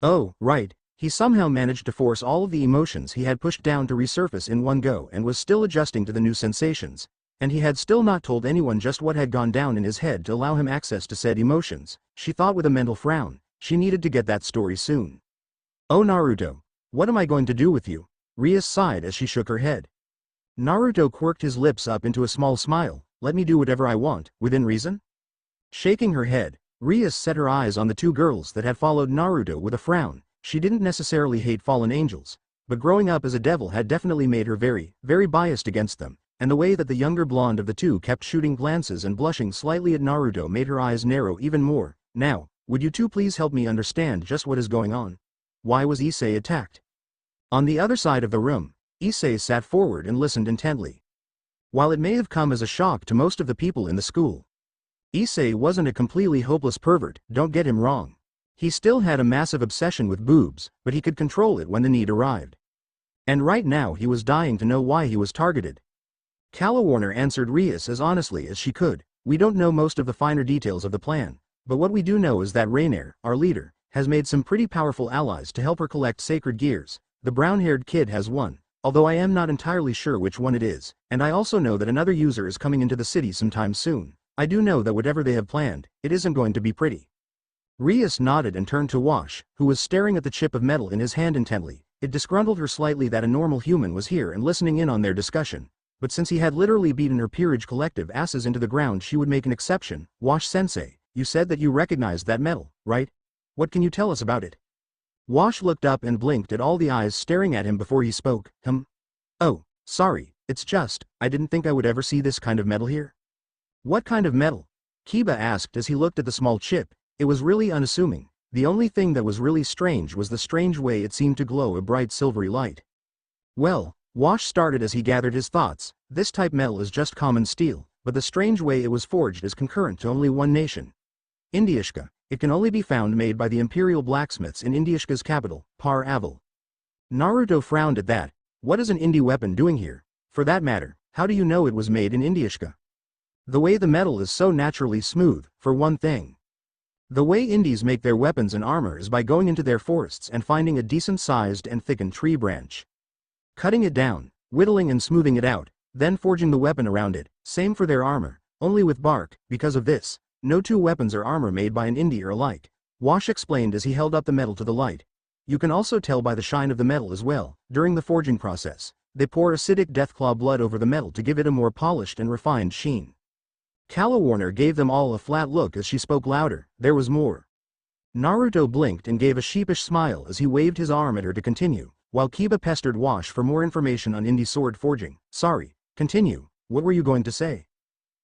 Oh, right, he somehow managed to force all of the emotions he had pushed down to resurface in one go and was still adjusting to the new sensations, and he had still not told anyone just what had gone down in his head to allow him access to said emotions. She thought with a mental frown, she needed to get that story soon. Oh Naruto, what am I going to do with you? Rias sighed as she shook her head. Naruto quirked his lips up into a small smile. Let me do whatever I want, within reason? Shaking her head, Rias set her eyes on the two girls that had followed Naruto with a frown. She didn't necessarily hate fallen angels, but growing up as a devil had definitely made her very biased against them, and the way that the younger blonde of the two kept shooting glances and blushing slightly at Naruto made her eyes narrow even more. Now, would you two please help me understand just what is going on? Why was Issei attacked? On the other side of the room, Issei sat forward and listened intently. While it may have come as a shock to most of the people in the school, Issei wasn't a completely hopeless pervert, don't get him wrong. He still had a massive obsession with boobs, but he could control it when the need arrived. And right now he was dying to know why he was targeted. Calawarner answered Rias as honestly as she could. We don't know most of the finer details of the plan, but what we do know is that Rainier, our leader, has made some pretty powerful allies to help her collect sacred gears. The brown-haired kid has one, although I am not entirely sure which one it is, and I also know that another user is coming into the city sometime soon. I do know that whatever they have planned, it isn't going to be pretty. Rias nodded and turned to Wash, who was staring at the chip of metal in his hand intently. It disgruntled her slightly that a normal human was here and listening in on their discussion, but since he had literally beaten her peerage collective asses into the ground, she would make an exception. Wash-sensei, you said that you recognized that metal, right? What can you tell us about it? Wash looked up and blinked at all the eyes staring at him before he spoke. Oh, sorry, it's just, I didn't think I would ever see this kind of metal here. What kind of metal? Kiba asked as he looked at the small chip. It was really unassuming. The only thing that was really strange was the strange way it seemed to glow a bright silvery light. Well, Wash started as he gathered his thoughts. This type metal is just common steel, but the strange way it was forged is concurrent to only one nation. Indiashka. It can only be found made by the imperial blacksmiths in Indiashka's capital, Par Aval. Naruto frowned at that. What is an indie weapon doing here? For that matter, how do you know it was made in Indiashka? The way the metal is so naturally smooth, for one thing. The way Indies make their weapons and armor is by going into their forests and finding a decent-sized and thickened tree branch, cutting it down, whittling and smoothing it out, then forging the weapon around it. Same for their armor, only with bark. Because of this, no two weapons or armor made by an Indie are alike. Wash explained as he held up the metal to the light. You can also tell by the shine of the metal as well. During the forging process, they pour acidic Deathclaw blood over the metal to give it a more polished and refined sheen. Calawarner gave them all a flat look as she spoke louder. There was more. Naruto blinked and gave a sheepish smile as he waved his arm at her to continue, while Kiba pestered Wash for more information on indie sword forging. Sorry, continue, what were you going to say?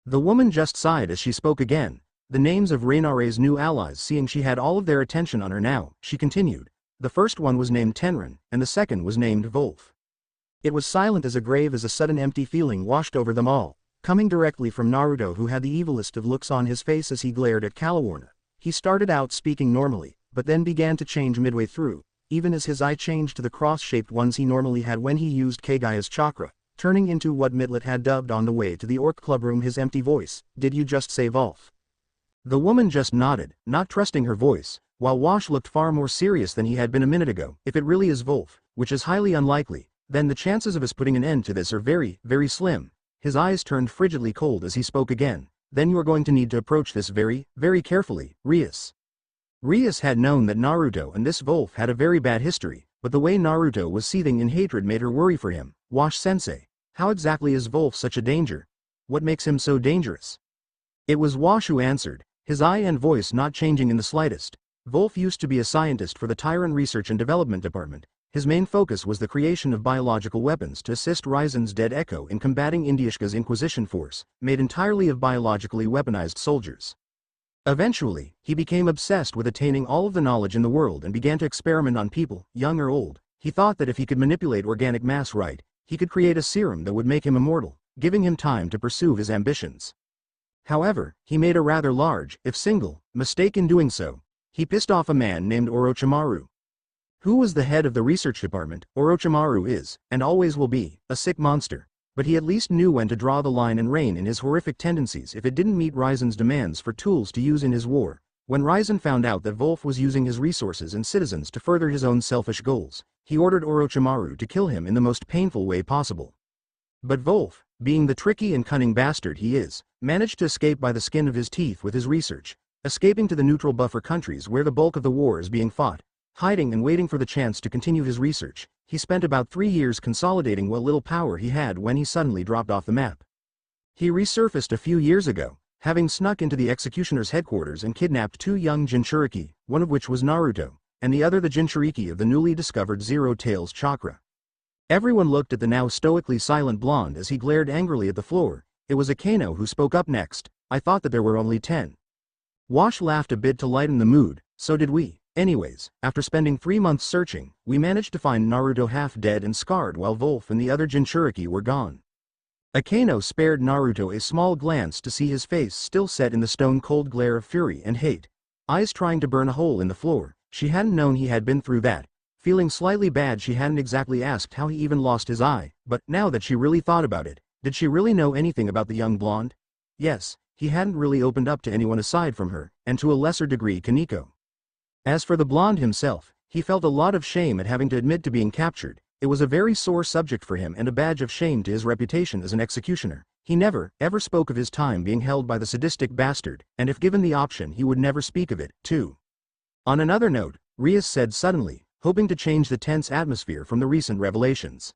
The woman just sighed as she spoke again, the names of Reinare's new allies seeing she had all of their attention on her now, she continued. The first one was named Tenrin, and the second was named Wolf. It was silent as a grave as a sudden empty feeling washed over them all, coming directly from Naruto, who had the evilest of looks on his face as he glared at Calawarner. He started out speaking normally, but then began to change midway through, even as his eye changed to the cross-shaped ones he normally had when he used Kagaya's chakra, turning into what Mitlet had dubbed on the way to the Orc Club room his empty voice. Did you just say Wolf? The woman just nodded, not trusting her voice, while Wash looked far more serious than he had been a minute ago. If it really is Wolf, which is highly unlikely, then the chances of us putting an end to this are very, very slim. His eyes turned frigidly cold as he spoke again. Then you are going to need to approach this very, very carefully, Rias. Rias had known that Naruto and this Wolf had a very bad history, but the way Naruto was seething in hatred made her worry for him. Wash-sensei, how exactly is Wolf such a danger? What makes him so dangerous? It was Wash who answered, his eye and voice not changing in the slightest. Wolf used to be a scientist for the Tyran Research and Development Department. His main focus was the creation of biological weapons to assist Ryzen's Dead Echo in combating Indiashka's Inquisition force, made entirely of biologically weaponized soldiers. Eventually, he became obsessed with attaining all of the knowledge in the world and began to experiment on people, young or old. He thought that if he could manipulate organic mass right, he could create a serum that would make him immortal, giving him time to pursue his ambitions. However, he made a rather large, if single, mistake in doing so. He pissed off a man named Orochimaru, who was the head of the research department. Orochimaru is, and always will be, a sick monster, but he at least knew when to draw the line and rein in his horrific tendencies if it didn't meet Ryzen's demands for tools to use in his war. When Ryzen found out that Wolf was using his resources and citizens to further his own selfish goals, he ordered Orochimaru to kill him in the most painful way possible. But Wolf, being the tricky and cunning bastard he is, managed to escape by the skin of his teeth with his research, escaping to the neutral buffer countries where the bulk of the war is being fought. Hiding and waiting for the chance to continue his research, he spent about 3 years consolidating what little power he had when he suddenly dropped off the map. He resurfaced a few years ago, having snuck into the Executioner's headquarters and kidnapped 2 young Jinchuriki, one of which was Naruto, and the other the Jinchuriki of the newly discovered Zero Tails chakra. Everyone looked at the now stoically silent blonde as he glared angrily at the floor. It was Akano who spoke up next. I thought that there were only 10. Wash laughed a bit to lighten the mood. So did we. Anyways, after spending 3 months searching, we managed to find Naruto half dead and scarred while Wolf and the other Jinchuriki were gone. Akano spared Naruto a small glance to see his face still set in the stone-cold glare of fury and hate, eyes trying to burn a hole in the floor. She hadn't known he had been through that. Feeling slightly bad, she hadn't exactly asked how he even lost his eye, but now that she really thought about it, did she really know anything about the young blonde? Yes, he hadn't really opened up to anyone aside from her, and to a lesser degree Kaneko. As for the blonde himself, he felt a lot of shame at having to admit to being captured. It was a very sore subject for him and a badge of shame to his reputation as an executioner. He never, ever spoke of his time being held by the sadistic bastard, and if given the option he would never speak of it, too. On another note, Rias said suddenly, hoping to change the tense atmosphere from the recent revelations.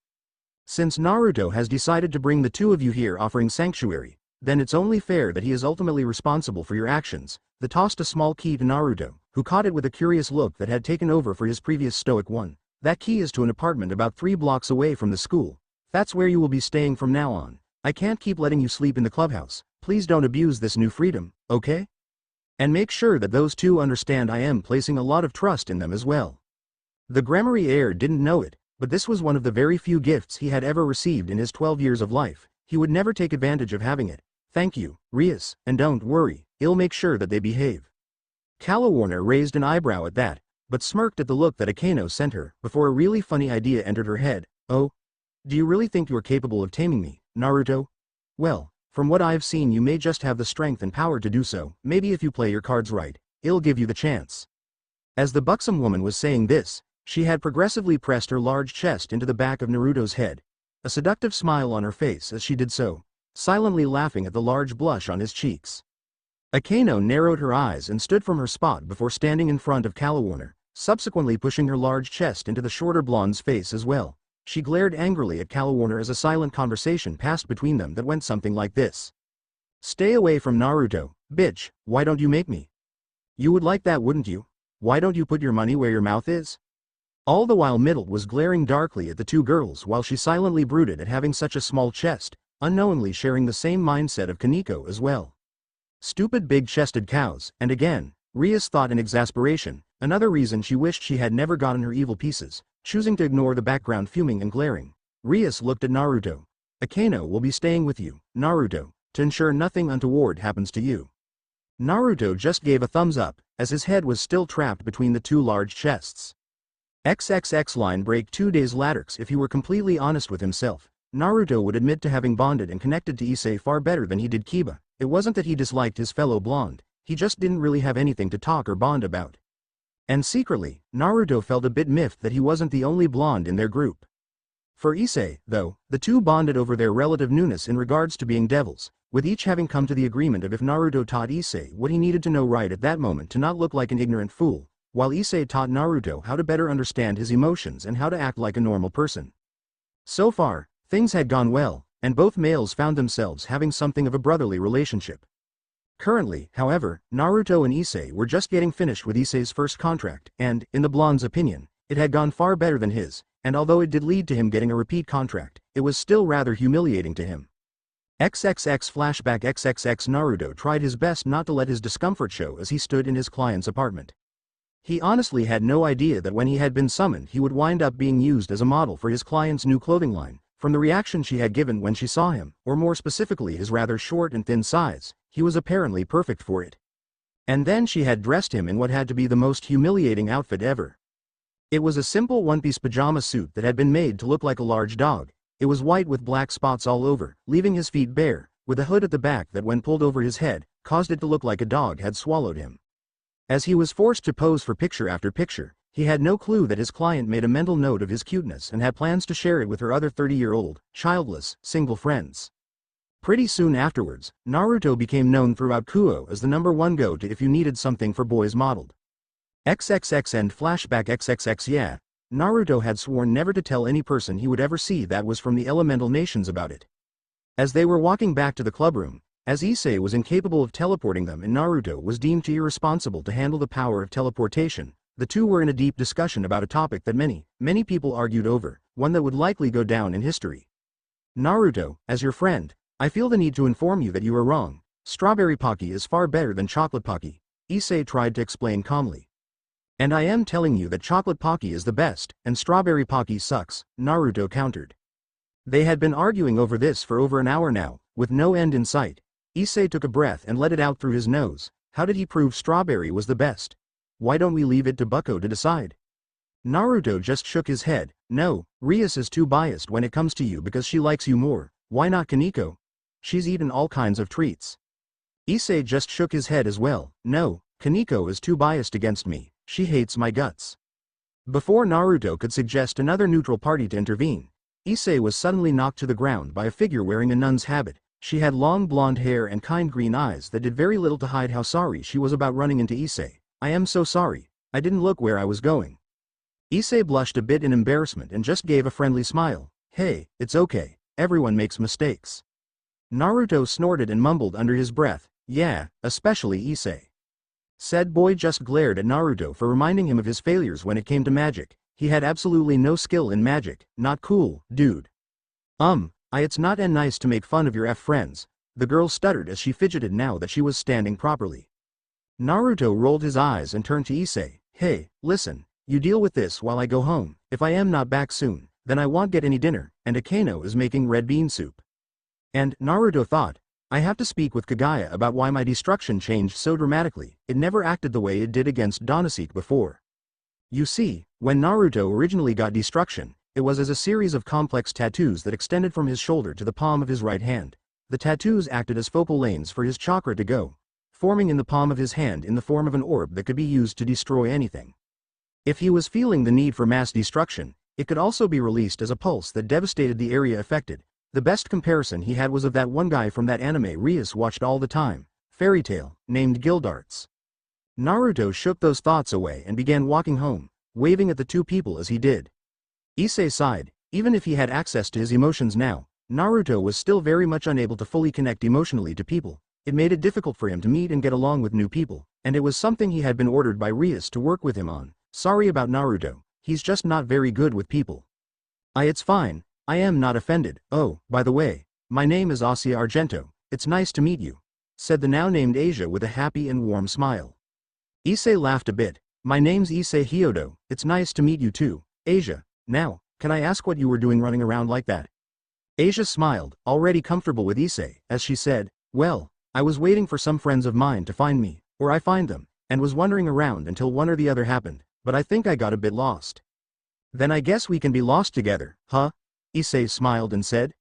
Since Naruto has decided to bring the 2 of you here offering sanctuary, then it's only fair that he is ultimately responsible for your actions. They tossed a small key to Naruto, who caught it with a curious look that had taken over for his previous stoic one. That key is to an apartment about 3 blocks away from the school. That's where you will be staying from now on. I can't keep letting you sleep in the clubhouse. Please don't abuse this new freedom, okay? And make sure that those 2 understand I am placing a lot of trust in them as well. The Gremory heir didn't know it, but this was one of the very few gifts he had ever received in his 12 years of life. He would never take advantage of having it. Thank you, Rias, and don't worry, I'll make sure that they behave. Calawarner raised an eyebrow at that, but smirked at the look that Akano sent her, before a really funny idea entered her head. Oh? Do you really think you're capable of taming me, Naruto? Well, from what I've seen you may just have the strength and power to do so. Maybe if you play your cards right, I'll give you the chance. As the buxom woman was saying this, she had progressively pressed her large chest into the back of Naruto's head, a seductive smile on her face as she did so, silently laughing at the large blush on his cheeks. Akano narrowed her eyes and stood from her spot before standing in front of Calawarner, subsequently pushing her large chest into the shorter blonde's face as well. She glared angrily at Calawarner as a silent conversation passed between them that went something like this. "Stay away from Naruto, bitch, why don't you make me? You would like that, wouldn't you? Why don't you put your money where your mouth is?" All the while Middle was glaring darkly at the two girls while she silently brooded at having such a small chest, unknowingly sharing the same mindset of Kaneko as well. Stupid big-chested cows, and again, Rias thought in exasperation, another reason she wished she had never gotten her evil pieces, choosing to ignore the background fuming and glaring. Rias looked at Naruto. "Akeno will be staying with you, Naruto, to ensure nothing untoward happens to you." Naruto just gave a thumbs up, as his head was still trapped between the two large chests. XXX line break 2 days later. If he were completely honest with himself, Naruto would admit to having bonded and connected to Issei far better than he did Kiba. It wasn't that he disliked his fellow blonde, he just didn't really have anything to talk or bond about. And secretly, Naruto felt a bit miffed that he wasn't the only blonde in their group. For Issei, though, the two bonded over their relative newness in regards to being devils, with each having come to the agreement of if Naruto taught Issei what he needed to know right at that moment to not look like an ignorant fool, while Issei taught Naruto how to better understand his emotions and how to act like a normal person. So far, things had gone well, and both males found themselves having something of a brotherly relationship. Currently, however, Naruto and Issei were just getting finished with Issei's first contract, and, in the blonde's opinion, it had gone far better than his, and although it did lead to him getting a repeat contract, it was still rather humiliating to him. XXX flashback XXX Naruto tried his best not to let his discomfort show as he stood in his client's apartment. He honestly had no idea that when he had been summoned he would wind up being used as a model for his client's new clothing line. From the reaction she had given when she saw him, or more specifically his rather short and thin size, he was apparently perfect for it. And then she had dressed him in what had to be the most humiliating outfit ever. It was a simple one-piece pajama suit that had been made to look like a large dog. It was white with black spots all over, leaving his feet bare, with a hood at the back that when pulled over his head, caused it to look like a dog had swallowed him. As he was forced to pose for picture after picture, he had no clue that his client made a mental note of his cuteness and had plans to share it with her other 30-year-old, childless, single friends. Pretty soon afterwards, Naruto became known throughout Kuo as the #1 go-to if you needed something for boys modeled. XXX and flashback XXX yeah, Naruto had sworn never to tell any person he would ever see that was from the elemental nations about it. As they were walking back to the clubroom, as Issei was incapable of teleporting them and Naruto was deemed too irresponsible to handle the power of teleportation, the two were in a deep discussion about a topic that many people argued over, one that would likely go down in history. "Naruto, as your friend, I feel the need to inform you that you are wrong. Strawberry Pocky is far better than Chocolate Pocky," Issei tried to explain calmly. "And I am telling you that Chocolate Pocky is the best, and Strawberry Pocky sucks," Naruto countered. They had been arguing over this for over an hour now, with no end in sight. Issei took a breath and let it out through his nose. How did he prove Strawberry was the best? Why don't we leave it to Bucko to decide? Naruto just shook his head. "No, Rias is too biased when it comes to you because she likes you more. Why not Kaneko? She's eaten all kinds of treats." Issei just shook his head as well. "No, Kaneko is too biased against me. She hates my guts." Before Naruto could suggest another neutral party to intervene, Issei was suddenly knocked to the ground by a figure wearing a nun's habit. She had long blonde hair and kind green eyes that did very little to hide how sorry she was about running into Issei. "I am so sorry, I didn't look where I was going." Issei blushed a bit in embarrassment and just gave a friendly smile. "Hey, it's okay, everyone makes mistakes." Naruto snorted and mumbled under his breath, "Yeah, especially Issei." Said boy just glared at Naruto for reminding him of his failures when it came to magic. He had absolutely no skill in magic. Not cool, dude. It's not nice to make fun of your friends," the girl stuttered as she fidgeted now that she was standing properly. Naruto rolled his eyes and turned to Issei. "Hey, listen, you deal with this while I go home. If I am not back soon, then I won't get any dinner, and Akeno is making red bean soup." And, Naruto thought, I have to speak with Kagaya about why my destruction changed so dramatically. It never acted the way it did against Donoseek before. You see, when Naruto originally got destruction, it was as a series of complex tattoos that extended from his shoulder to the palm of his right hand. The tattoos acted as focal lanes for his chakra to go, forming in the palm of his hand in the form of an orb that could be used to destroy anything. If he was feeling the need for mass destruction, it could also be released as a pulse that devastated the area affected. The best comparison he had was of that one guy from that anime Rias watched all the time, Fairy Tail, named Gildarts. Naruto shook those thoughts away and began walking home, waving at the two people as he did. Issei sighed. Even if he had access to his emotions now, Naruto was still very much unable to fully connect emotionally to people. It made it difficult for him to meet and get along with new people, and it was something he had been ordered by Rias to work with him on. Sorry about Naruto, he's just not very good with people. It's fine, I am not offended. Oh, by the way, my name is Asia Argento, it's nice to meet you, said the now named Asia with a happy and warm smile. Issei laughed a bit. My name's Issei Hyodo, it's nice to meet you too, Asia. Now, can I ask what you were doing running around like that? Asia smiled, already comfortable with Issei, as she said, well, I was waiting for some friends of mine to find me, or I find them, and was wandering around until one or the other happened, but I think I got a bit lost. Then I guess we can be lost together, huh? Issei smiled and said.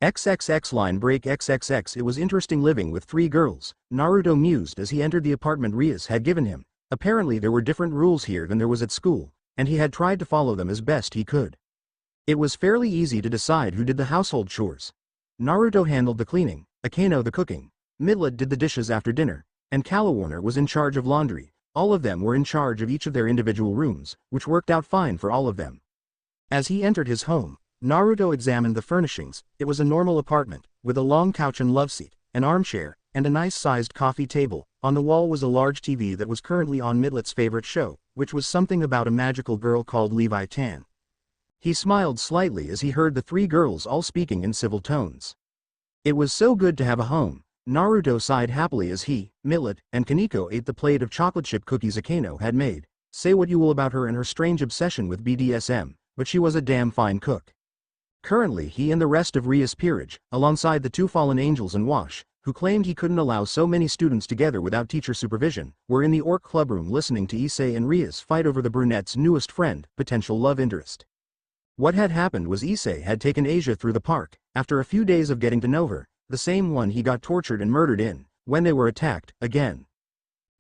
XXX line break XXX. It was interesting living with three girls, Naruto mused as he entered the apartment Rias had given him. Apparently there were different rules here than there was at school, and he had tried to follow them as best he could. It was fairly easy to decide who did the household chores. Naruto handled the cleaning, Akeno the cooking, Midlet did the dishes after dinner, and Calawarner was in charge of laundry. All of them were in charge of each of their individual rooms, which worked out fine for all of them. As he entered his home, Naruto examined the furnishings. It was a normal apartment, with a long couch and loveseat, an armchair, and a nice-sized coffee table. On the wall was a large TV that was currently on Midlet's favorite show, which was something about a magical girl called Levi Tan. He smiled slightly as he heard the three girls all speaking in civil tones. It was so good to have a home. Naruto sighed happily as he, Midlet, and Kaneko ate the plate of chocolate chip cookies Akeno had made. Say what you will about her and her strange obsession with BDSM, but she was a damn fine cook. Currently he and the rest of Rias peerage, alongside the two fallen angels and Wash, who claimed he couldn't allow so many students together without teacher supervision, were in the Orc clubroom listening to Issei and Rias fight over the brunette's newest friend, potential love interest. What had happened was Issei had taken Asia through the park, after a few days of getting to know her, the same one he got tortured and murdered in, when they were attacked, again.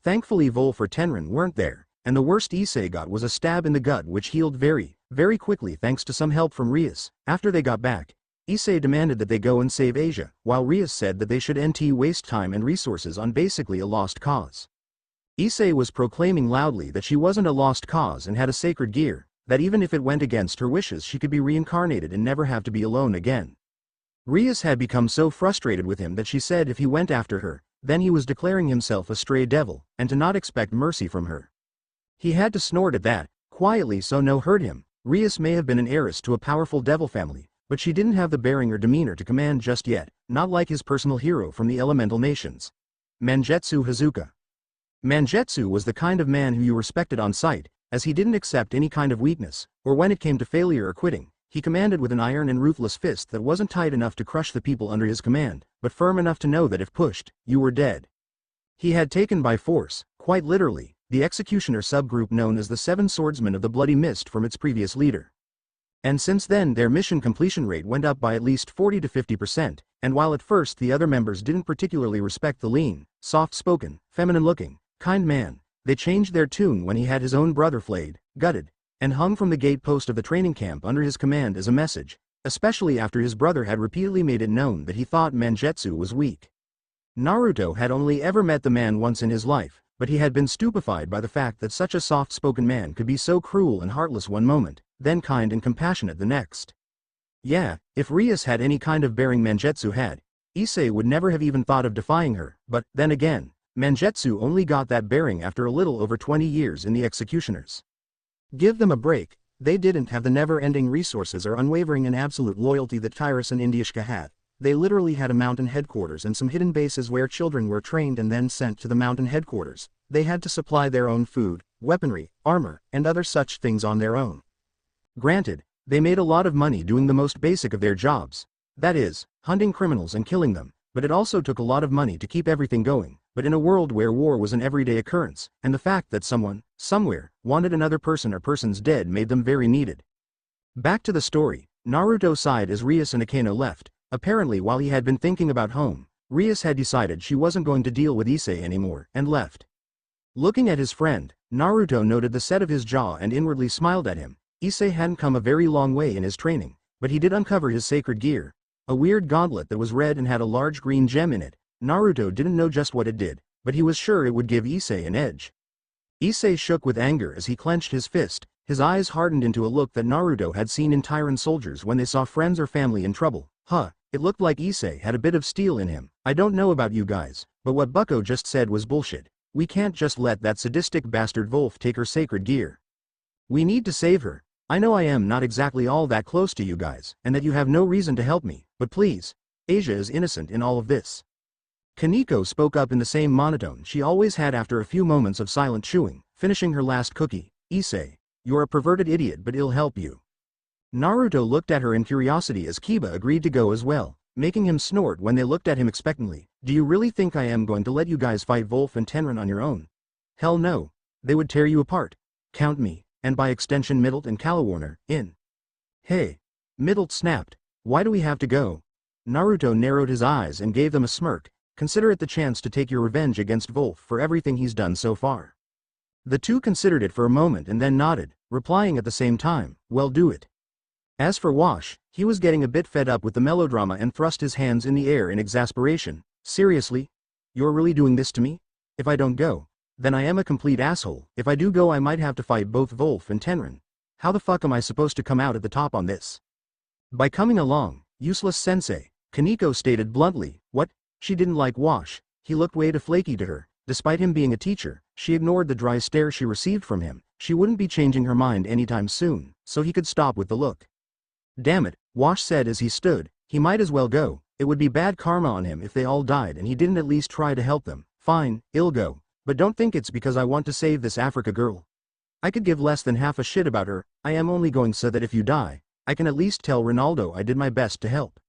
Thankfully Volf or Tenrin weren't there, and the worst Issei got was a stab in the gut which healed very quickly thanks to some help from Rias. After they got back, Issei demanded that they go and save Asia, while Rias said that they should waste time and resources on basically a lost cause. Issei was proclaiming loudly that she wasn't a lost cause and had a sacred gear, that even if it went against her wishes she could be reincarnated and never have to be alone again. Rias had become so frustrated with him that she said if he went after her, then he was declaring himself a stray devil, and to not expect mercy from her. He had to snort at that, quietly so no hurt him. Rias may have been an heiress to a powerful devil family, but she didn't have the bearing or demeanor to command just yet, not like his personal hero from the elemental nations. Mangetsu Hazuka. Mangetsu was the kind of man who you respected on sight, as he didn't accept any kind of weakness, or when it came to failure or quitting, he commanded with an iron and ruthless fist that wasn't tight enough to crush the people under his command, but firm enough to know that if pushed, you were dead. He had taken by force, quite literally, the executioner subgroup known as the Seven Swordsmen of the Bloody Mist from its previous leader. And since then their mission completion rate went up by at least 40 to 50%, and while at first the other members didn't particularly respect the lean, soft-spoken, feminine-looking, kind man, they changed their tune when he had his own brother flayed, gutted, and hung from the gate post of the training camp under his command as a message, especially after his brother had repeatedly made it known that he thought Mangetsu was weak. Naruto had only ever met the man once in his life, but he had been stupefied by the fact that such a soft-spoken man could be so cruel and heartless one moment, then kind and compassionate the next. Yeah, if Rias had any kind of bearing Mangetsu had, Issei would never have even thought of defying her, but, then again, Mangetsu only got that bearing after a little over 20 years in the executioners. Give them a break, they didn't have the never-ending resources or unwavering and absolute loyalty that Tyrus and Indiashka had. They literally had a mountain headquarters and some hidden bases where children were trained and then sent to the mountain headquarters. They had to supply their own food, weaponry, armor, and other such things on their own. Granted, they made a lot of money doing the most basic of their jobs, that is, hunting criminals and killing them, but it also took a lot of money to keep everything going. But in a world where war was an everyday occurrence, and the fact that someone, somewhere, wanted another person or persons dead made them very needed. Back to the story, Naruto sighed as Rias and Akeno left. Apparently while he had been thinking about home, Rias had decided she wasn't going to deal with Issei anymore, and left. Looking at his friend, Naruto noted the set of his jaw and inwardly smiled at him. Issei hadn't come a very long way in his training, but he did uncover his sacred gear, a weird gauntlet that was red and had a large green gem in it. Naruto didn't know just what it did, but he was sure it would give Issei an edge. Issei shook with anger as he clenched his fist, his eyes hardened into a look that Naruto had seen in Tyrant soldiers when they saw friends or family in trouble. It looked like Issei had a bit of steel in him. I don't know about you guys, but what Bucko just said was bullshit. We can't just let that sadistic bastard Wolf take her sacred gear. We need to save her. I know I am not exactly all that close to you guys, and that you have no reason to help me, but please, Asia is innocent in all of this. Kaneko spoke up in the same monotone she always had after a few moments of silent chewing, finishing her last cookie. Issei, you're a perverted idiot, but it'll help you. Naruto looked at her in curiosity as Kiba agreed to go as well, making him snort when they looked at him expectantly. Do you really think I am going to let you guys fight Wolf and Tenrin on your own? Hell no. They would tear you apart. Count me, and by extension Middle and Calawarner, in. Hey. Middle snapped. Why do we have to go? Naruto narrowed his eyes and gave them a smirk. Consider it the chance to take your revenge against Wolf for everything he's done so far. The two considered it for a moment and then nodded, replying at the same time, well, do it. As for Wash, he was getting a bit fed up with the melodrama and thrust his hands in the air in exasperation. Seriously? You're really doing this to me? If I don't go, then I am a complete asshole. If I do go, I might have to fight both Wolf and Tenrin. How the fuck am I supposed to come out at the top on this? By coming along, useless sensei, Kaneko stated bluntly. What? She didn't like Wash. He looked way too flaky to her. Despite him being a teacher, she ignored the dry stare she received from him. She wouldn't be changing her mind anytime soon, so he could stop with the look. Damn it, Wash said as he stood, he might as well go. It would be bad karma on him if they all died and he didn't at least try to help them. Fine, I'll go. But don't think it's because I want to save this Africa girl. I could give less than half a shit about her. I am only going so that if you die, I can at least tell Ronaldo I did my best to help.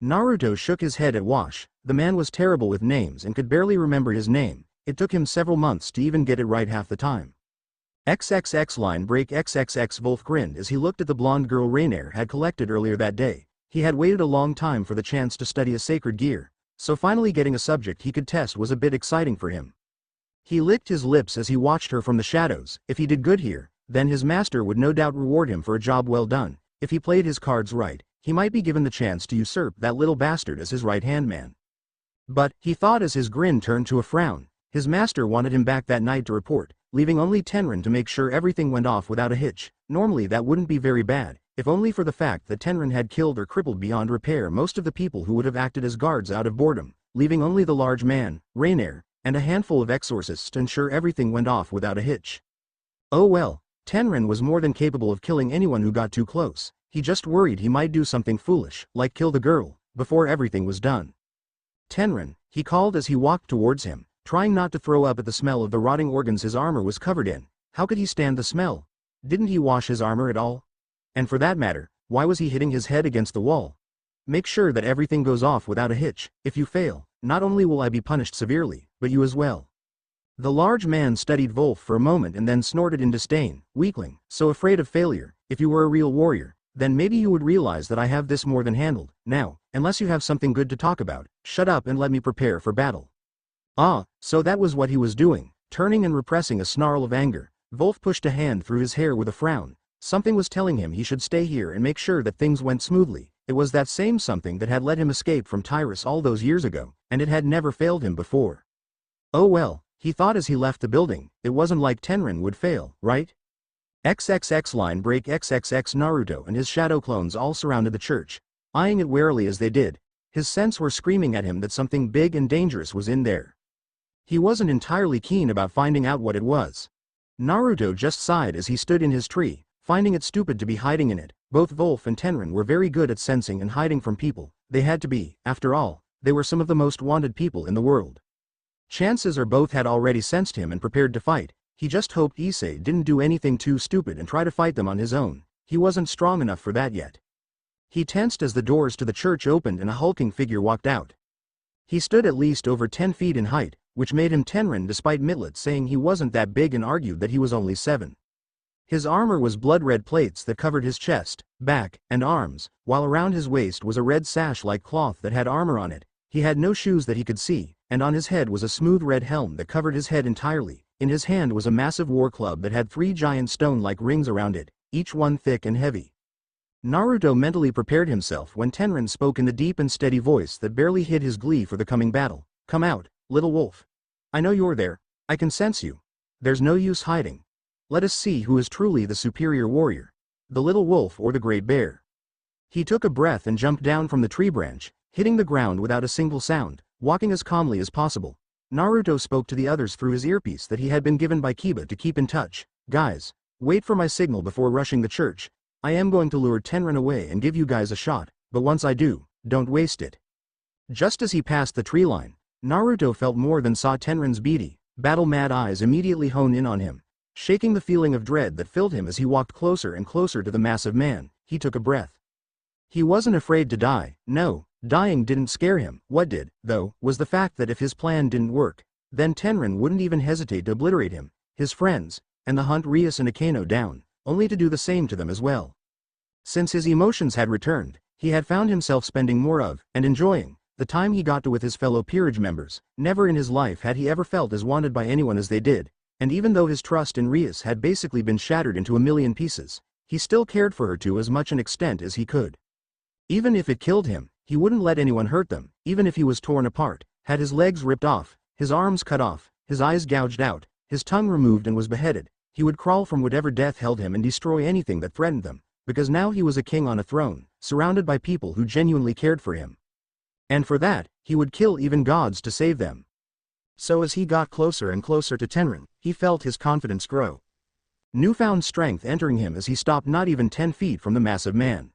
Naruto shook his head at Wash. The man was terrible with names and could barely remember his name. It took him several months to even get it right half the time. XXX line break XXX Wolf grinned as he looked at the blonde girl Rainier had collected earlier that day. He had waited a long time for the chance to study a sacred gear, so finally getting a subject he could test was a bit exciting for him. He licked his lips as he watched her from the shadows. If he did good here, then his master would no doubt reward him for a job well done. If he played his cards right, he might be given the chance to usurp that little bastard as his right-hand man. But, he thought as his grin turned to a frown, his master wanted him back that night to report, leaving only Tenrin to make sure everything went off without a hitch. Normally that wouldn't be very bad, if only for the fact that Tenrin had killed or crippled beyond repair most of the people who would have acted as guards out of boredom, leaving only the large man, Rainier, and a handful of exorcists to ensure everything went off without a hitch. Oh well, Tenrin was more than capable of killing anyone who got too close. He just worried he might do something foolish, like kill the girl, before everything was done. Tenrin, he called as he walked towards him, trying not to throw up at the smell of the rotting organs his armor was covered in. How could he stand the smell? Didn't he wash his armor at all? And for that matter, why was he hitting his head against the wall? Make sure that everything goes off without a hitch. If you fail, not only will I be punished severely, but you as well. The large man studied Wolf for a moment and then snorted in disdain. Weakling, so afraid of failure. If you were a real warrior, then maybe you would realize that I have this more than handled. Now, unless you have something good to talk about, shut up and let me prepare for battle. Ah, so that was what he was doing. Turning and repressing a snarl of anger, Wolf pushed a hand through his hair with a frown. Something was telling him he should stay here and make sure that things went smoothly. It was that same something that had let him escape from Tyrus all those years ago, and it had never failed him before. Oh well, he thought as he left the building, it wasn't like Tenrin would fail, right? XXX line break XXX Naruto and his shadow clones all surrounded the church, eyeing it warily as they did. His sense were screaming at him that something big and dangerous was in there. He wasn't entirely keen about finding out what it was. Naruto just sighed as he stood in his tree, finding it stupid to be hiding in it. Both Wolf and Tenrin were very good at sensing and hiding from people. They had to be, after all, they were some of the most wanted people in the world. Chances are both had already sensed him and prepared to fight. He just hoped Issei didn't do anything too stupid and try to fight them on his own. He wasn't strong enough for that yet. He tensed as the doors to the church opened and a hulking figure walked out. He stood at least over 10 feet in height, which made him Tenrin despite Mitlet saying he wasn't that big and argued that he was only 7. His armor was blood-red plates that covered his chest, back, and arms, while around his waist was a red sash-like cloth that had armor on it. He had no shoes that he could see, and on his head was a smooth red helm that covered his head entirely. In his hand was a massive war club that had 3 giant stone-like rings around it, each one thick and heavy. Naruto mentally prepared himself when Tenrin spoke in the deep and steady voice that barely hid his glee for the coming battle. Come out, little wolf. I know you're there. I can sense you. There's no use hiding. Let us see who is truly the superior warrior. The little wolf or the great bear. He took a breath and jumped down from the tree branch, hitting the ground without a single sound, walking as calmly as possible. Naruto spoke to the others through his earpiece that he had been given by Kiba to keep in touch. Guys, wait for my signal before rushing the church. I am going to lure Tenrin away and give you guys a shot, but once I do, don't waste it. Just as he passed the tree line, Naruto felt more than saw Tenrin's beady, battle-mad eyes immediately hone in on him. Shaking the feeling of dread that filled him as he walked closer and closer to the massive man, he took a breath. He wasn't afraid to die, no, dying didn't scare him. What did, though, was the fact that if his plan didn't work, then Tenrin wouldn't even hesitate to obliterate him, his friends, and the hunt Rias and Akeno down, only to do the same to them as well. Since his emotions had returned, he had found himself spending more of, and enjoying, the time he got to with his fellow peerage members. Never in his life had he ever felt as wanted by anyone as they did, and even though his trust in Rias had basically been shattered into a million pieces, he still cared for her to as much an extent as he could. Even if it killed him, he wouldn't let anyone hurt them, even if he was torn apart, had his legs ripped off, his arms cut off, his eyes gouged out, his tongue removed and was beheaded. He would crawl from whatever death held him and destroy anything that threatened them, because now he was a king on a throne, surrounded by people who genuinely cared for him. And for that, he would kill even gods to save them. So as he got closer and closer to Tenrin, he felt his confidence grow. Newfound strength entering him as he stopped not even 10 feet from the massive man.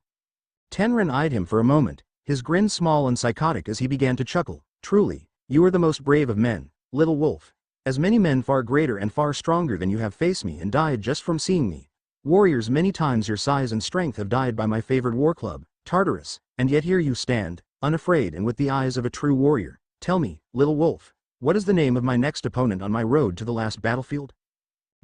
Tenrin eyed him for a moment, his grin small and psychotic as he began to chuckle. Truly, you are the most brave of men, little wolf. As many men far greater and far stronger than you have faced me and died just from seeing me. Warriors many times your size and strength have died by my favored war club, Tartarus, and yet here you stand, unafraid and with the eyes of a true warrior. Tell me, little wolf, what is the name of my next opponent on my road to the last battlefield?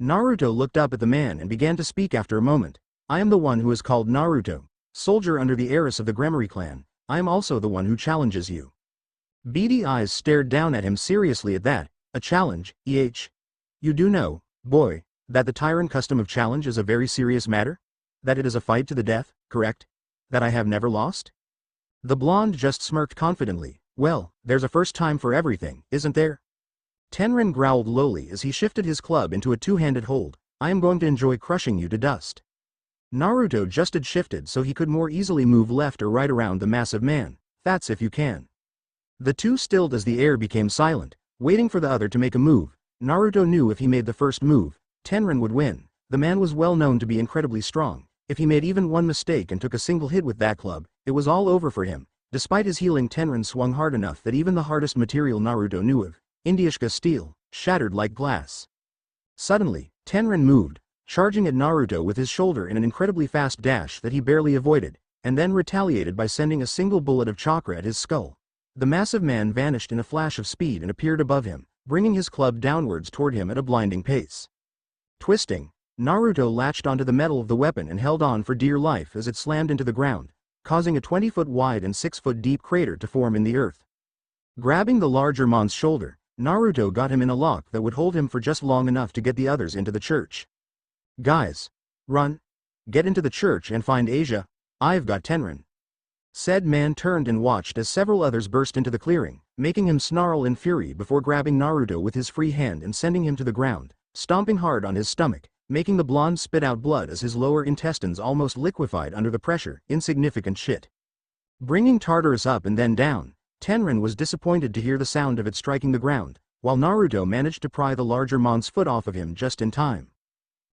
Naruto looked up at the man and began to speak after a moment. I am the one who is called Naruto, soldier under the heiress of the Gremory clan. I am also the one who challenges you. Beady eyes stared down at him seriously at that. A challenge, You do know, boy, that the tyrant custom of challenge is a very serious matter? That it is a fight to the death, correct? That I have never lost? The blonde just smirked confidently. Well, there's a first time for everything, isn't there? Tenrin growled lowly as he shifted his club into a two-handed hold. I am going to enjoy crushing you to dust. Naruto just had shifted so he could more easily move left or right around the massive man. That's if you can. The two stilled as the air became silent, waiting for the other to make a move. Naruto knew if he made the first move, Tenrin would win. The man was well known to be incredibly strong. If he made even one mistake and took a single hit with that club, it was all over for him. Despite his healing, Tenrin swung hard enough that even the hardest material Naruto knew of, Indiashka steel, shattered like glass. Suddenly, Tenrin moved, charging at Naruto with his shoulder in an incredibly fast dash that he barely avoided, and then retaliated by sending a single bullet of chakra at his skull. The massive man vanished in a flash of speed and appeared above him, bringing his club downwards toward him at a blinding pace. Twisting, Naruto latched onto the metal of the weapon and held on for dear life as it slammed into the ground, causing a 20-foot wide and 6-foot deep crater to form in the earth. Grabbing the larger man's shoulder, Naruto got him in a lock that would hold him for just long enough to get the others into the church. Guys, run. Get into the church and find Asia. I've got Tenrin. Said man turned and watched as several others burst into the clearing, making him snarl in fury before grabbing Naruto with his free hand and sending him to the ground, stomping hard on his stomach, making the blonde spit out blood as his lower intestines almost liquefied under the pressure. Insignificant shit. Bringing Tartarus up and then down, Tenrin was disappointed to hear the sound of it striking the ground, while Naruto managed to pry the larger man's foot off of him just in time.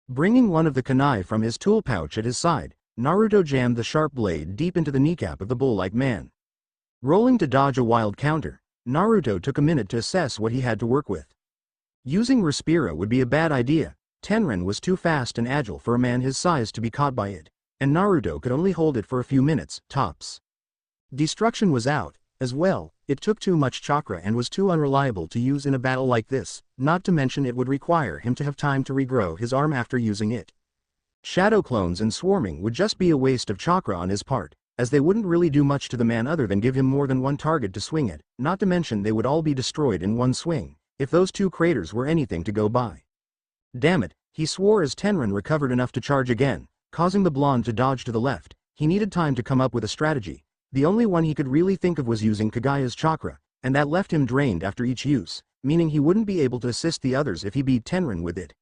Bringing one of the kunai from his tool pouch at his side, Naruto jammed the sharp blade deep into the kneecap of the bull-like man. Rolling to dodge a wild counter, Naruto took a minute to assess what he had to work with. Using Respira would be a bad idea. Tenrin was too fast and agile for a man his size to be caught by it, and Naruto could only hold it for a few minutes, tops. Destruction was out, as well. It took too much chakra and was too unreliable to use in a battle like this, not to mention it would require him to have time to regrow his arm after using it. Shadow clones and swarming would just be a waste of chakra on his part, as they wouldn't really do much to the man other than give him more than one target to swing at, not to mention they would all be destroyed in one swing, if those two craters were anything to go by. Damn it, he swore as Tenrin recovered enough to charge again, causing the blonde to dodge to the left. He needed time to come up with a strategy. The only one he could really think of was using Kagaya's chakra, and that left him drained after each use, meaning he wouldn't be able to assist the others if he beat Tenrin with it.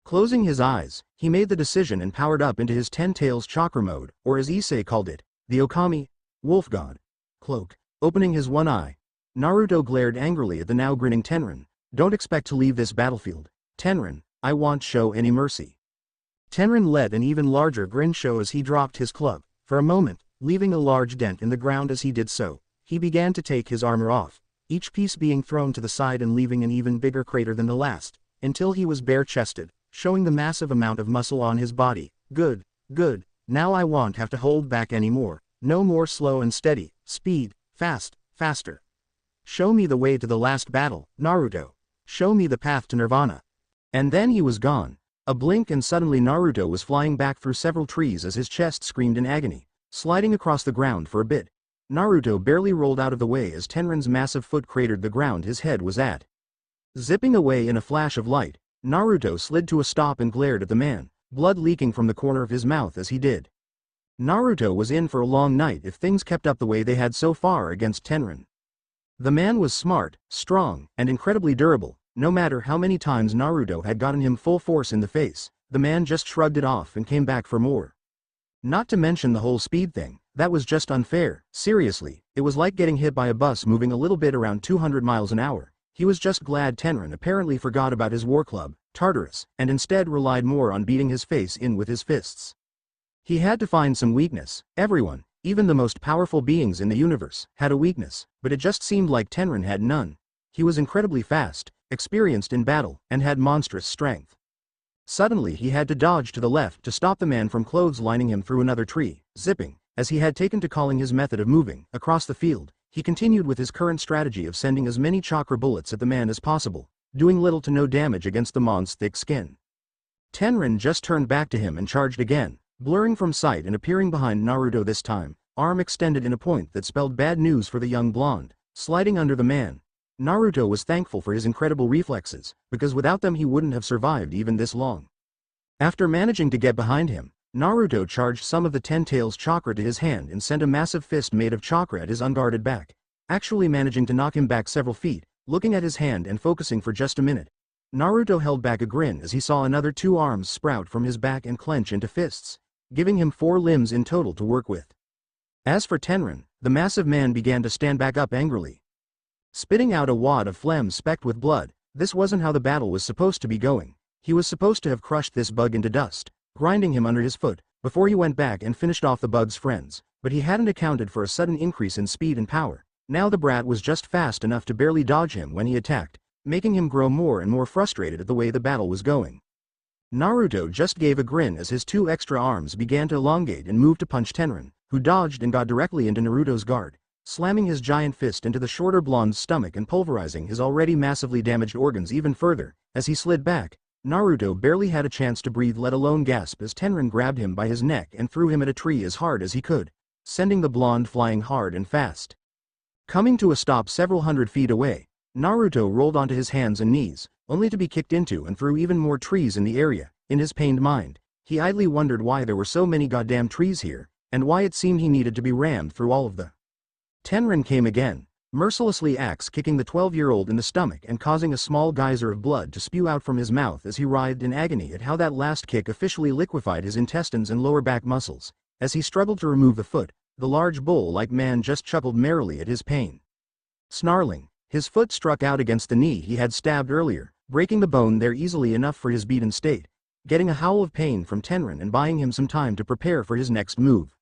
Closing his eyes, he made the decision and powered up into his 10 tails chakra mode, or as Issei called it, the Okami, wolf god, cloak. Opening his one eye, Naruto glared angrily at the now grinning Tenrin. Don't expect to leave this battlefield, Tenrin, I won't show any mercy. Tenrin let an even larger grin show as he dropped his club. For a moment, leaving a large dent in the ground as he did so, he began to take his armor off, each piece being thrown to the side and leaving an even bigger crater than the last, until he was bare-chested, showing the massive amount of muscle on his body. Good, good, now I won't have to hold back anymore, no more slow and steady, speed, fast, faster. Show me the way to the last battle, Naruto. Show me the path to Nirvana. And then he was gone. A blink and suddenly Naruto was flying back through several trees as his chest screamed in agony, sliding across the ground for a bit. Naruto barely rolled out of the way as Tenrin's massive foot cratered the ground his head was at. Zipping away in a flash of light, Naruto slid to a stop and glared at the man, blood leaking from the corner of his mouth as he did. Naruto was in for a long night if things kept up the way they had so far against Tenrin. The man was smart, strong, and incredibly durable. No matter how many times Naruto had gotten him full force in the face, the man just shrugged it off and came back for more. Not to mention the whole speed thing, that was just unfair. Seriously, it was like getting hit by a bus moving a little bit around 200 miles an hour. He was just glad Tenrin apparently forgot about his war club, Tartarus, and instead relied more on beating his face in with his fists. He had to find some weakness. Everyone, even the most powerful beings in the universe, had a weakness, but it just seemed like Tenrin had none. He was incredibly fast, experienced in battle, and had monstrous strength. Suddenly he had to dodge to the left to stop the man from clotheslining him through another tree. Zipping, as he had taken to calling his method of moving, across the field, he continued with his current strategy of sending as many chakra bullets at the man as possible, doing little to no damage against the mon's thick skin. Tenrin just turned back to him and charged again, blurring from sight and appearing behind Naruto this time, arm extended in a point that spelled bad news for the young blonde, sliding under the man. Naruto was thankful for his incredible reflexes, because without them he wouldn't have survived even this long. After managing to get behind him, Naruto charged some of the 10 tails chakra to his hand and sent a massive fist made of chakra at his unguarded back, actually managing to knock him back several feet. Looking at his hand and focusing for just a minute, Naruto held back a grin as he saw another 2 arms sprout from his back and clench into fists, giving him 4 limbs in total to work with. As for Tenrin, the massive man began to stand back up angrily, spitting out a wad of phlegm specked with blood. This wasn't how the battle was supposed to be going. He was supposed to have crushed this bug into dust, grinding him under his foot, before he went back and finished off the bug's friends, but he hadn't accounted for a sudden increase in speed and power. Now the brat was just fast enough to barely dodge him when he attacked, making him grow more and more frustrated at the way the battle was going. Naruto just gave a grin as his 2 extra arms began to elongate and move to punch Tenrin, who dodged and got directly into Naruto's guard, slamming his giant fist into the shorter blonde's stomach and pulverizing his already massively damaged organs even further. As he slid back, Naruto barely had a chance to breathe, let alone gasp, as Tenrin grabbed him by his neck and threw him at a tree as hard as he could, sending the blonde flying hard and fast. Coming to a stop several hundred feet away, Naruto rolled onto his hands and knees, only to be kicked into and through even more trees in the area. In his pained mind, he idly wondered why there were so many goddamn trees here, and why it seemed he needed to be rammed through all of them. Tenrin came again, mercilessly axe-kicking the 12-year-old in the stomach and causing a small geyser of blood to spew out from his mouth as he writhed in agony at how that last kick officially liquefied his intestines and lower back muscles. As he struggled to remove the foot, the large bull-like man just chuckled merrily at his pain. Snarling, his foot struck out against the knee he had stabbed earlier, breaking the bone there easily enough for his beaten state, getting a howl of pain from Tenrin and buying him some time to prepare for his next move.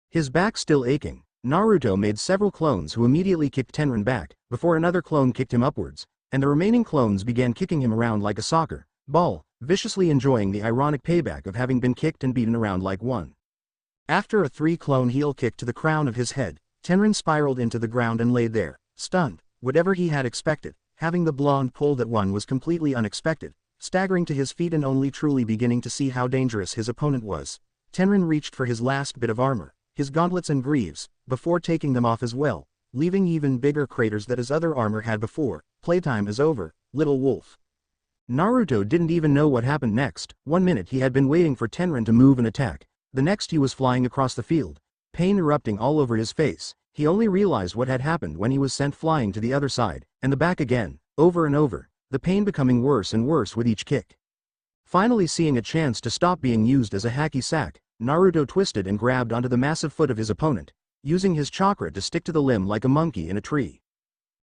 His back still aching, Naruto made several clones who immediately kicked Tenrin back, before another clone kicked him upwards, and the remaining clones began kicking him around like a soccer ball, viciously enjoying the ironic payback of having been kicked and beaten around like one. After a 3-clone heel kick to the crown of his head, Tenrin spiraled into the ground and laid there, stunned. Whatever he had expected, having the blonde pulled at one was completely unexpected. Staggering to his feet and only truly beginning to see how dangerous his opponent was, Tenrin reached for his last bit of armor, his gauntlets and greaves, before taking them off as well, leaving even bigger craters that his other armor had before. Playtime is over, little wolf. Naruto didn't even know what happened next. 1 minute he had been waiting for Tenrin to move and attack, the next he was flying across the field, pain erupting all over his face. He only realized what had happened when he was sent flying to the other side, and the back again, over and over, the pain becoming worse and worse with each kick. Finally seeing a chance to stop being used as a hacky sack, Naruto twisted and grabbed onto the massive foot of his opponent, using his chakra to stick to the limb like a monkey in a tree.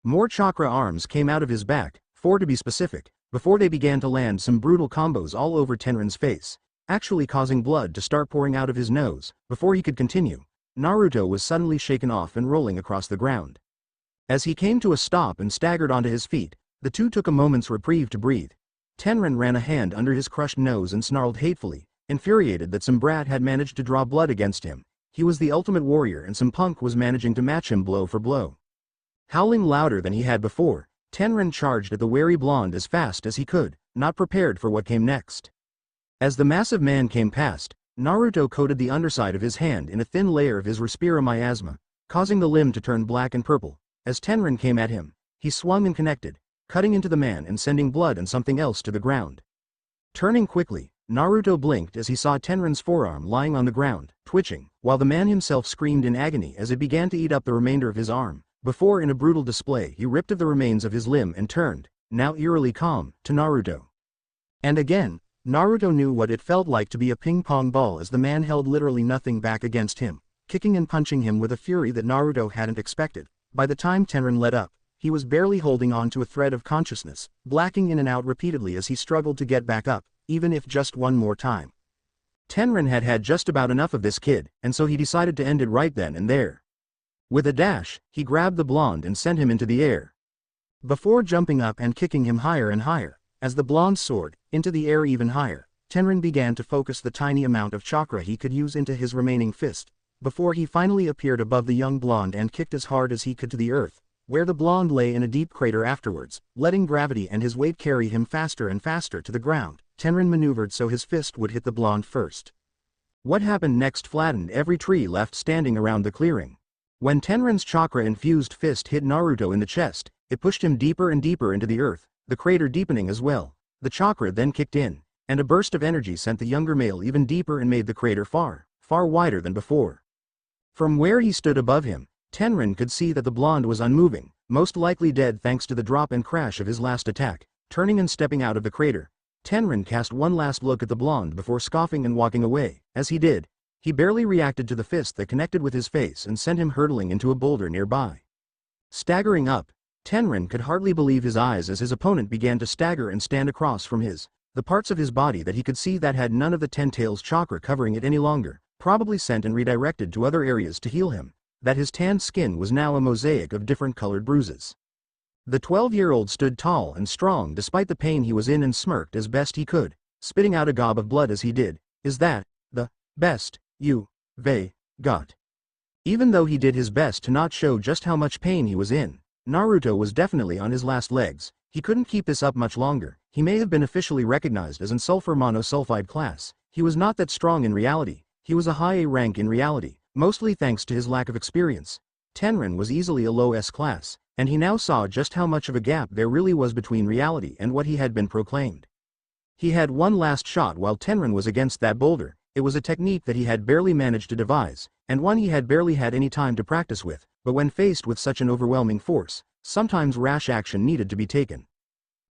More chakra arms came out of his back, 4 to be specific, before they began to land some brutal combos all over Tenrin's face, actually causing blood to start pouring out of his nose. Before he could continue, Naruto was suddenly shaken off and rolling across the ground. As he came to a stop and staggered onto his feet, the two took a moment's reprieve to breathe. Tenrin ran a hand under his crushed nose and snarled hatefully, infuriated that some brat had managed to draw blood against him. He was the ultimate warrior and some punk was managing to match him blow for blow. Howling louder than he had before, Tenrin charged at the wary blonde as fast as he could, not prepared for what came next. As the massive man came past, Naruto coated the underside of his hand in a thin layer of his respira miasma, causing the limb to turn black and purple. As Tenrin came at him, he swung and connected, cutting into the man and sending blood and something else to the ground. Turning quickly, Naruto blinked as he saw Tenrin's forearm lying on the ground, twitching, while the man himself screamed in agony as it began to eat up the remainder of his arm, before in a brutal display he ripped of the remains of his limb and turned, now eerily calm, to Naruto. And again, Naruto knew what it felt like to be a ping-pong ball as the man held literally nothing back against him, kicking and punching him with a fury that Naruto hadn't expected. By the time Tenrin let up, he was barely holding on to a thread of consciousness, blacking in and out repeatedly as he struggled to get back up, even if just one more time. Tenrin had had just about enough of this kid, and so he decided to end it right then and there. With a dash, he grabbed the blonde and sent him into the air. Before jumping up and kicking him higher and higher, as the blonde soared into the air even higher, Tenrin began to focus the tiny amount of chakra he could use into his remaining fist, before he finally appeared above the young blonde and kicked as hard as he could to the earth, where the blonde lay in a deep crater afterwards, letting gravity and his weight carry him faster and faster to the ground. Tenrin maneuvered so his fist would hit the blonde first. What happened next flattened every tree left standing around the clearing. When Tenrin's chakra-infused fist hit Naruto in the chest, it pushed him deeper and deeper into the earth, the crater deepening as well. The chakra then kicked in, and a burst of energy sent the younger male even deeper and made the crater far, far wider than before. From where he stood above him, Tenrin could see that the blonde was unmoving, most likely dead thanks to the drop and crash of his last attack. Turning and stepping out of the crater, Tenrin cast one last look at the blonde before scoffing and walking away. As he did, he barely reacted to the fist that connected with his face and sent him hurtling into a boulder nearby. Staggering up, Tenrin could hardly believe his eyes as his opponent began to stagger and stand across from the parts of his body that he could see that had none of the Ten Tails chakra covering it any longer, probably sent and redirected to other areas to heal him, that his tanned skin was now a mosaic of different colored bruises. The 12-year-old stood tall and strong despite the pain he was in and smirked as best he could, spitting out a gob of blood as he did. Is that the best you've got? Even though he did his best to not show just how much pain he was in, Naruto was definitely on his last legs. He couldn't keep this up much longer. He may have been officially recognized as an sulfur monosulfide class. He was not that strong in reality. He was a high A rank in reality, mostly thanks to his lack of experience. Tenrin was easily a low S class, and he now saw just how much of a gap there really was between reality and what he had been proclaimed. He had one last shot while Tenrin was against that boulder. It was a technique that he had barely managed to devise, and one he had barely had any time to practice with, but when faced with such an overwhelming force, sometimes rash action needed to be taken.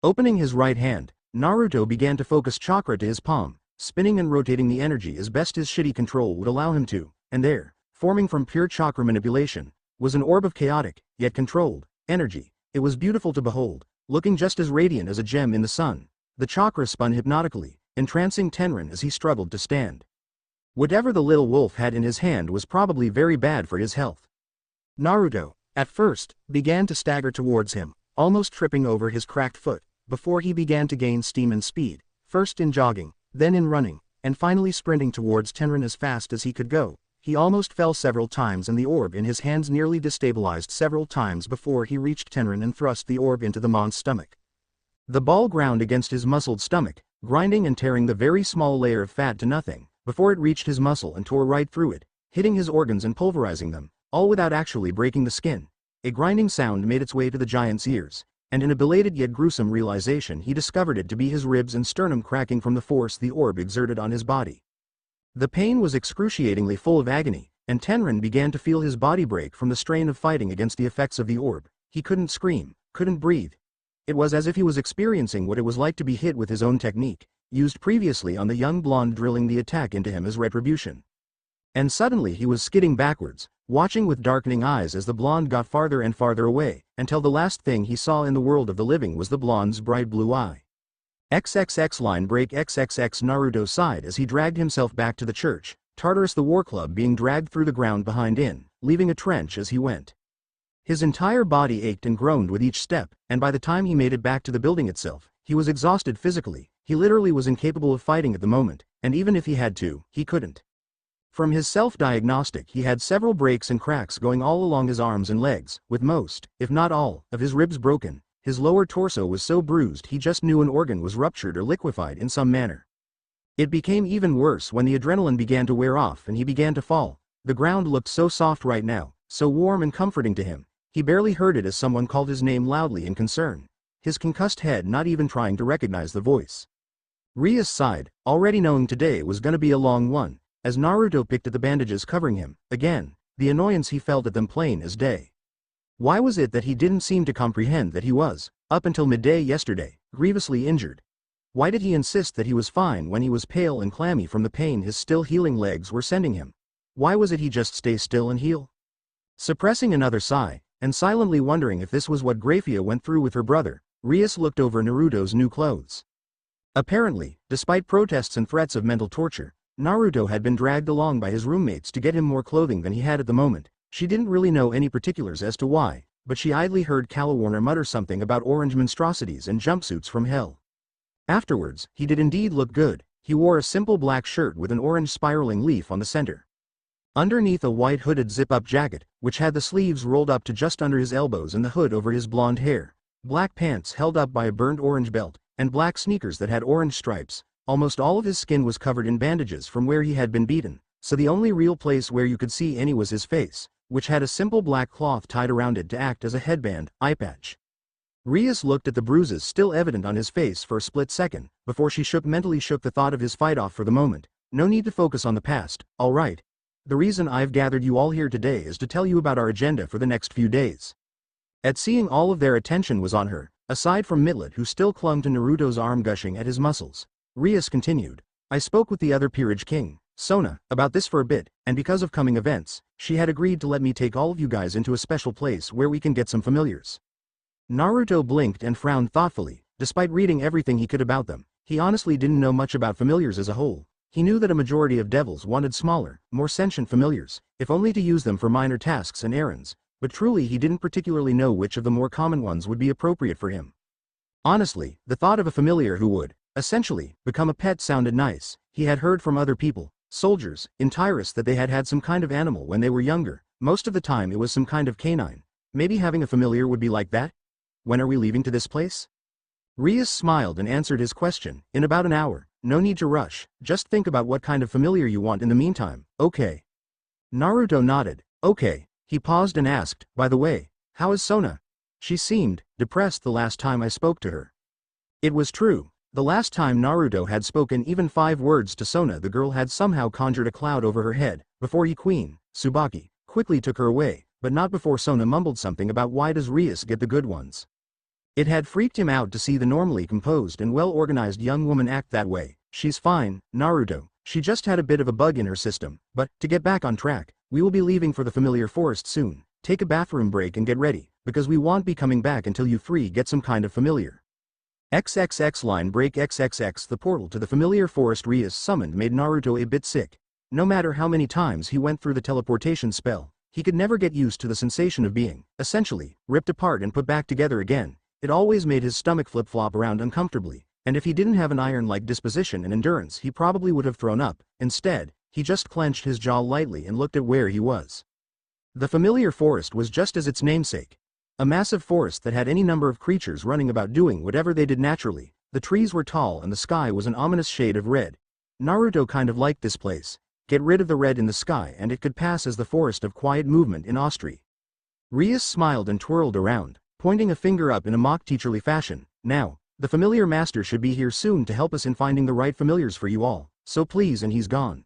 Opening his right hand, Naruto began to focus chakra to his palm, spinning and rotating the energy as best his shitty control would allow him to, and there, forming from pure chakra manipulation, was an orb of chaotic, yet controlled, energy. It was beautiful to behold, looking just as radiant as a gem in the sun. The chakra spun hypnotically, entrancing Tenrin as he struggled to stand. Whatever the little wolf had in his hand was probably very bad for his health. Naruto, at first, began to stagger towards him, almost tripping over his cracked foot, before he began to gain steam and speed, first in jogging, then in running, and finally sprinting towards Tenrin as fast as he could go. He almost fell several times and the orb in his hands nearly destabilized several times before he reached Tenrin and thrust the orb into the mon's stomach. The ball ground against his muscled stomach, grinding and tearing the very small layer of fat to nothing, before it reached his muscle and tore right through it, hitting his organs and pulverizing them, all without actually breaking the skin. A grinding sound made its way to the giant's ears, and in a belated yet gruesome realization he discovered it to be his ribs and sternum cracking from the force the orb exerted on his body. The pain was excruciatingly full of agony, and Tenrin began to feel his body break from the strain of fighting against the effects of the orb. He couldn't scream, couldn't breathe. It was as if he was experiencing what it was like to be hit with his own technique. used previously on the young blonde, drilling the attack into him as retribution. And suddenly he was skidding backwards, watching with darkening eyes as the blonde got farther and farther away, until the last thing he saw in the world of the living was the blonde's bright blue eye. XXX line break XXX. Naruto sighed as he dragged himself back to the church, Tartarus the war club being dragged through the ground behind in, leaving a trench as he went. His entire body ached and groaned with each step, and by the time he made it back to the building itself, he was exhausted physically. He literally was incapable of fighting at the moment, and even if he had to, he couldn't. From his self-diagnostic, he had several breaks and cracks going all along his arms and legs, with most, if not all, of his ribs broken. His lower torso was so bruised he just knew an organ was ruptured or liquefied in some manner. It became even worse when the adrenaline began to wear off and he began to fall. The ground looked so soft right now, so warm and comforting to him. He barely heard it as someone called his name loudly in concern, his concussed head not even trying to recognize the voice. Rias sighed, already knowing today was gonna be a long one, as Naruto picked at the bandages covering him. Again, the annoyance he felt at them plain as day. Why was it that he didn't seem to comprehend that he was, up until midday yesterday, grievously injured? Why did he insist that he was fine when he was pale and clammy from the pain his still healing legs were sending him? Why was it he just stay still and heal? Suppressing another sigh, and silently wondering if this was what Grafia went through with her brother, Rias looked over Naruto's new clothes. Apparently, despite protests and threats of mental torture, Naruto had been dragged along by his roommates to get him more clothing than he had at the moment. She didn't really know any particulars as to why, but she idly heard Calawarner mutter something about orange monstrosities and jumpsuits from hell. Afterwards, he did indeed look good. He wore a simple black shirt with an orange spiraling leaf on the center. Underneath a white hooded zip-up jacket, which had the sleeves rolled up to just under his elbows and the hood over his blonde hair, black pants held up by a burnt orange belt, and black sneakers that had orange stripes. Almost all of his skin was covered in bandages from where he had been beaten, so the only real place where you could see any was his face, which had a simple black cloth tied around it to act as a headband, eye patch. Rias looked at the bruises still evident on his face for a split second, before she mentally shook the thought of his fight off for the moment. No need to focus on the past, alright. The reason I've gathered you all here today is to tell you about our agenda for the next few days. At seeing all of their attention was on her, aside from Midlet who still clung to Naruto's arm gushing at his muscles, Rias continued. I spoke with the other peerage king, Sona, about this for a bit, and because of coming events, she had agreed to let me take all of you guys into a special place where we can get some familiars. Naruto blinked and frowned thoughtfully. Despite reading everything he could about them, he honestly didn't know much about familiars as a whole. He knew that a majority of devils wanted smaller, more sentient familiars, if only to use them for minor tasks and errands, but truly he didn't particularly know which of the more common ones would be appropriate for him. Honestly, the thought of a familiar who would, essentially, become a pet sounded nice. He had heard from other people, soldiers, in Tyrus, that they had had some kind of animal when they were younger. Most of the time it was some kind of canine. Maybe having a familiar would be like that? When are we leaving to this place? Rias smiled and answered his question. In about an hour. No need to rush, just think about what kind of familiar you want in the meantime, okay? Naruto nodded. Okay. He paused and asked, by the way, how is Sona? She seemed depressed the last time I spoke to her. It was true. The last time Naruto had spoken even 5 words to Sona, the girl had somehow conjured a cloud over her head, before Queen Tsubaki quickly took her away, but not before Sona mumbled something about why does Rias get the good ones. It had freaked him out to see the normally composed and well-organized young woman act that way. She's fine, Naruto, she just had a bit of a bug in her system, but, to get back on track, we will be leaving for the familiar forest soon. Take a bathroom break and get ready, because we won't be coming back until you 3 get some kind of familiar. XXX line break XXX. The portal to the familiar forest Rias summoned made Naruto a bit sick. No matter how many times he went through the teleportation spell, he could never get used to the sensation of being, essentially, ripped apart and put back together again. It always made his stomach flip-flop around uncomfortably, and if he didn't have an iron-like disposition and endurance he probably would have thrown up. Instead, he just clenched his jaw lightly and looked at where he was. The familiar forest was just as its namesake. A massive forest that had any number of creatures running about doing whatever they did naturally. The trees were tall and the sky was an ominous shade of red. Naruto kind of liked this place. Get rid of the red in the sky and it could pass as the forest of quiet movement in Austria. Rias smiled and twirled around, pointing a finger up in a mock-teacherly fashion. Now, the familiar master should be here soon to help us in finding the right familiars for you all, so please. And he's gone.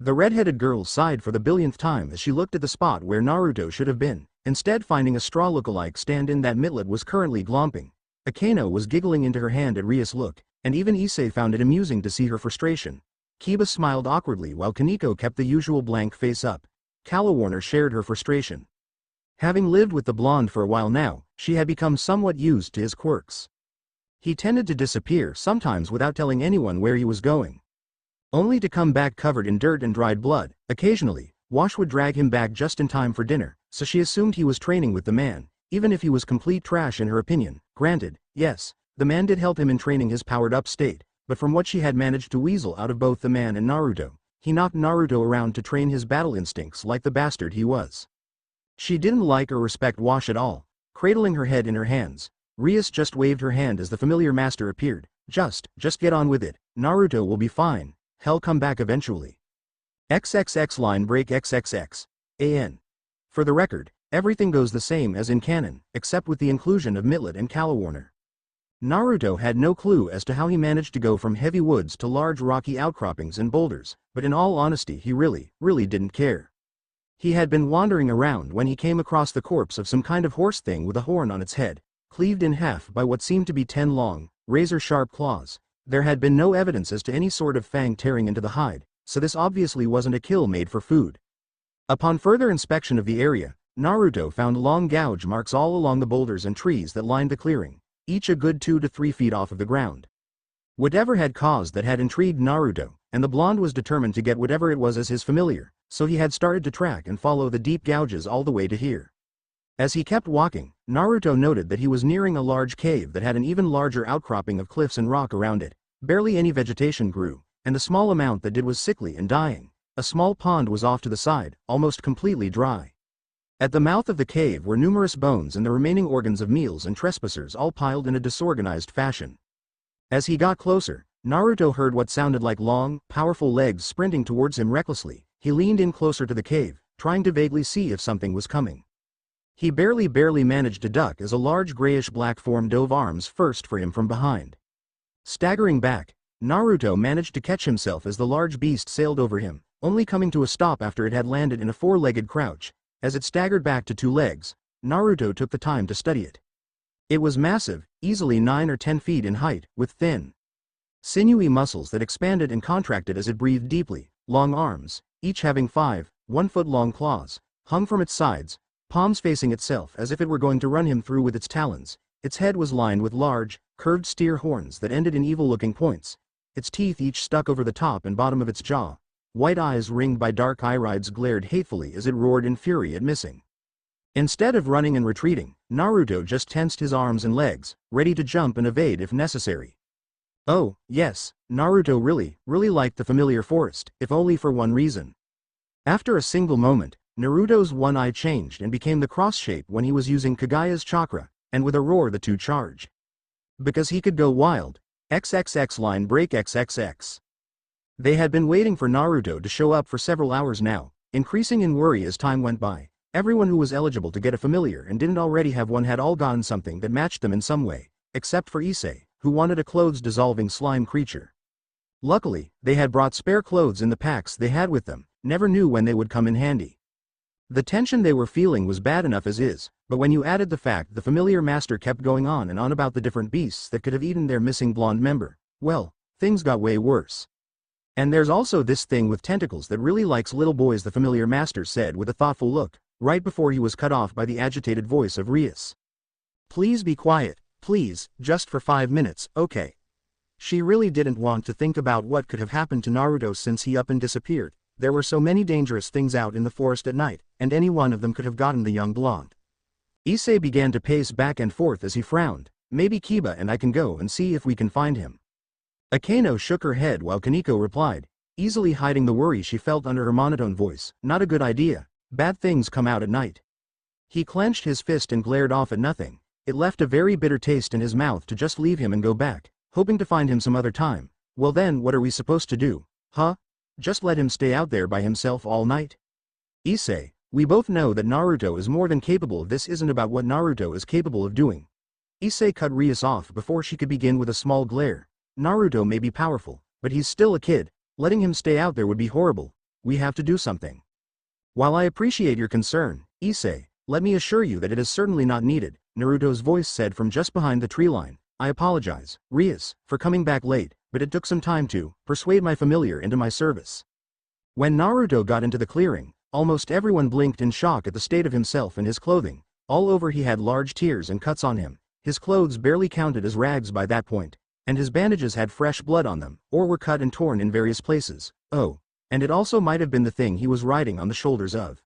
The red-headed girl sighed for the billionth time as she looked at the spot where Naruto should have been, instead finding a straw look-alike stand-in that Midlet was currently glomping. Akano was giggling into her hand at Rias' look, and even Issei found it amusing to see her frustration. Kiba smiled awkwardly while Kaneko kept the usual blank face up. Calawarner shared her frustration. Having lived with the blonde for a while now, she had become somewhat used to his quirks. He tended to disappear sometimes without telling anyone where he was going, only to come back covered in dirt and dried blood. Occasionally, Wash would drag him back just in time for dinner, so she assumed he was training with the man, even if he was complete trash in her opinion. Granted, yes, the man did help him in training his powered-up state, but from what she had managed to weasel out of both the man and Naruto, he knocked Naruto around to train his battle instincts like the bastard he was. She didn't like or respect Wash at all. Cradling her head in her hands, Rias just waved her hand as the familiar master appeared. Just get on with it, Naruto will be fine, he'll come back eventually. XXX line break XXX. AN. For the record, everything goes the same as in canon, except with the inclusion of Mitlet and Calawarner. Naruto had no clue as to how he managed to go from heavy woods to large rocky outcroppings and boulders, but in all honesty he really didn't care. He had been wandering around when he came across the corpse of some kind of horse thing with a horn on its head, cleaved in half by what seemed to be 10 long, razor-sharp claws. There had been no evidence as to any sort of fang tearing into the hide, so this obviously wasn't a kill made for food. Upon further inspection of the area, Naruto found long gouge marks all along the boulders and trees that lined the clearing, each a good 2 to 3 feet off of the ground. Whatever had caused that had intrigued Naruto, and the blonde was determined to get whatever it was as his familiar, so he had started to track and follow the deep gouges all the way to here. As he kept walking, Naruto noted that he was nearing a large cave that had an even larger outcropping of cliffs and rock around it. Barely any vegetation grew, and the small amount that did was sickly and dying. A small pond was off to the side, almost completely dry. At the mouth of the cave were numerous bones and the remaining organs of meals and trespassers all piled in a disorganized fashion. As he got closer, Naruto heard what sounded like long, powerful legs sprinting towards him recklessly. He leaned in closer to the cave, trying to vaguely see if something was coming. He barely managed to duck as a large grayish-black form dove arms first for him from behind. Staggering back, Naruto managed to catch himself as the large beast sailed over him, only coming to a stop after it had landed in a 4-legged crouch. As it staggered back to 2 legs, Naruto took the time to study it. It was massive, easily 9 or 10 feet in height, with thin, sinewy muscles that expanded and contracted as it breathed deeply. Long arms, each having 5, 1-foot-long claws, hung from its sides, palms facing itself as if it were going to run him through with its talons. Its head was lined with large, curved steer horns that ended in evil-looking points. Its teeth each stuck over the top and bottom of its jaw. White eyes ringed by dark irides glared hatefully as it roared in fury at missing. Instead of running and retreating, Naruto just tensed his arms and legs, ready to jump and evade if necessary. Oh, yes, Naruto really liked the familiar forest, if only for one reason. After a single moment, Naruto's one eye changed and became the cross shape when he was using Kagaya's chakra, and with a roar the two charged. Because he could go wild. XXX line break XXX. They had been waiting for Naruto to show up for several hours now, increasing in worry as time went by. Everyone who was eligible to get a familiar and didn't already have one had all gotten something that matched them in some way, except for Issei, who wanted a clothes-dissolving slime creature. Luckily, they had brought spare clothes in the packs they had with them, never knew when they would come in handy. The tension they were feeling was bad enough as is, but when you added the fact the familiar master kept going on and on about the different beasts that could have eaten their missing blonde member, well, things got way worse. And there's also this thing with tentacles that really likes little boys, the familiar master said with a thoughtful look, right before he was cut off by the agitated voice of Rias. Please be quiet, please, just for 5 minutes, okay? She really didn't want to think about what could have happened to Naruto since he up and disappeared. There were so many dangerous things out in the forest at night, and any one of them could have gotten the young blonde. Issei began to pace back and forth as he frowned. Maybe Kiba and I can go and see if we can find him. Akeno shook her head while Kaneko replied, easily hiding the worry she felt under her monotone voice, not a good idea. Bad things come out at night. He clenched his fist and glared off at nothing. It left a very bitter taste in his mouth to just leave him and go back, hoping to find him some other time. Well then, what are we supposed to do, huh? Just let him stay out there by himself all night? Issei, we both know that Naruto is more than capable. This isn't about what Naruto is capable of doing. Issei cut Rias off before she could begin with a small glare. Naruto may be powerful, but he's still a kid. Letting him stay out there would be horrible. We have to do something. While I appreciate your concern, Issei, let me assure you that it is certainly not needed, Naruto's voice said from just behind the tree line. I apologize, Rias, for coming back late, but it took some time to persuade my familiar into my service. When Naruto got into the clearing, almost everyone blinked in shock at the state of himself and his clothing. All over he had large tears and cuts on him. His clothes barely counted as rags by that point, and his bandages had fresh blood on them, or were cut and torn in various places. Oh, and it also might have been the thing he was riding on the shoulders of.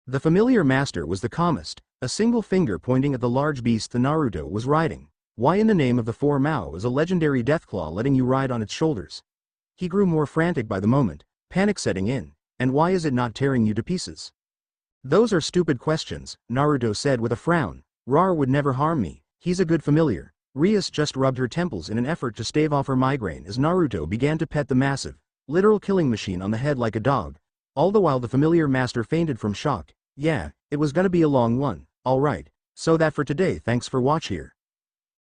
The familiar master was the calmest, a single finger pointing at the large beast the Naruto was riding. Why in the name of the four Mao is a legendary Deathclaw letting you ride on its shoulders? He grew more frantic by the moment, panic setting in, and why is it not tearing you to pieces? Those are stupid questions, Naruto said with a frown. Rar would never harm me, he's a good familiar. Rias just rubbed her temples in an effort to stave off her migraine as Naruto began to pet the massive, literal killing machine on the head like a dog. All the while the familiar master fainted from shock. Yeah, it was gonna be a long one, alright. So that for today, thanks for watch here.